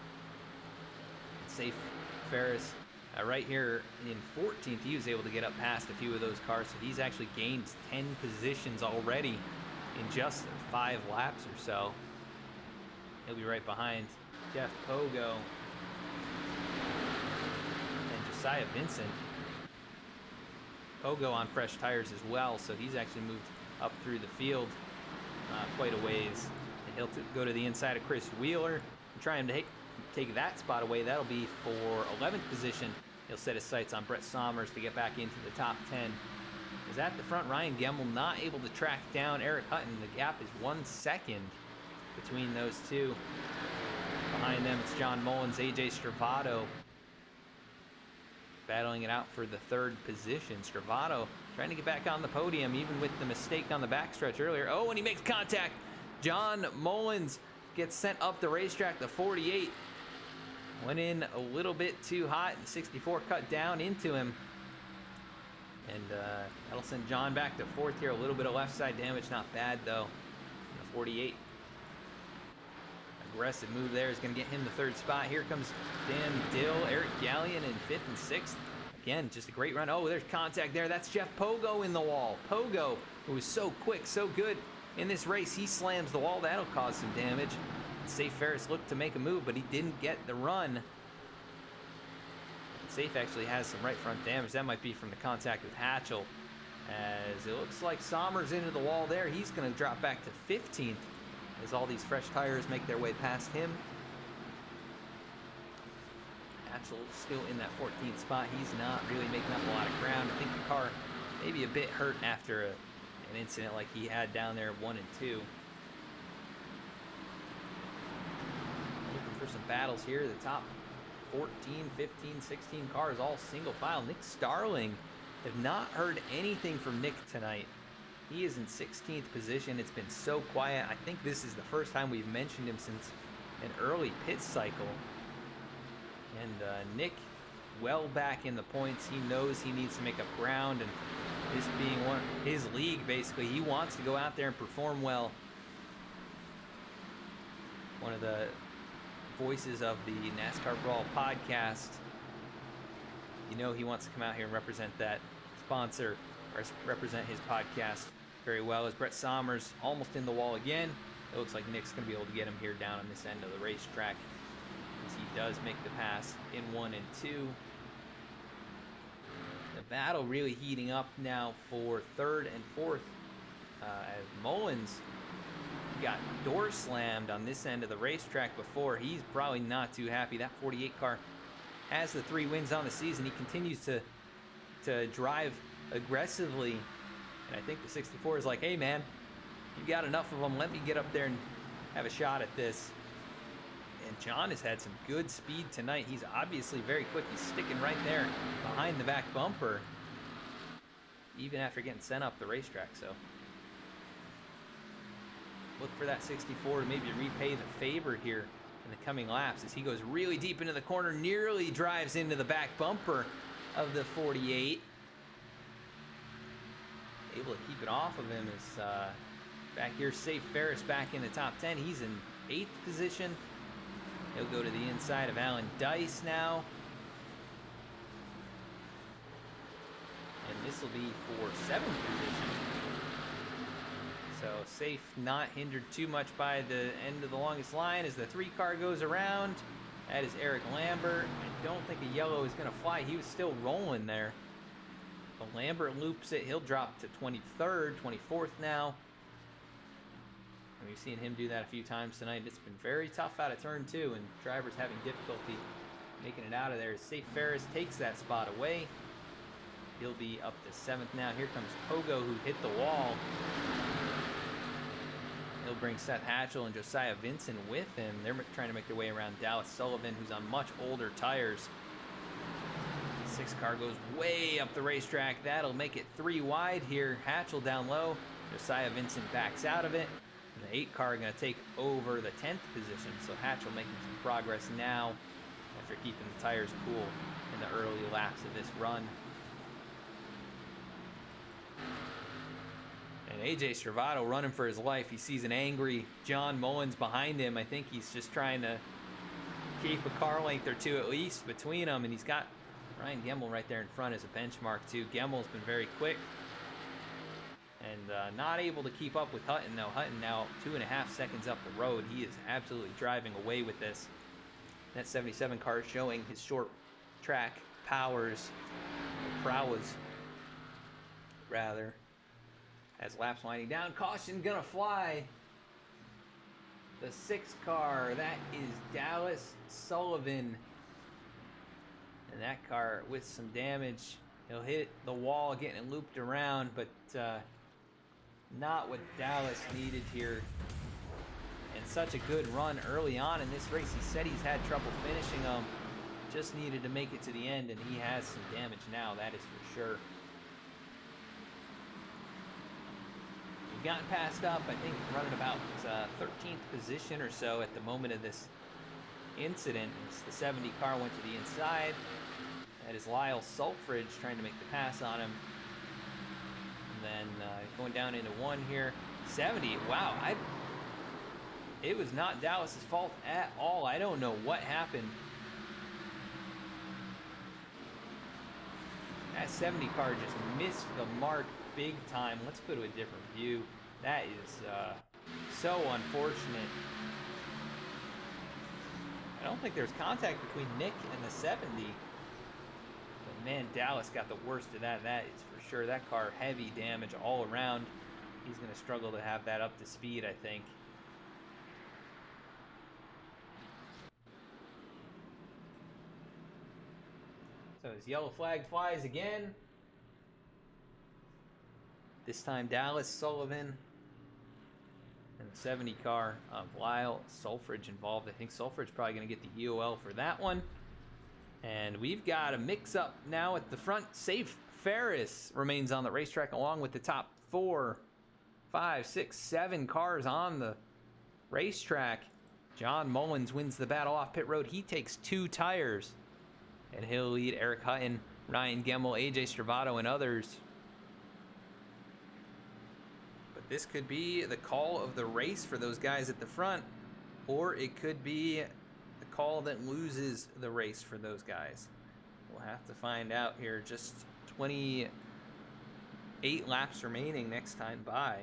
Safe Ferris right here in 14th. He was able to get up past a few of those cars, so he's actually gained 10 positions already in just 5 laps or so. He'll be right behind Jeff Pogo and Josiah Vincent. Pogo on fresh tires as well, so he's actually moved up through the field quite a ways. He'll go to the inside of Chris Wheeler and try and take that spot away. That'll be for 11th position. He'll set his sights on Brett Sommers to get back into the top 10. Is at the front, Ryan Gemmel not able to track down Eric Hutton. The gap is 1 second between those two. Behind them, it's John Mullins, AJ Stravato battling it out for the 3rd position. Stravato trying to get back on the podium, even with the mistake on the backstretch earlier. Oh, and he makes contact. John Mullins gets sent up the racetrack. The 48 went in a little bit too hot, and 64 cut down into him. And that'll send John back to 4th here. A little bit of left side damage, not bad though. And the 48. Aggressive move there is going to get him the 3rd spot. Here comes Dan Dill, Eric Gallion in 5th and 6th. Again, just a great run. Oh, there's contact there. That's Jeff Pogo in the wall. Pogo, who was so quick, so good in this race, he slams the wall. That'll cause some damage. Safe Ferris looked to make a move, but he didn't get the run. Safe actually has some right front damage. That might be from the contact with Hatchell, as it looks like Sommers into the wall there. He's going to drop back to 15th as all these fresh tires make their way past him. Hatchell still in that 14th spot. He's not really making up a lot of ground. I think the car maybe a bit hurt after an incident like he had down there at 1 and 2. Looking for some battles here. The top 14, 15, 16 cars, all single file. Nick Starling, have not heard anything from Nick tonight. He is in 16th position. It's been so quiet. I think this is the first time we've mentioned him since an early pit cycle. And Nick, well back in the points. He knows he needs to make up ground, and this being his league, basically, he wants to go out there and perform well. One of the voices of the NASCAR Brawl podcast. You know he wants to come out here and represent that sponsor, or represent his podcast very well. As Brett Sommers almost in the wall again. It looks like Nick's going to be able to get him here down on this end of the racetrack, as he does make the pass in 1 and 2. The battle really heating up now for 3rd and 4th, as Mullins got door slammed on this end of the racetrack before. He's probably not too happy. That 48 car has the 3 wins on the season. He continues to drive aggressively And I think the 64 is like, hey man, you got enough of them. Let me get up there and have a shot at this. And John has had some good speed tonight. He's obviously very quick. He's sticking right there behind the back bumper, even after getting sent up the racetrack. So look for that 64 to maybe repay the favor here in the coming laps as he goes really deep into the corner, nearly drives into the back bumper of the 48. Able to keep it off of him is back here, Safe Ferris back in the top 10. He's in 8th position. He'll go to the inside of Alan Dice now. And this will be for 7th position. So Safe not hindered too much by the end of the longest line as the 3 car goes around. That is Eric Lambert. I don't think a yellow is going to fly. He was still rolling there. But Lambert loops it. He'll drop to 23rd, 24th now. And we've seen him do that a few times tonight. It's been very tough out of turn 2, and drivers having difficulty making it out of there. Safe Ferris takes that spot away. He'll be up to 7th now. Here comes Pogo, who hit the wall. He'll bring Seth Hatchell and Josiah Vincent with him. They're trying to make their way around Dallas Sullivan, who's on much older tires. The 6 car goes way up the racetrack. That'll make it 3 wide here. Hatchell down low. Josiah Vincent backs out of it. And the 8 car going to take over the 10th position. So Hatchell making some progress now after keeping the tires cool in the early laps of this run. And AJ Stravato running for his life. He sees an angry John Mullins behind him. I think he's just trying to keep a car length or 2 at least between them. And he's got Ryan Gemmel right there in front as a benchmark too. Gemmel's been very quick. And not able to keep up with Hutton though. Hutton now 2.5 seconds up the road. He is absolutely driving away with this. That 77 car showing his short track powers, prowess rather. As laps winding down, caution gonna fly. The 6 car, that is Dallas Sullivan. And that car with some damage. He'll hit the wall getting looped around, but not what Dallas needed here. And such a good run early on in this race. He said he's had trouble finishing them. Just needed to make it to the end, and he has some damage now, that is for sure. Gotten passed up, I think, running about 13th position or so at the moment of this incident. It's the 70 car went to the inside. That is Lyle Sulfridge trying to make the pass on him. And then going down into 1 here. 70, wow, it was not Dallas's fault at all. I don't know what happened. That 70 car just missed the mark big time. Let's go to a different view. That is so unfortunate. I don't think there's contact between Nick and the 70. But man, Dallas got the worst of that. That is for sure. That car, heavy damage all around. He's going to struggle to have that up to speed, I think. So his yellow flag flies again. This time Dallas Sullivan and the 70 car of Lyle Sulfridge involved. I think Sulfridge probably going to get the EOL for that one. And we've got a mix-up now at the front. Safe Ferris remains on the racetrack along with the top 4, 5, 6, 7 cars on the racetrack. John Mullins wins the battle off pit road. He takes 2 tires. And he'll lead Eric Hutton, Ryan Gemmel, AJ Stravato, and others. But this could be the call of the race for those guys at the front, or it could be the call that loses the race for those guys. We'll have to find out here. Just 28 laps remaining next time by.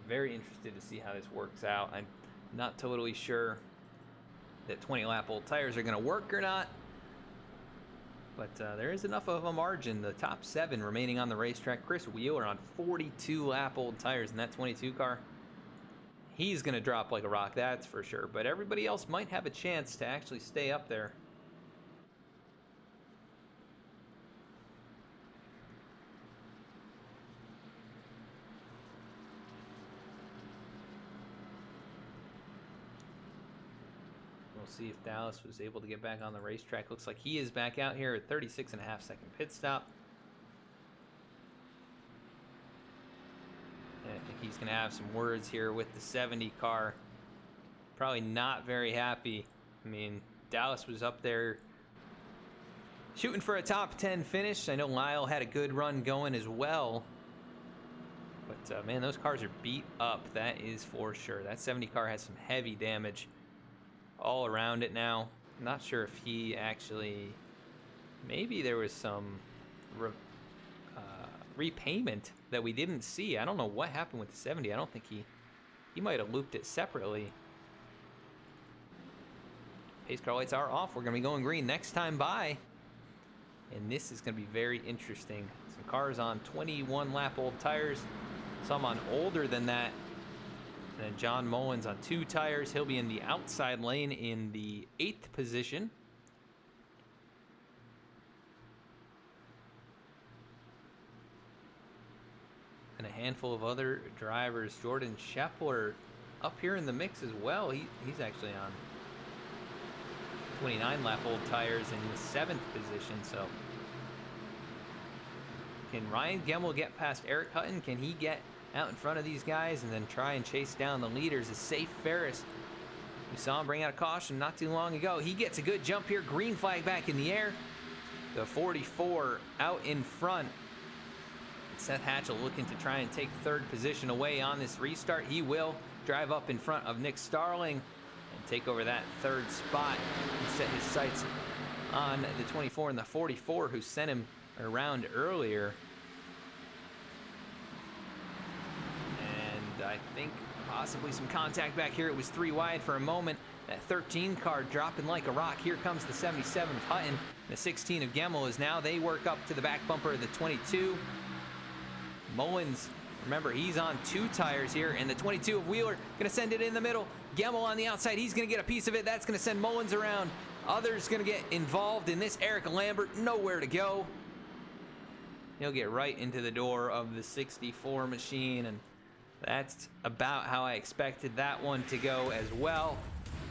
Very interested to see how this works out. I'm not totally sure that 20 lap old tires are going to work or not, but there is enough of a margin. The top 7 remaining on the racetrack. Chris Wheeler on 42 lap old tires in that 22 car. He's going to drop like a rock, that's for sure, but everybody else might have a chance to actually stay up there. We'll see if Dallas was able to get back on the racetrack. Looks like he is back out here at 36.5-second pit stop. And I think he's going to have some words here with the 70 car. Probably not very happy. I mean, Dallas was up there shooting for a top 10 finish. I know Lyle had a good run going as well. But, man, those cars are beat up. That is for sure. That 70 car has some heavy damage all around it now. I'm not sure if he actually... Maybe there was some repayment that we didn't see. I don't know what happened with the 70. I don't think he might have looped it separately. Pace car lights are off. We're going to be going green next time by. And this is going to be very interesting. Some cars on 21 lap old tires. Some on older than that. And then John Mullins on 2 tires. He'll be in the outside lane in the 8th position. And a handful of other drivers. Jordan Scheffler up here in the mix as well. He's actually on 29 lap old tires in the 7th position. So can Ryan Gemmel get past Eric Hutton? Can he get out in front of these guys and then try and chase down the leaders? Is Safe Ferris. We saw him bring out a caution not too long ago. He gets a good jump here. Green flag back in the air. The 44 out in front. Seth Hatchell looking to try and take 3rd position away on this restart. He will drive up in front of Nick Starling and take over that 3rd spot and set his sights on the 24 and the 44 who sent him around earlier. And I think possibly some contact back here. It was 3 wide for a moment. That 13 car dropping like a rock. Here comes the 77 of Hutton. The 16 of Gemmel is now. They work up to the back bumper of the 22. Mullins, remember, he's on 2 tires here, and the 22 of Wheeler going to send it in the middle. Gemmel on the outside, he's going to get a piece of it. That's going to send Mullins around. Others going to get involved in this. Eric Lambert, nowhere to go. He'll get right into the door of the 64 machine, and that's about how I expected that one to go as well.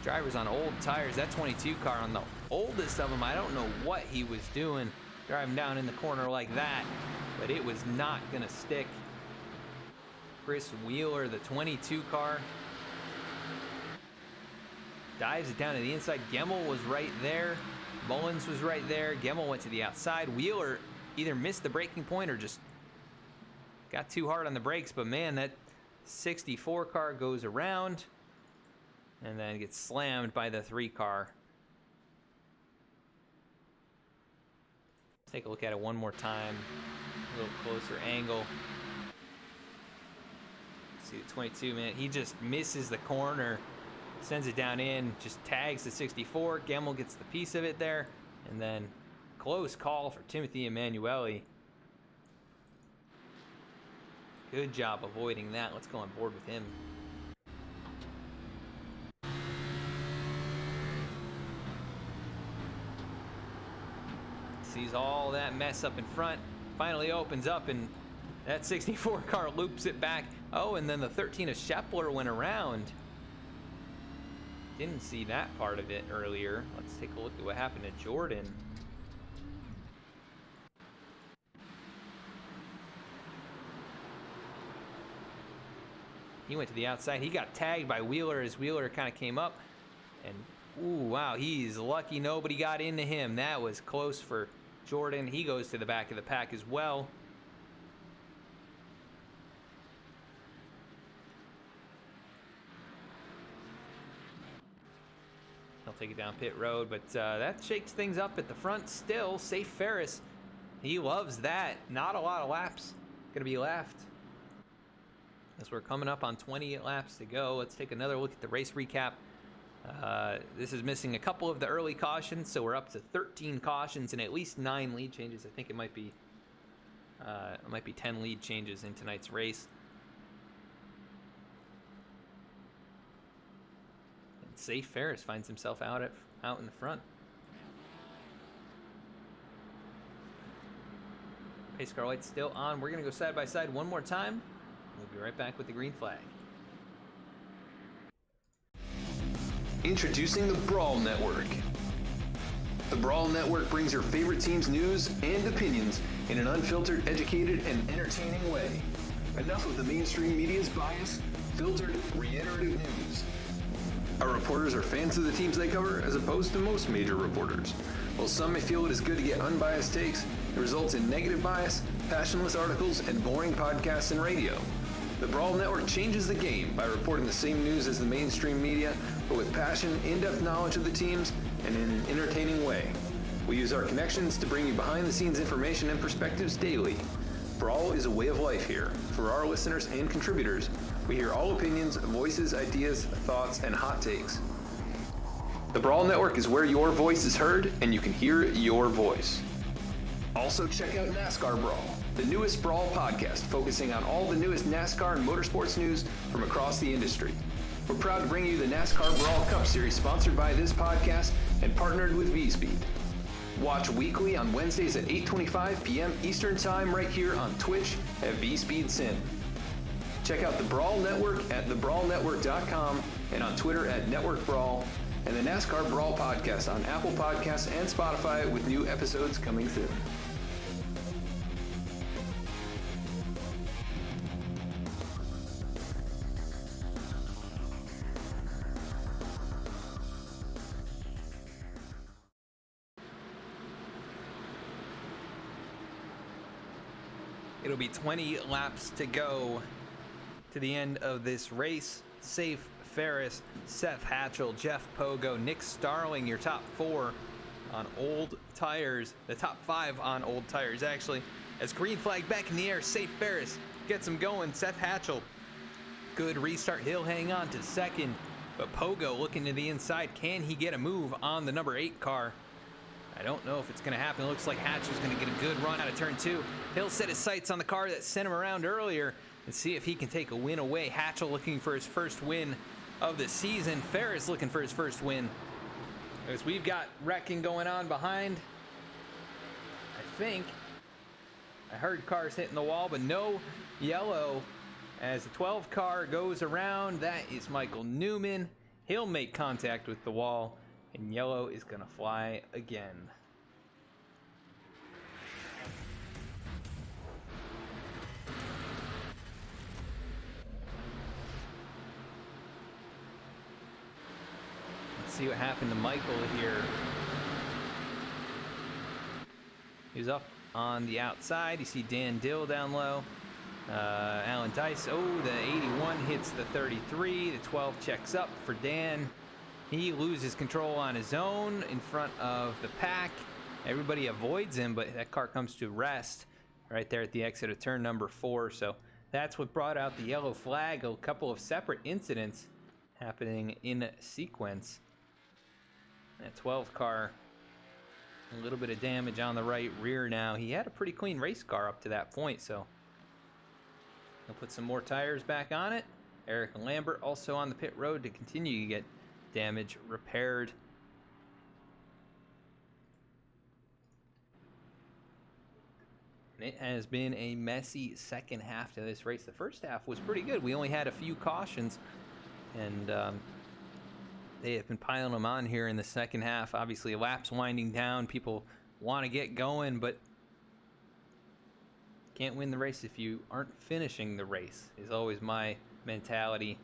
Drivers on old tires. That 22 car on the oldest of them, I don't know what he was doing driving down in the corner like that, but it was not going to stick. Chris Wheeler, the 22 car, dives it down to the inside. Gemmel was right there. Mullins was right there. Gemmel went to the outside. Wheeler either missed the braking point or just got too hard on the brakes, but man, that 64 car goes around and then gets slammed by the 3 car. Take a look at it one more time. A little closer angle. See the 22, man, he just misses the corner, sends it down in, just tags the 64. Gemmel gets the piece of it there, and then close call for Timothy Emanuele. Good job avoiding that. Let's go on board with him. Sees all that mess up in front, finally opens up, and that 64 car loops it back. Oh, and then the 13 of Scheffler went around. Didn't see that part of it earlier. Let's take a look at what happened to Jordan. He went to the outside. He got tagged by Wheeler as Wheeler kind of came up. And, ooh, wow, he's lucky nobody got into him. That was close for Jordan. He goes to the back of the pack as well. He'll take it down pit road, but that shakes things up at the front still. Safe Ferris, he loves that. Not a lot of laps gonna be left, as we're coming up on 28 laps to go. Let's take another look at the race recap. This is missing a couple of the early cautions, so we're up to 13 cautions and at least 9 lead changes. I think it might be 10 lead changes in tonight's race. And Safe Ferris finds himself out in the front. Pace car lights still on. We're gonna go side by side one more time. We'll be right back with the green flag. Introducing the Brawl Network. The Brawl Network brings your favorite team's news and opinions in an unfiltered, educated, and entertaining way. Enough of the mainstream media's bias, filtered, reiterative news. Our reporters are fans of the teams they cover, as opposed to most major reporters. While some may feel it is good to get unbiased takes, it results in negative bias, passionless articles, and boring podcasts and radio. The Brawl Network changes the game by reporting the same news as the mainstream media, but with passion, in-depth knowledge of the teams, and in an entertaining way. We use our connections to bring you behind-the-scenes information and perspectives daily. Brawl is a way of life here. For our listeners and contributors, we hear all opinions, voices, ideas, thoughts, and hot takes. The Brawl Network is where your voice is heard, and you can hear your voice. Also check out NASCAR Brawl, the newest Brawl podcast focusing on all the newest NASCAR and motorsports news from across the industry. We're proud to bring you the NASCAR Brawl Cup Series sponsored by this podcast and partnered with V-Speed. Watch weekly on Wednesdays at 8:25 p.m. Eastern Time right here on Twitch at VSpeedSyn. Check out the Brawl Network at thebrawlnetwork.com and on Twitter at Network Brawl, and the NASCAR Brawl podcast on Apple Podcasts and Spotify with new episodes coming soon. It'll be 20 laps to go to the end of this race. Safe Ferris, Seth Hatchell, Jeff Pogo, Nick Starling, your top 4 on old tires. The top 5 on old tires, actually. As green flag back in the air, Safe Ferris gets him going. Seth Hatchell, good restart. He'll hang on to second. But Pogo looking to the inside. Can he get a move on the number 8 car? I don't know if it's going to happen. It looks like Hatcher's going to get a good run out of turn 2. He'll set his sights on the car that sent him around earlier and see if he can take a win away. Hatchell looking for his first win of the season. Ferris looking for his first win. As we've got wrecking going on behind. I heard cars hitting the wall, but no yellow. As the 12 car goes around, that is Michael Newman. He'll make contact with the wall, and yellow is going to fly again. Let's see what happened to Michael here. He was up on the outside. You see Dan Dill down low. Alan Dice, the 81 hits the 33. The 12 checks up for Dan. He loses control on his own in front of the pack. Everybody avoids him, but that car comes to rest right there at the exit of turn number 4. So that's what brought out the yellow flag. A couple of separate incidents happening in sequence. That 12 car, a little bit of damage on the right rear now. He had a pretty clean race car up to that point, so he'll put some more tires back on it. Eric Lambert also on the pit road to continue to get damage repaired. It has been a messy second half to this race. The first half was pretty good. We only had a few cautions, and they have been piling them on here in the second half. Obviously, laps winding down. People want to get going, but can't win the race if you aren't finishing the race, is always my mentality.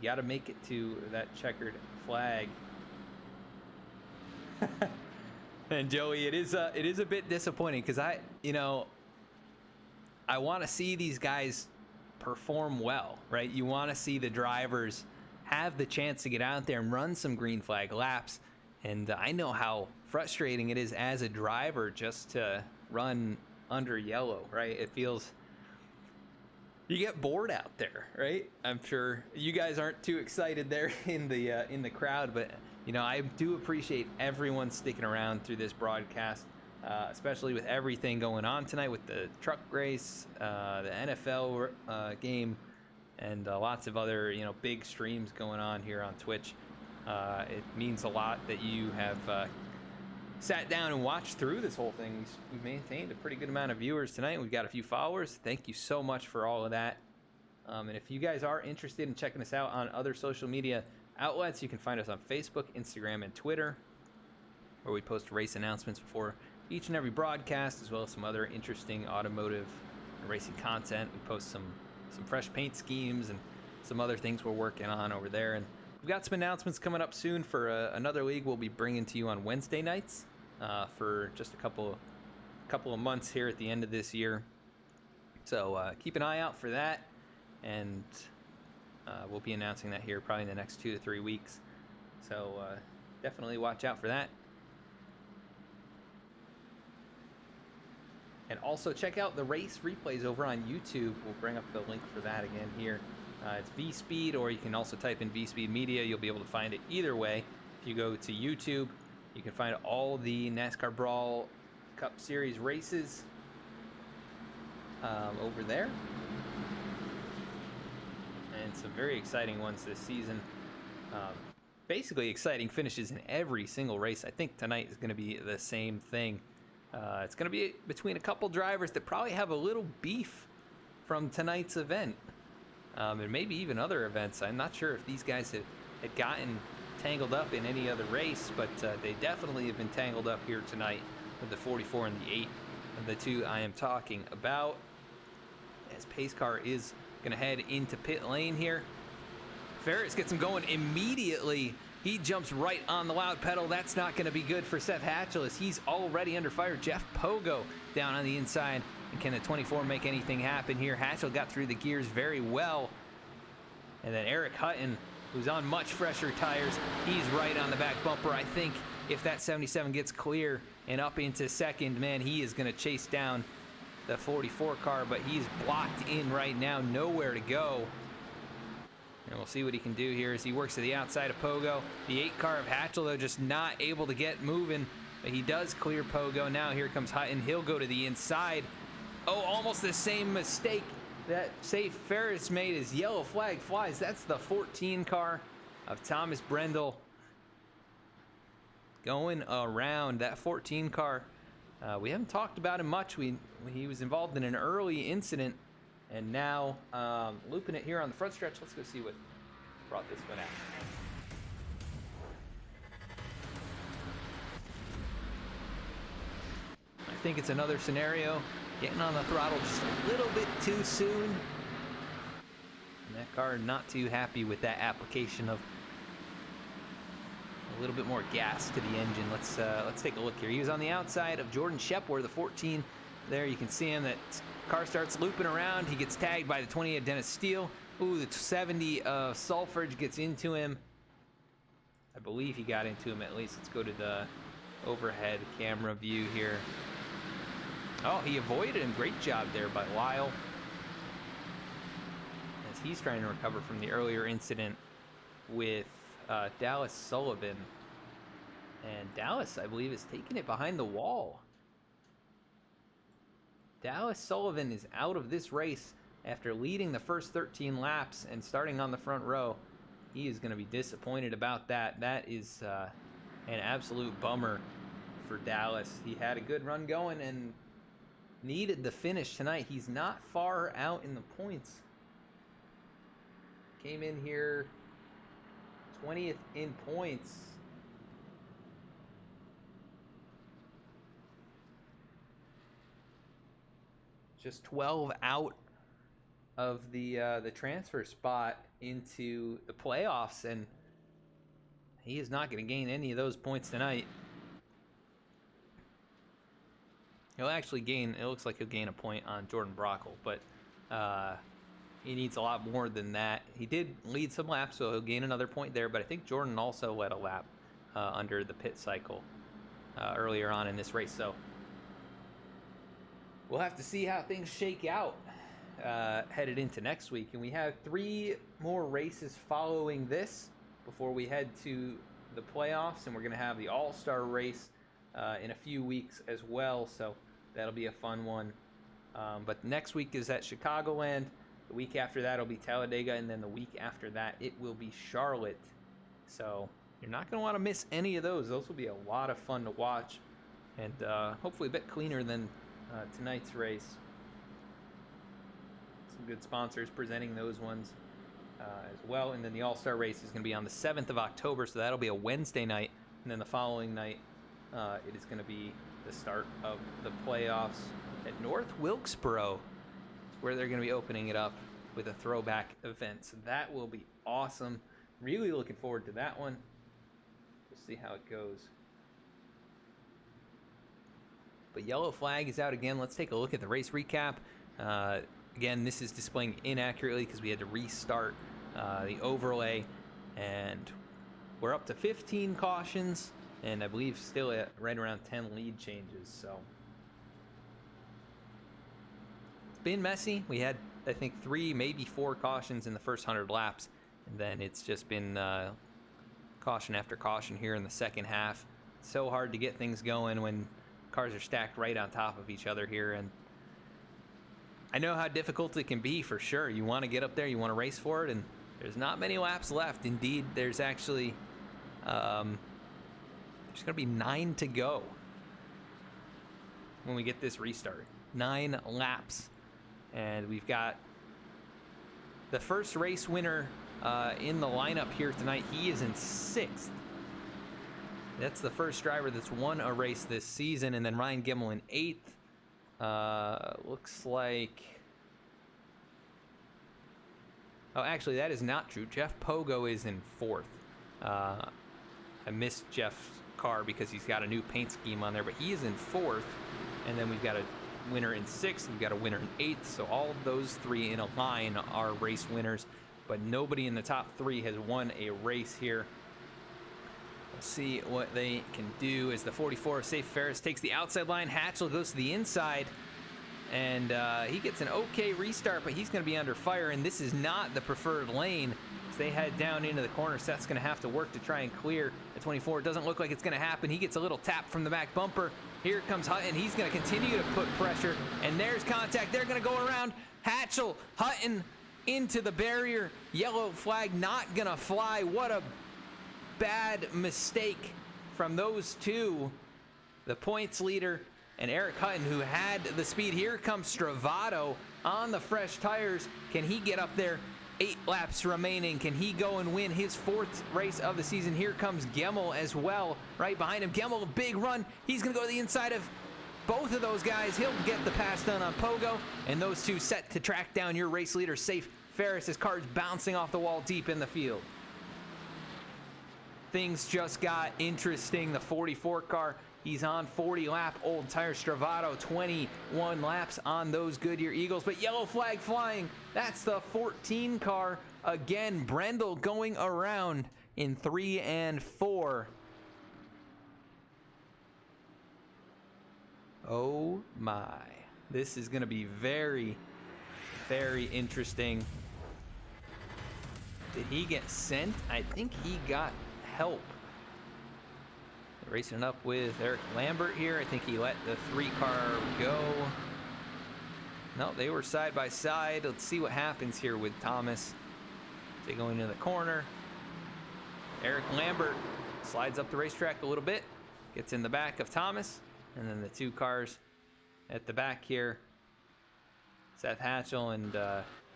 You got to make it to that checkered flag. And Joey, it is a bit disappointing because I want to see these guys perform well, right? You want to see the drivers have the chance to get out there and run some green flag laps. And I know how frustrating it is as a driver just to run under yellow, right? It feels, you get bored out there, right? I'm sure you guys aren't too excited there in the crowd, but I do appreciate everyone sticking around through this broadcast, especially with everything going on tonight with the truck race, the NFL game, and lots of other big streams going on here on Twitch. It means a lot that you have sat down and watched through this whole thing. We've maintained a pretty good amount of viewers tonight. We've got a few followers. Thank you so much for all of that. And if you guys are interested in checking us out on other social media outlets. You can find us on Facebook, Instagram, and Twitter, where we post race announcements before each and every broadcast, as well as some other interesting automotive and racing content. We post some fresh paint schemes and some other things we're working on over there. And we've got some announcements coming up soon for another league we'll be bringing to you on Wednesday nights for just a couple of months here at the end of this year. So keep an eye out for that, and we'll be announcing that here probably in the next 2 to 3 weeks. So definitely watch out for that. And also check out the race replays over on YouTube. We'll bring up the link for that again here. It's V-Speed, or you can also type in V-Speed Media. You'll be able to find it either way. If you go to YouTube, you can find all the NASCAR Brawl Cup Series races over there. And some very exciting ones this season. Basically exciting finishes in every single race. I think tonight is going to be the same thing. It's going to be between a couple drivers that probably have a little beef from tonight's event. And maybe even other events. I'm not sure if these guys had gotten tangled up in any other race, but they definitely have been tangled up here tonight with the 44 and the 8 of the two I am talking about. As pace car is going to head into pit lane here. Ferris gets him going immediately. He jumps right on the loud pedal. That's not going to be good for Seth Hatchell, as he's already under fire. Jeff Pogo down on the inside. And can the 24 make anything happen here? Hatchell got through the gears very well. And then Eric Hutton, who's on much fresher tires, he's right on the back bumper. I think if that 77 gets clear and up into second, man, he is going to chase down the 44 car, but he's blocked in right now, nowhere to go. And we'll see what he can do here as he works to the outside of Pogo. The 8 car of Hatchell, though, just not able to get moving, but he does clear Pogo. Now here comes Hutton. He'll go to the inside. Oh, almost the same mistake that Safe Ferris made as yellow flag flies. That's the 14 car of Thomas Brendel going around. That 14 car, we haven't talked about him much. He was involved in an early incident, and now looping it here on the front stretch. Let's go see what brought this one out. I think it's another scenario. Getting on the throttle just a little bit too soon. And that car not too happy with that application of a little bit more gas to the engine. Let's take a look here. He was on the outside of Jordan Shepware, the 14. There you can see him. That car starts looping around. He gets tagged by the 28 of Dennis Steele. Ooh, the 70 of Sulfridge gets into him. I believe he got into him at least. Let's go to the overhead camera view here. Oh, he avoided him. Great job there by Lyle, as he's trying to recover from the earlier incident with Dallas Sullivan. And Dallas, I believe, is taking it behind the wall. Dallas Sullivan is out of this race after leading the first 13 laps and starting on the front row. He is going to be disappointed about that. That is an absolute bummer for Dallas. He had a good run going and needed the finish tonight. He's not far out in the points. Came in here 20th in points. Just 12 out of the transfer spot into the playoffs, and he is not going to gain any of those points tonight. He'll actually gain, it looks like he'll gain a point on Jordan Brockle, but he needs a lot more than that. He did lead some laps, so he'll gain another point there, but I think Jordan also led a lap under the pit cycle earlier on in this race, so we'll have to see how things shake out headed into next week. And we have 3 more races following this before we head to the playoffs, and we're going to have the All-Star race in a few weeks as well, so that'll be a fun one. But next week is at Chicagoland. The week after that will be Talladega, and then the week after that it will be Charlotte. So you're not going to want to miss any of those. Those will be a lot of fun to watch, and hopefully a bit cleaner than tonight's race. Some good sponsors presenting those ones. as well. And then the All-Star race is going to be on the 7th of October, so that'll be a Wednesday night. And then the following night, it is going to be the start of the playoffs at North Wilkesboro, where they're going to be opening it up with a throwback event. So that will be awesome. Really looking forward to that one. We'll see how it goes. But yellow flag is out again. Let's take a look at the race recap. Again, this is displaying inaccurately because we had to restart the overlay. And we're up to 15 cautions. And I believe still at right around 10 lead changes. So it's been messy. We had, I think, 3, maybe 4 cautions in the first 100 laps. And then it's just been caution after caution here in the second half. So hard to get things going when cars are stacked right on top of each other here. And I know how difficult it can be for sure. You want to get up there, you want to race for it, and there's not many laps left. Indeed, there's actually there's going to be 9 to go when we get this restart. 9 laps. And we've got the first race winner in the lineup here tonight. He is in 6th. That's the first driver that's won a race this season. And then Ryan Gemmel in 8th. Looks like... Oh, actually, that is not true. Jeff Pogo is in 4th. I missed Jeff's car because he's got a new paint scheme on there, but he is in 4th. And then we've got a winner in 6th. We've got a winner in 8th. So all of those 3 in a line are race winners, but nobody in the top 3 has won a race here. We'll see what they can do as the 44 of Safe Ferris takes the outside line. Hatchell goes to the inside, and he gets an okay restart, but he's going to be under fire, and this is not the preferred lane. As they head down into the corner, Seth's going to have to work to try and clear the 24. It doesn't look like it's going to happen. He gets a little tap from the back bumper. Here comes Hutton. He's going to continue to put pressure, and there's contact. They're going to go around Hatchell. Hutton into the barrier. Yellow flag not going to fly. What a bad mistake from those two. The points leader and Eric Hutton, who had the speed. Here comes Stravato on the fresh tires. Can he get up there? 8 laps remaining. Can he go and win his 4th race of the season? Here comes Gemmel as well, right behind him. Gemmel, a big run. He's going to go to the inside of both of those guys. He'll get the pass done on Pogo, and those two set to track down your race leader, Safe Ferris. His car's bouncing off the wall deep in the field. Things just got interesting. The 44 car, he's on 40 lap old tire. Stravato 21 laps on those Goodyear Eagles, but yellow flag flying. That's the 14 car again. Brendel going around in 3 and 4. Oh my, this is going to be very, very interesting. Did he get sent? I think he got help. Racing it up with Eric Lambert here. I think he let the 3 car go. No, they were side by side. Let's see what happens here with Thomas. They go into the corner. Eric Lambert slides up the racetrack a little bit, gets in the back of Thomas, and then the 2 cars at the back here, Seth Hatchell and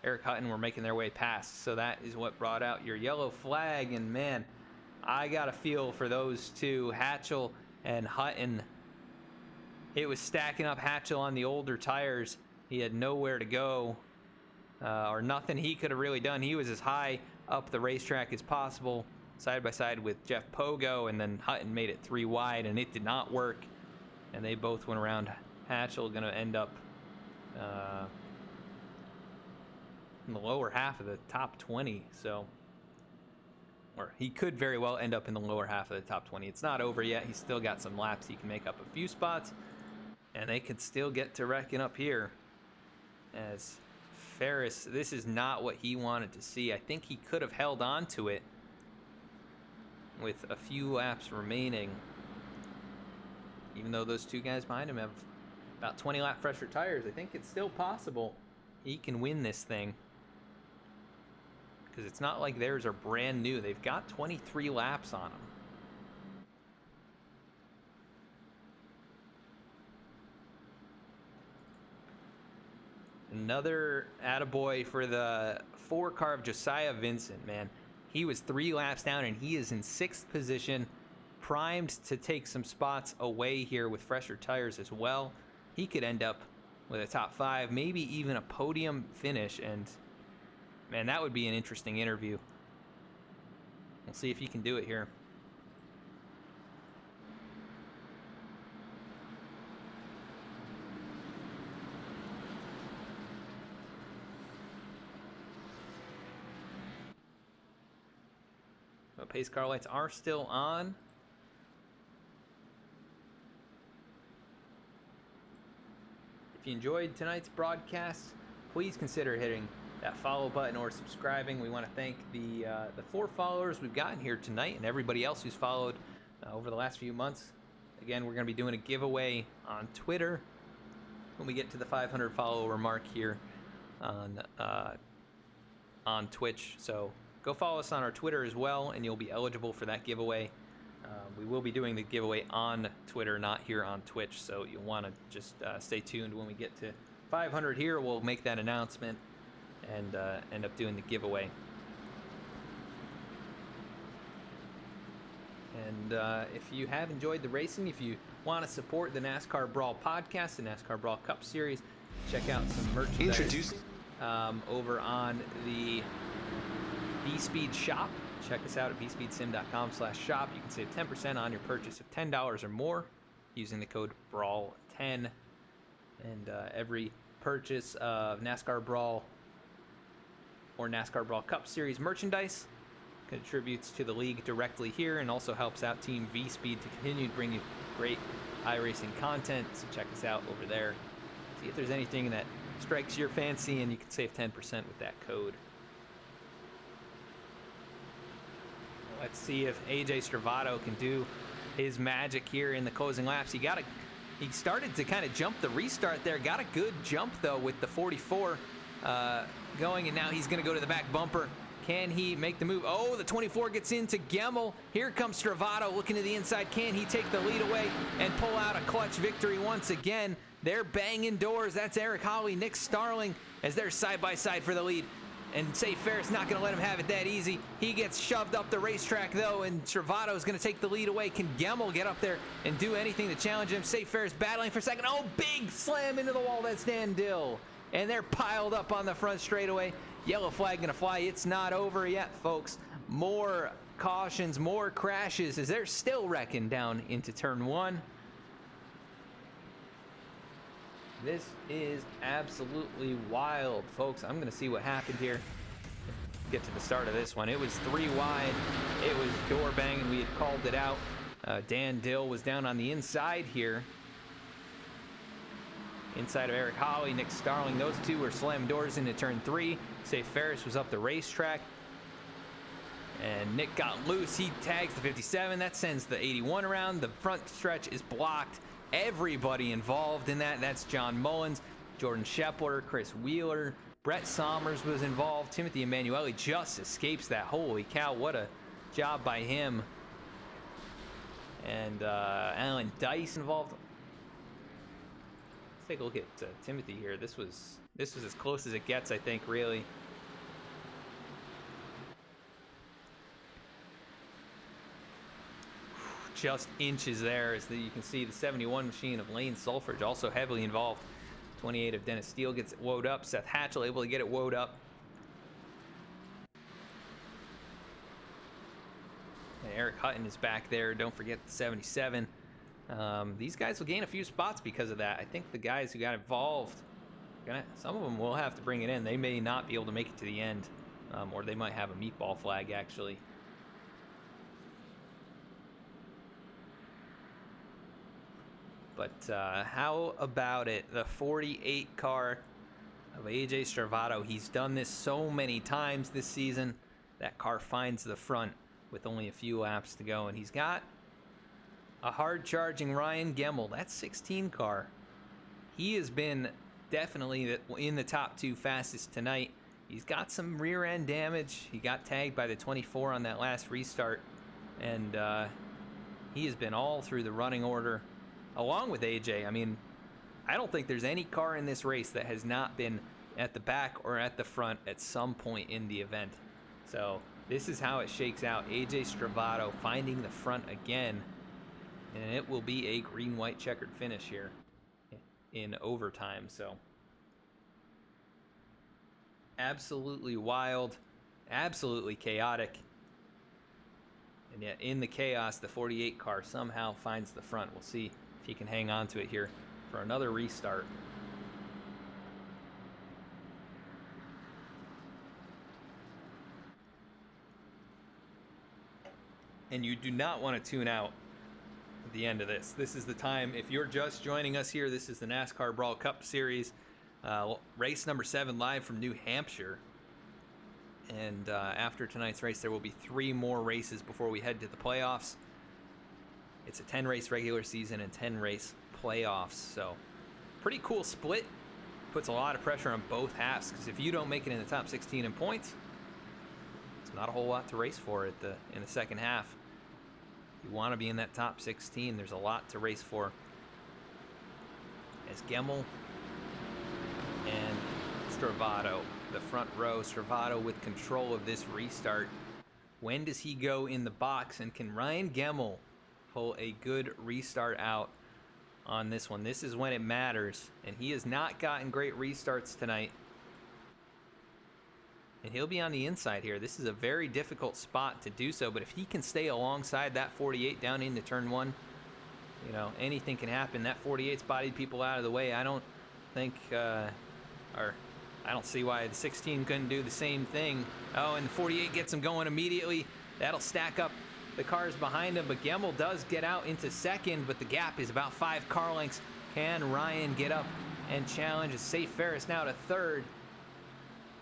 Eric Hutton, were making their way past. So that is what brought out your yellow flag. And man, I got a feel for those two, Hatchell and Hutton. It was stacking up Hatchell on the older tires. He had nowhere to go, or nothing he could have really done. He was as high up the racetrack as possible, side by side with Jeff Pogo, and then Hutton made it 3 wide, and it did not work. And they both went around. Hatchell going to end up in the lower half of the top 20, so... or he could very well end up in the lower half of the top 20. It's not over yet. He's still got some laps. He can make up a few spots, and they could still get to wrecking up here. As Ferris, this is not what he wanted to see. I think he could have held on to it with a few laps remaining, even though those 2 guys behind him have about 20 lap fresher tires. I think it's still possible he can win this thing, because it's not like theirs are brand new. They've got 23 laps on them. Another attaboy for the 4-car of Josiah Vincent, man. He was 3 laps down, and he is in 6th position, primed to take some spots away here with fresher tires as well. He could end up with a top 5, maybe even a podium finish, and man, that would be an interesting interview. We'll see if he can do it here. But pace car lights are still on. If you enjoyed tonight's broadcast, please consider hitting that follow button or subscribing. We want to thank the 4 followers we've gotten here tonight and everybody else who's followed over the last few months. Again, we're going to be doing a giveaway on Twitter when we get to the 500 follower mark here on Twitch. So go follow us on our Twitter as well, and you'll be eligible for that giveaway. We will be doing the giveaway on Twitter, not here on Twitch, so you'll want to just stay tuned. When we get to 500 here, we'll make that announcement and end up doing the giveaway. And if you have enjoyed the racing, if you want to support the NASCAR Brawl podcast, the NASCAR Brawl Cup Series, check out some merchandise over on the B-Speed shop. Check us out at bspeedsim.com/shop. You can save 10% on your purchase of $10 or more using the code BRAWL10. And every purchase of NASCAR Brawl or NASCAR Brawl Cup Series merchandise contributes to the league directly here and also helps out Team V-Speed to continue to bring you great iRacing content. So check us out over there. See if there's anything that strikes your fancy, and you can save 10% with that code. Let's see if AJ Stravato can do his magic here in the closing laps. He started to kind of jump the restart there. Got a good jump though with the 44 going, and now he's going to go to the back bumper. Can he make the move? Oh, the 24 gets into Gemmel. Here comes Stravato looking to the inside. Can he take the lead away and pull out a clutch victory once again? They're banging doors. That's Eric Hawley, Nick Starling, as they're side by side for the lead. And Safe Ferris not going to let him have it that easy. He gets shoved up the racetrack, though, and Stravato is going to take the lead away. Can Gemmel get up there and do anything to challenge him? Safe Ferris battling for second. Oh, big slam into the wall. That's Dan Dill. And they're piled up on the front straightaway. Yellow flag going to fly. It's not over yet, folks. More cautions, more crashes as they're still wrecking down into turn 1. This is absolutely wild, folks. I'm going to see what happened here. Get to the start of this one. It was 3 wide. It was door banging. We had called it out. Dan Dill was down on the inside here. Inside of Eric Hawley, Nick Starling. Those two were slam doors into turn 3. Safe Ferris was up the racetrack. And Nick got loose. He tags the 57. That sends the 81 around. The front stretch is blocked. Everybody involved in that. That's John Mullins, Jordan Shepler, Chris Wheeler, Brett Sommers was involved. Timothy Emanuele just escapes that. Holy cow, what a job by him. And Alan Dice involved. Let's take a look at Timothy here. This was as close as it gets, I think, really. Just inches there, as you can see the 71 machine of Lane Sulfridge also heavily involved. 28 of Dennis Steele gets it woed up. Seth Hatchell able to get it woed up. And Eric Hutton is back there. Don't forget the 77. These guys will gain a few spots because of that. I think the guys who got involved, some of them will have to bring it in. They may not be able to make it to the end, or they might have a meatball flag actually. But how about it? The 48 car of AJ Stravato. He's done this so many times this season. That car finds the front with only a few laps to go. And he's got a hard-charging Ryan Gemmel. That 16 car. He has been definitely in the top 2 fastest tonight. He's got some rear-end damage. He got tagged by the 24 on that last restart. And he has been all through the running order, along with AJ. I mean, I don't think there's any car in this race that has not been at the back or at the front at some point in the event. So this is how it shakes out. AJ Stravato finding the front again, and it will be a green-white checkered finish here in overtime. So absolutely wild, absolutely chaotic. And yet in the chaos, the 48 car somehow finds the front. We'll see if he can hang on to it here for another restart. And you do not want to tune out at the end of this. This is the time, if you're just joining us here, this is the NASCAR Brawl Cup Series, race number 7 live from New Hampshire. And after tonight's race, there will be 3 more races before we head to the playoffs. It's a 10-race regular season and 10-race playoffs. So pretty cool split. Puts a lot of pressure on both halves, because if you don't make it in the top 16 in points, it's not a whole lot to race for in the second half. You want to be in that top 16. There's a lot to race for. As Gemmel and Stravato, the front row. Stravato with control of this restart. When does he go in the box, and can Ryan Gemmel pull a good restart out on this one? This is when it matters, and he has not gotten great restarts tonight. And he'll be on the inside here. This is a very difficult spot to do so, but if he can stay alongside that 48 down into turn 1, you know, anything can happen. That 48's bodied people out of the way. I don't think, I don't see why the 16 couldn't do the same thing. Oh, and the 48 gets him going immediately. That'll stack up the cars behind him, but Gemmel does get out into second, but the gap is about 5 car lengths. Can Ryan get up and challenge a Safe Ferris now to third?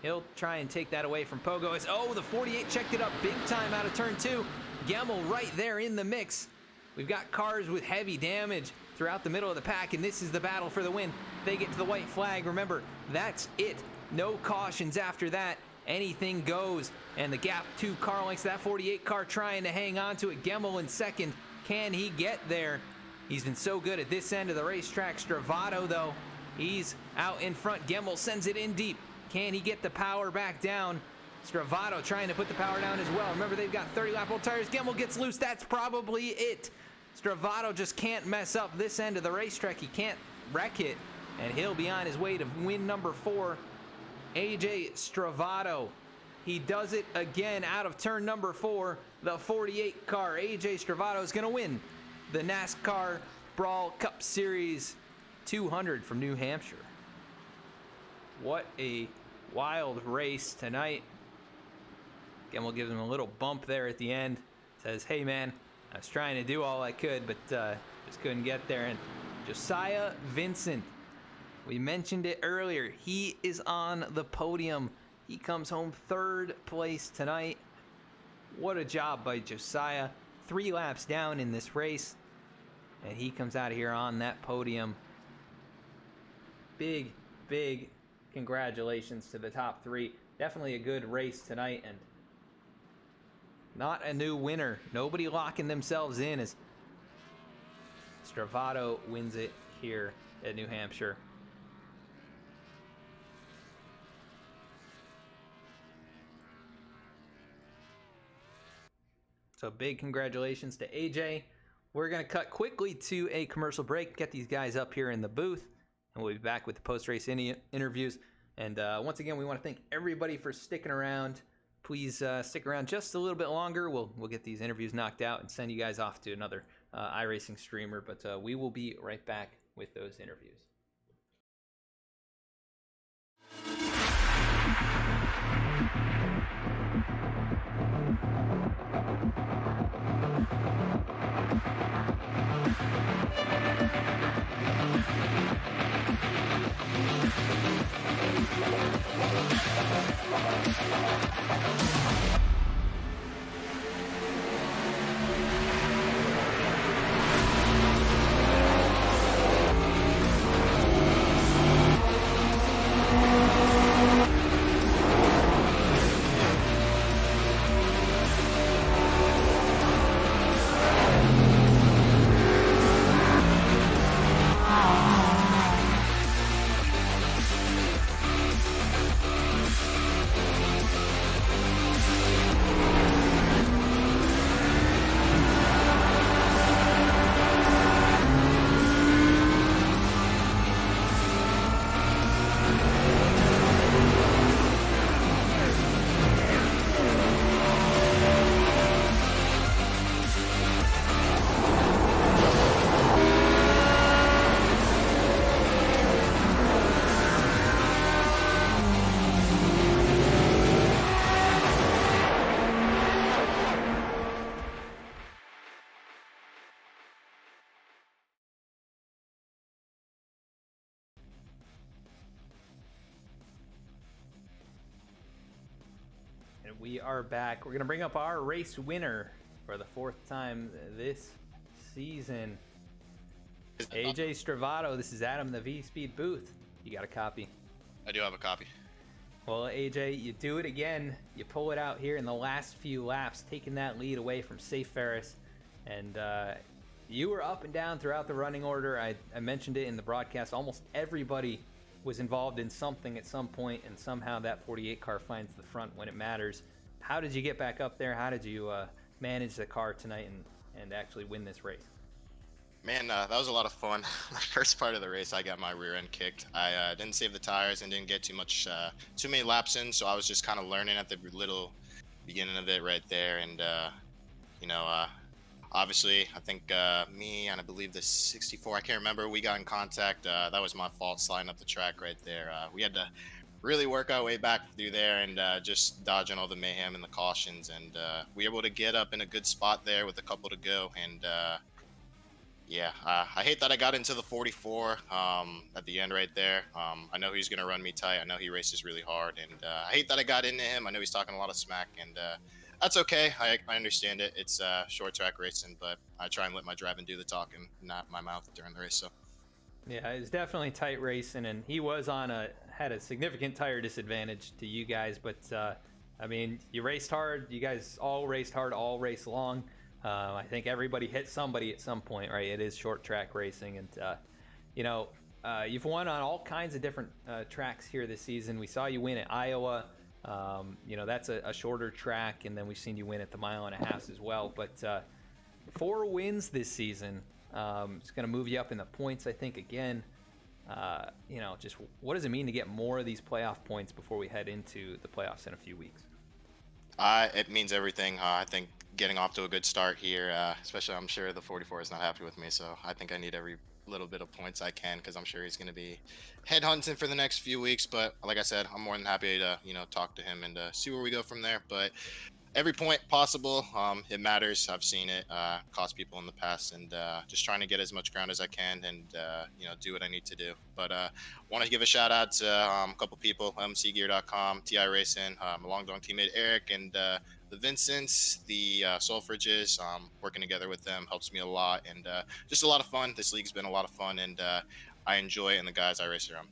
He'll try and take that away from Pogo. Oh, the 48 checked it up big time out of turn 2. Gemmel right there in the mix. We've got cars with heavy damage throughout the middle of the pack, and this is the battle for the win. They get to the white flag. Remember, that's it. No cautions after that. Anything goes. And the gap 2 car lengths. That 48 car trying to hang on to it. Gemmel in second. Can he get there? He's been so good at this end of the racetrack. Stravato, though, he's out in front. Gemmel sends it in deep. Can he get the power back down? Stravato trying to put the power down as well. Remember, they've got 30-lap old tires. Gemmel gets loose. That's probably it. Stravato just can't mess up this end of the racetrack. He can't wreck it, and he'll be on his way to win number 4. AJ Stravato. He does it again out of turn number 4. The 48 car. AJ Stravato is going to win the NASCAR Brawl Cup Series 200 from New Hampshire. What a wild race tonight. Gemmel gives him a little bump there at the end. Says, hey man, I was trying to do all I could, but just couldn't get there. And Josiah Vincent, we mentioned it earlier. He is on the podium. He comes home 3rd place tonight. What a job by Josiah. 3 laps down in this race, and he comes out of here on that podium. Big, big congratulations to the top 3. Definitely a good race tonight, and not a new winner. Nobody locking themselves in as Stravato wins it here at New Hampshire. So big congratulations to AJ. We're going to cut quickly to a commercial break, get these guys up here in the booth, and we'll be back with the post-race interviews. And once again, we want to thank everybody for sticking around. Please stick around just a little bit longer. We'll get these interviews knocked out and send you guys off to another iRacing streamer. But we will be right back with those interviews. And we are back. We're going to bring up our race winner for the 4th time this season. AJ Stravato, this is Adam in the V-Speed booth. You got a copy? I do have a copy. Well, AJ, you do it again. You pull it out here in the last few laps, taking that lead away from Safe Ferris. And you were up and down throughout the running order. I mentioned it in the broadcast. Almost everybody was involved in something at some point, and somehow that 48 car finds the front when it matters. How did you get back up there? How did you manage the car tonight and actually win this race? Man, that was a lot of fun. The first part of the race, I got my rear end kicked. I didn't save the tires and didn't get too many laps in, so I was just kind of learning at the little beginning of it right there. And obviously, I think me and I believe the 64, I can't remember, we got in contact. That was my fault sliding up the track right there. We had to really work our way back through there and just dodging all the mayhem and the cautions. And we were able to get up in a good spot there with a couple to go. And I hate that I got into the 44 at the end right there. I know he's going to run me tight. I know he races really hard. And I hate that I got into him. I know he's talking a lot of smack. And that's okay. I understand it. It's short track racing, but I try and let my driving do the talking, not my mouth during the race. So, yeah, it's definitely tight racing, and he was had a significant tire disadvantage to you guys. But I mean, you raced hard. You guys all raced hard all race long. I think everybody hit somebody at some point, right? It is short track racing, and you've won on all kinds of different tracks here this season. We saw you win at Iowa. That's a shorter track, and then we've seen you win at the 1.5 miles as well. But 4 wins this season. It's going to move you up in the points, I think, again. Just what does it mean to get more of these playoff points before we head into the playoffs in a few weeks? It means everything. I think getting off to a good start here, especially I'm sure the 44 is not happy with me, so I think I need every little bit of points I can, because I'm sure he's going to be headhunting for the next few weeks. But like I said, I'm more than happy to talk to him and see where we go from there. But every point possible, it matters. I've seen it cost people in the past, and just trying to get as much ground as I can and do what I need to do. But want to give a shout out to a couple people: mcgear.com, TI Racing, my long dong teammate Eric, and the Vincents, the Sulfridges. Working together with them helps me a lot, and just a lot of fun. This league's been a lot of fun, and I enjoy it, and the guys I race around.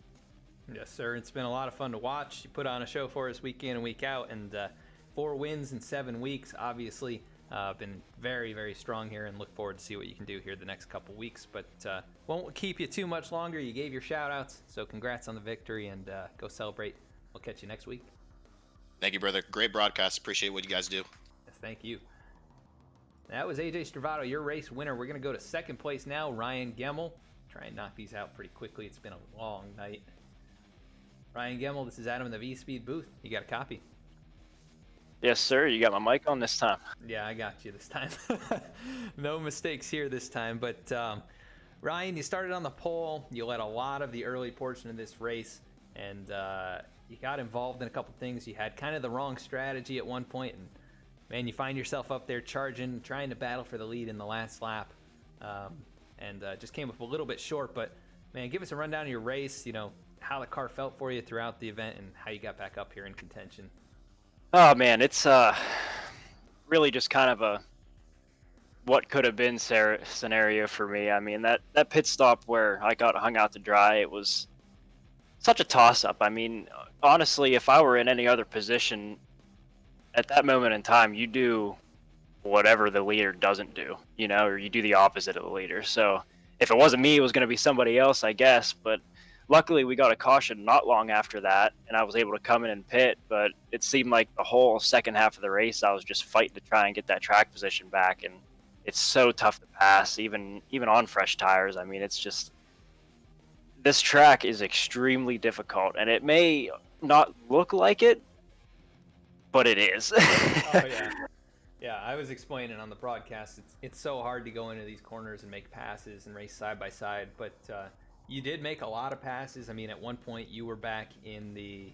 Yes, sir. It's been a lot of fun to watch. You put on a show for us week in and week out, and 4 wins in 7 weeks. Obviously, been very, very strong here, and look forward to see what you can do here the next couple weeks. But won't keep you too much longer. You gave your shout-outs, so congrats on the victory, and go celebrate. We'll catch you next week. Thank you, brother. Great broadcast. Appreciate what you guys do. Yes, thank you. That was AJ Stravato, your race winner. We're going to go to second place now, Ryan Gemmel. Try and knock these out pretty quickly. It's been a long night. Ryan Gemmel, this is Adam in the V-Speed booth. You got a copy? Yes, sir. You got my mic on this time. Yeah, I got you this time. No mistakes here this time. But Ryan, you started on the pole. You led a lot of the early portion of this race, and you got involved in a couple things. You had kind of the wrong strategy at one point, and man, you find yourself up there charging, trying to battle for the lead in the last lap, and just came up a little bit short. But man, give us a rundown of your race. How the car felt for you throughout the event, and how you got back up here in contention. Oh man, it's really just kind of a what could have been scenario for me. I mean, that pit stop where I got hung out to dry, it was such a toss-up. I mean, honestly, if I were in any other position at that moment in time, you do whatever the leader doesn't do, or you do the opposite of the leader. So if it wasn't me, it was going to be somebody else, I guess. But luckily, we got a caution not long after that, and I was able to come in and pit. But it seemed like the whole second half of the race, I was just fighting to try and get that track position back. And it's so tough to pass, even on fresh tires. I mean, it's just, this track is extremely difficult, and it may not look like it, but it is. Oh, yeah. Yeah, I was explaining on the broadcast, it's so hard to go into these corners and make passes and race side by side, but you did make a lot of passes. I mean, at one point you were back in the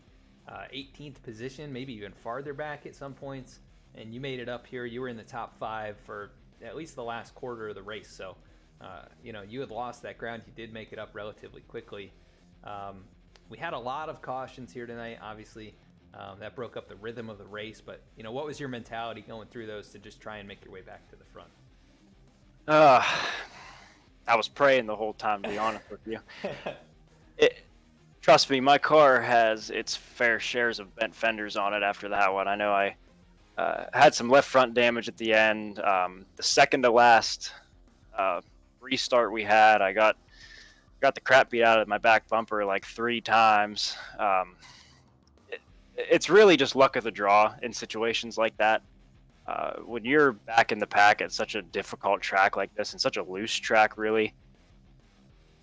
18th position, maybe even farther back at some points, and you made it up here. You were in the top 5 for at least the last quarter of the race, so you had lost that ground. You did make it up relatively quickly. We had a lot of cautions here tonight. Obviously, That broke up the rhythm of the race. But, what was your mentality going through those to just try and make your way back to the front? I was praying the whole time, to be honest with you. Trust me, my car has its fair shares of bent fenders on it after that one. I know I had some left front damage at the end. The second to last restart we had, I got the crap beat out of my back bumper like 3 times. It's really just luck of the draw in situations like that. When you're back in the pack at such a difficult track like this, and such a loose track, really,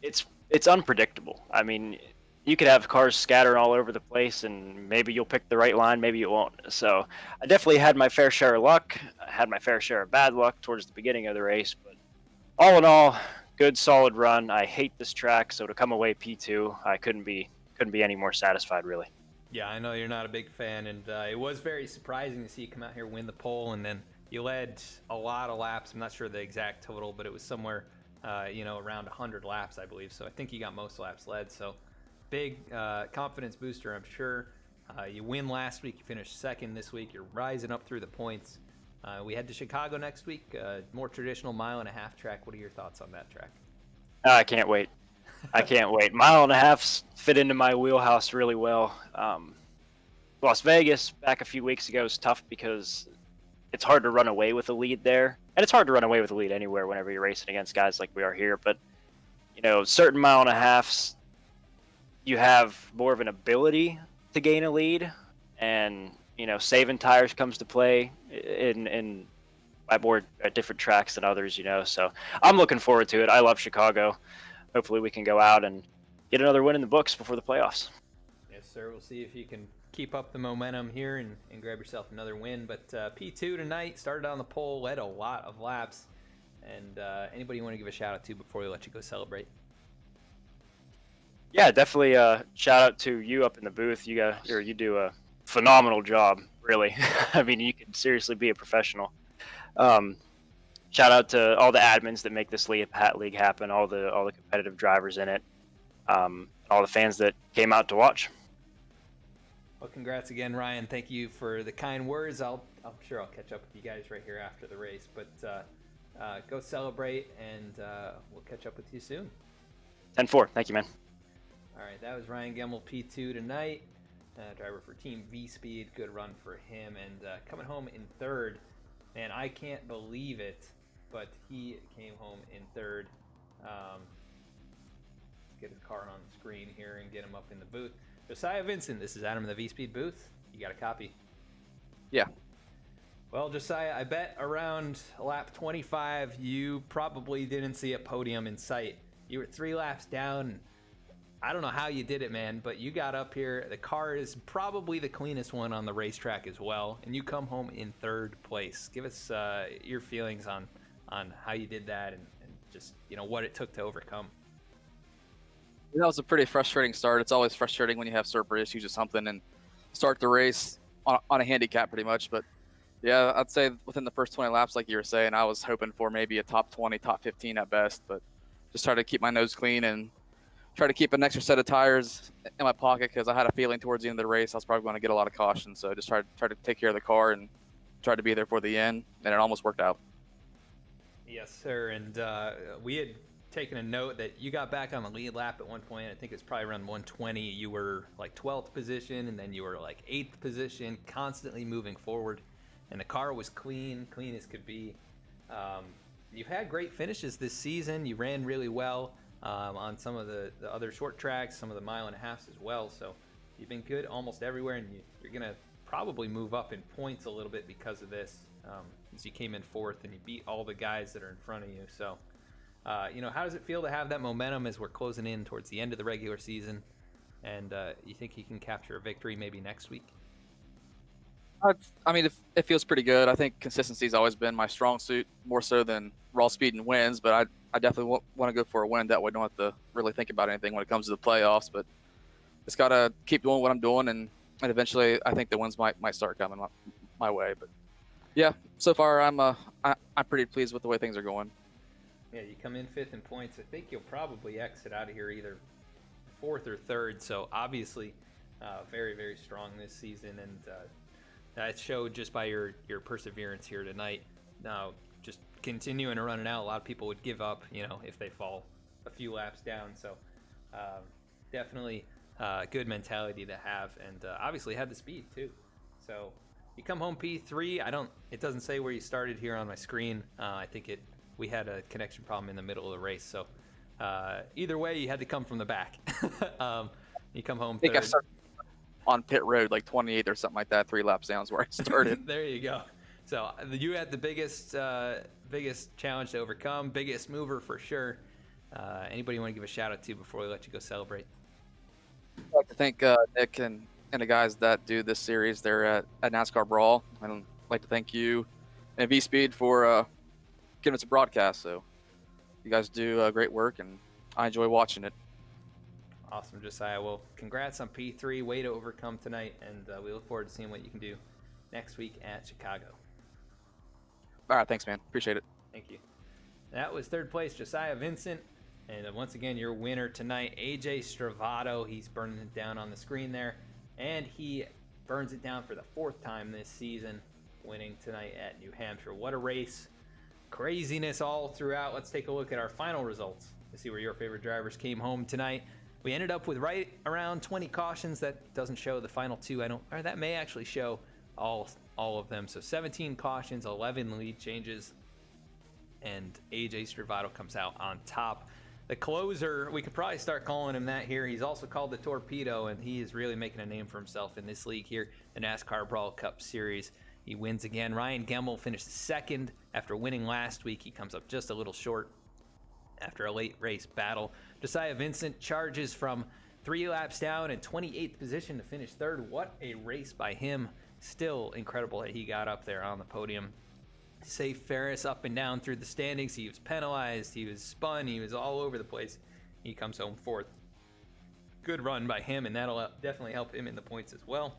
it's unpredictable. I mean, you could have cars scattered all over the place, and maybe you'll pick the right line, maybe you won't. So I definitely had my fair share of luck. I had my fair share of bad luck towards the beginning of the race, but all in all, good solid run. I hate this track, so to come away P2, I couldn't be any more satisfied, really. Yeah, I know you're not a big fan, and it was very surprising to see you come out here, win the pole, and then you led a lot of laps. I'm not sure the exact total, but it was somewhere, around 100 laps, I believe. So I think you got most laps led. So big confidence booster, I'm sure. You win last week, you finished second this week. You're rising up through the points. We head to Chicago next week, more traditional 1.5 mile track. What are your thoughts on that track? I can't wait. I can't wait. 1.5 miles fit into my wheelhouse really well. Las Vegas back a few weeks ago was tough because it's hard to run away with a lead there. And it's hard to run away with a lead anywhere whenever you're racing against guys like we are here. But, certain 1.5 miles, you have more of an ability to gain a lead. And, saving tires comes to play in by more different tracks than others, So I'm looking forward to it. I love Chicago. Hopefully we can go out and get another win in the books before the playoffs. Yes, sir. We'll see if you can keep up the momentum here and grab yourself another win. But P2 tonight, started on the pole, led a lot of laps. And anybody you want to give a shout out to before we let you go celebrate? Yeah, definitely shout out to you up in the booth. You do a phenomenal job, really. I mean, you could seriously be a professional. Shout out to all the admins that make this league happen, all the competitive drivers in it, all the fans that came out to watch. Well, congrats again, Ryan. Thank you for the kind words. I'm sure I'll catch up with you guys right here after the race. But go celebrate, and we'll catch up with you soon. 10-4. Thank you, man. All right, that was Ryan Gemmel, P2 tonight. Driver for Team V-Speed. Good run for him. And coming home in third. Man, I can't believe it, but he came home in third. Let's get his car on the screen here and get him up in the booth. Josiah Vincent, this is Adam in the V-Speed booth. You got a copy? Yeah. Well, Josiah, I bet around lap 25, you probably didn't see a podium in sight. You were 3 laps down. I don't know how you did it, man, but you got up here. The car is probably the cleanest one on the racetrack as well, and you come home in third place. Give us your feelings on how you did that and just, what it took to overcome. That was a pretty frustrating start. It's always frustrating when you have server issues or something and start the race on a handicap pretty much. But, yeah, I'd say within the first 20 laps, like you were saying, I was hoping for maybe a top 20, top 15 at best, but just try to keep my nose clean and try to keep an extra set of tires in my pocket because I had a feeling towards the end of the race I was probably going to get a lot of caution. So just try to take care of the car and try to be there for the end, and it almost worked out. Yes, sir. And we had taken a note that you got back on the lead lap at one point. I think it's probably around 120. You were like 12th position, and then you were like 8th position, constantly moving forward. And the car was clean as could be. You've had great finishes this season. You ran really well. On some of the other short tracks, some of the 1.5 miles as well. So you've been good almost everywhere, and you're going to probably move up in points a little bit because of this, as you came in 4th and you beat all the guys that are in front of you. So, how does it feel to have that momentum as we're closing in towards the end of the regular season? And you think you can capture a victory maybe next week? I mean, it feels pretty good. I think consistency has always been my strong suit, more so than raw speed and wins. But I definitely want to go for a win. That way I don't have to really think about anything when it comes to the playoffs. But just got to keep doing what I'm doing, and eventually I think the wins might start coming my way. But, yeah, so far I'm pretty pleased with the way things are going. Yeah, you come in 5th in points. I think you'll probably exit out of here either 4th or 3rd. So, obviously, Very, very strong this season, and that showed just by your perseverance here tonight. Now, just continuing to run it out, a lot of people would give up, if they fall a few laps down. So definitely good mentality to have, and obviously had the speed too. So you come home P3. It doesn't say where you started here on my screen. I think we had a connection problem in the middle of the race. So either way, you had to come from the back. You come home third. I think I started on pit road like 28 or something like that. 3 laps down is where I started. There you go. So you had the biggest challenge to overcome, biggest mover for sure. Anybody you want to give a shout out to before we let you go celebrate? I'd like to thank Nick and the guys that do this series. They're at NASCAR Brawl. I'd like to thank you and V-Speed for giving us a broadcast. So you guys do great work, and I enjoy watching it. Awesome, Josiah. Well, congrats on P3. Way to overcome tonight, and we look forward to seeing what you can do next week at Chicago. All right, thanks, man. Appreciate it. Thank you. That was third place, Josiah Vincent. And once again, your winner tonight, AJ Stravato. He's burning it down on the screen there. And he burns it down for the 4th time this season, winning tonight at New Hampshire. What a race. Craziness all throughout. Let's take a look at our final results to see where your favorite drivers came home tonight. We ended up with right around 20 cautions. That doesn't show the final 2. Or that may actually show all of them. So 17 cautions, 11 lead changes, and AJ Stravato comes out on top. The closer, we could probably start calling him that here. He's also called the Torpedo, and he is really making a name for himself in this league here, the NASCAR Brawl Cup Series. He wins again. Ryan Gemmel finished 2nd after winning last week. He comes up just a little short after a late race battle. Josiah Vincent charges from 3 laps down in 28th position to finish 3rd. What a race by him. Still incredible that he got up there on the podium. Safe Ferris up and down through the standings. He was penalized. He was spun. He was all over the place. He comes home 4th. Good run by him, and that'll definitely help him in the points as well.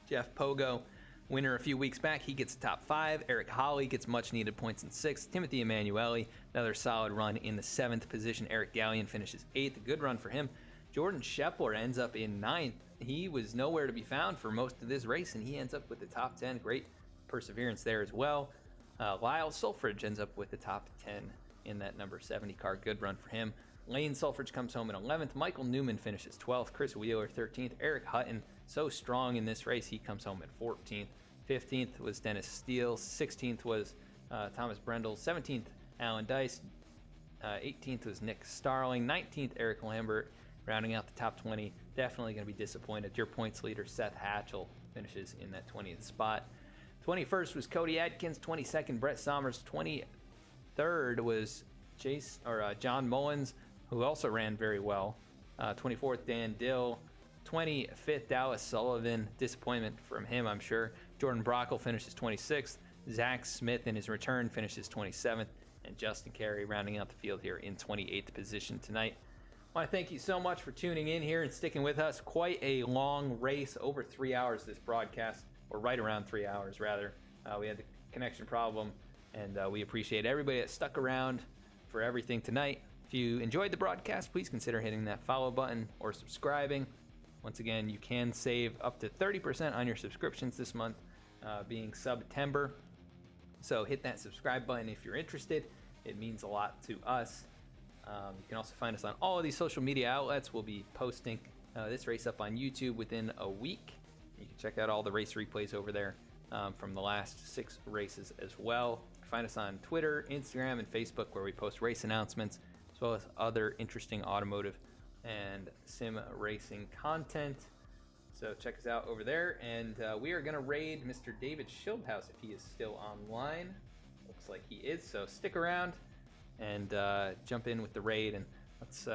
Jeff Pogo, winner a few weeks back. He gets top 5. Eric Hawley gets much needed points in 6th. Timothy Emanuele, another solid run in the 7th position. Eric Gallion finishes 8th. A good run for him. Jordan Scheffler ends up in 9th. He was nowhere to be found for most of this race, and he ends up with the top 10. Great perseverance there as well. Lyle Sulfridge ends up with the top 10 in that number 70 car. Good run for him. Lane Sulfridge comes home in 11th. Michael Newman finishes 12th. Chris Wheeler 13th. Eric Hutton, so strong in this race, he comes home at 14th. 15th was Dennis Steele. 16th was Thomas Brendel. 17th, Alan Dice. 18th was Nick Starling. 19th, Eric Lambert. Rounding out the top 20, definitely going to be disappointed. Your points leader, Seth Hatchell, finishes in that 20th spot. 21st was Cody Adkins. 22nd, Brett Sommers. 23rd was John Mullins, who also ran very well. 24th, Dan Dill. 25th, Dallas Sullivan. Disappointment from him, I'm sure. Jordan Brockle finishes 26th. Zach Smith in his return finishes 27th. And Justin Carey rounding out the field here in 28th position tonight. I want to thank you so much for tuning in here and sticking with us. Quite a long race, over 3 hours this broadcast, or right around 3 hours rather. We had the connection problem, and we appreciate everybody that stuck around for everything tonight. If you enjoyed the broadcast, please consider hitting that follow button or subscribing. Once again, you can save up to 30% on your subscriptions this month, being September. So hit that subscribe button if you're interested. It means a lot to us. You can also find us on all of these social media outlets. We'll be posting this race up on YouTube within a week. You can check out all the race replays over there from the last 6 races as well. Find us on Twitter, Instagram, and Facebook, where we post race announcements, as well as other interesting automotive and sim racing content. So check us out over there. And we are going to raid Mr. David Schildhouse if he is still online. Looks like he is, so stick around and jump in with the raid, and let's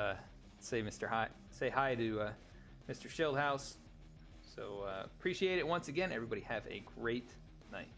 say hi to Mr. Schildhouse. So appreciate it once again. Everybody have a great night.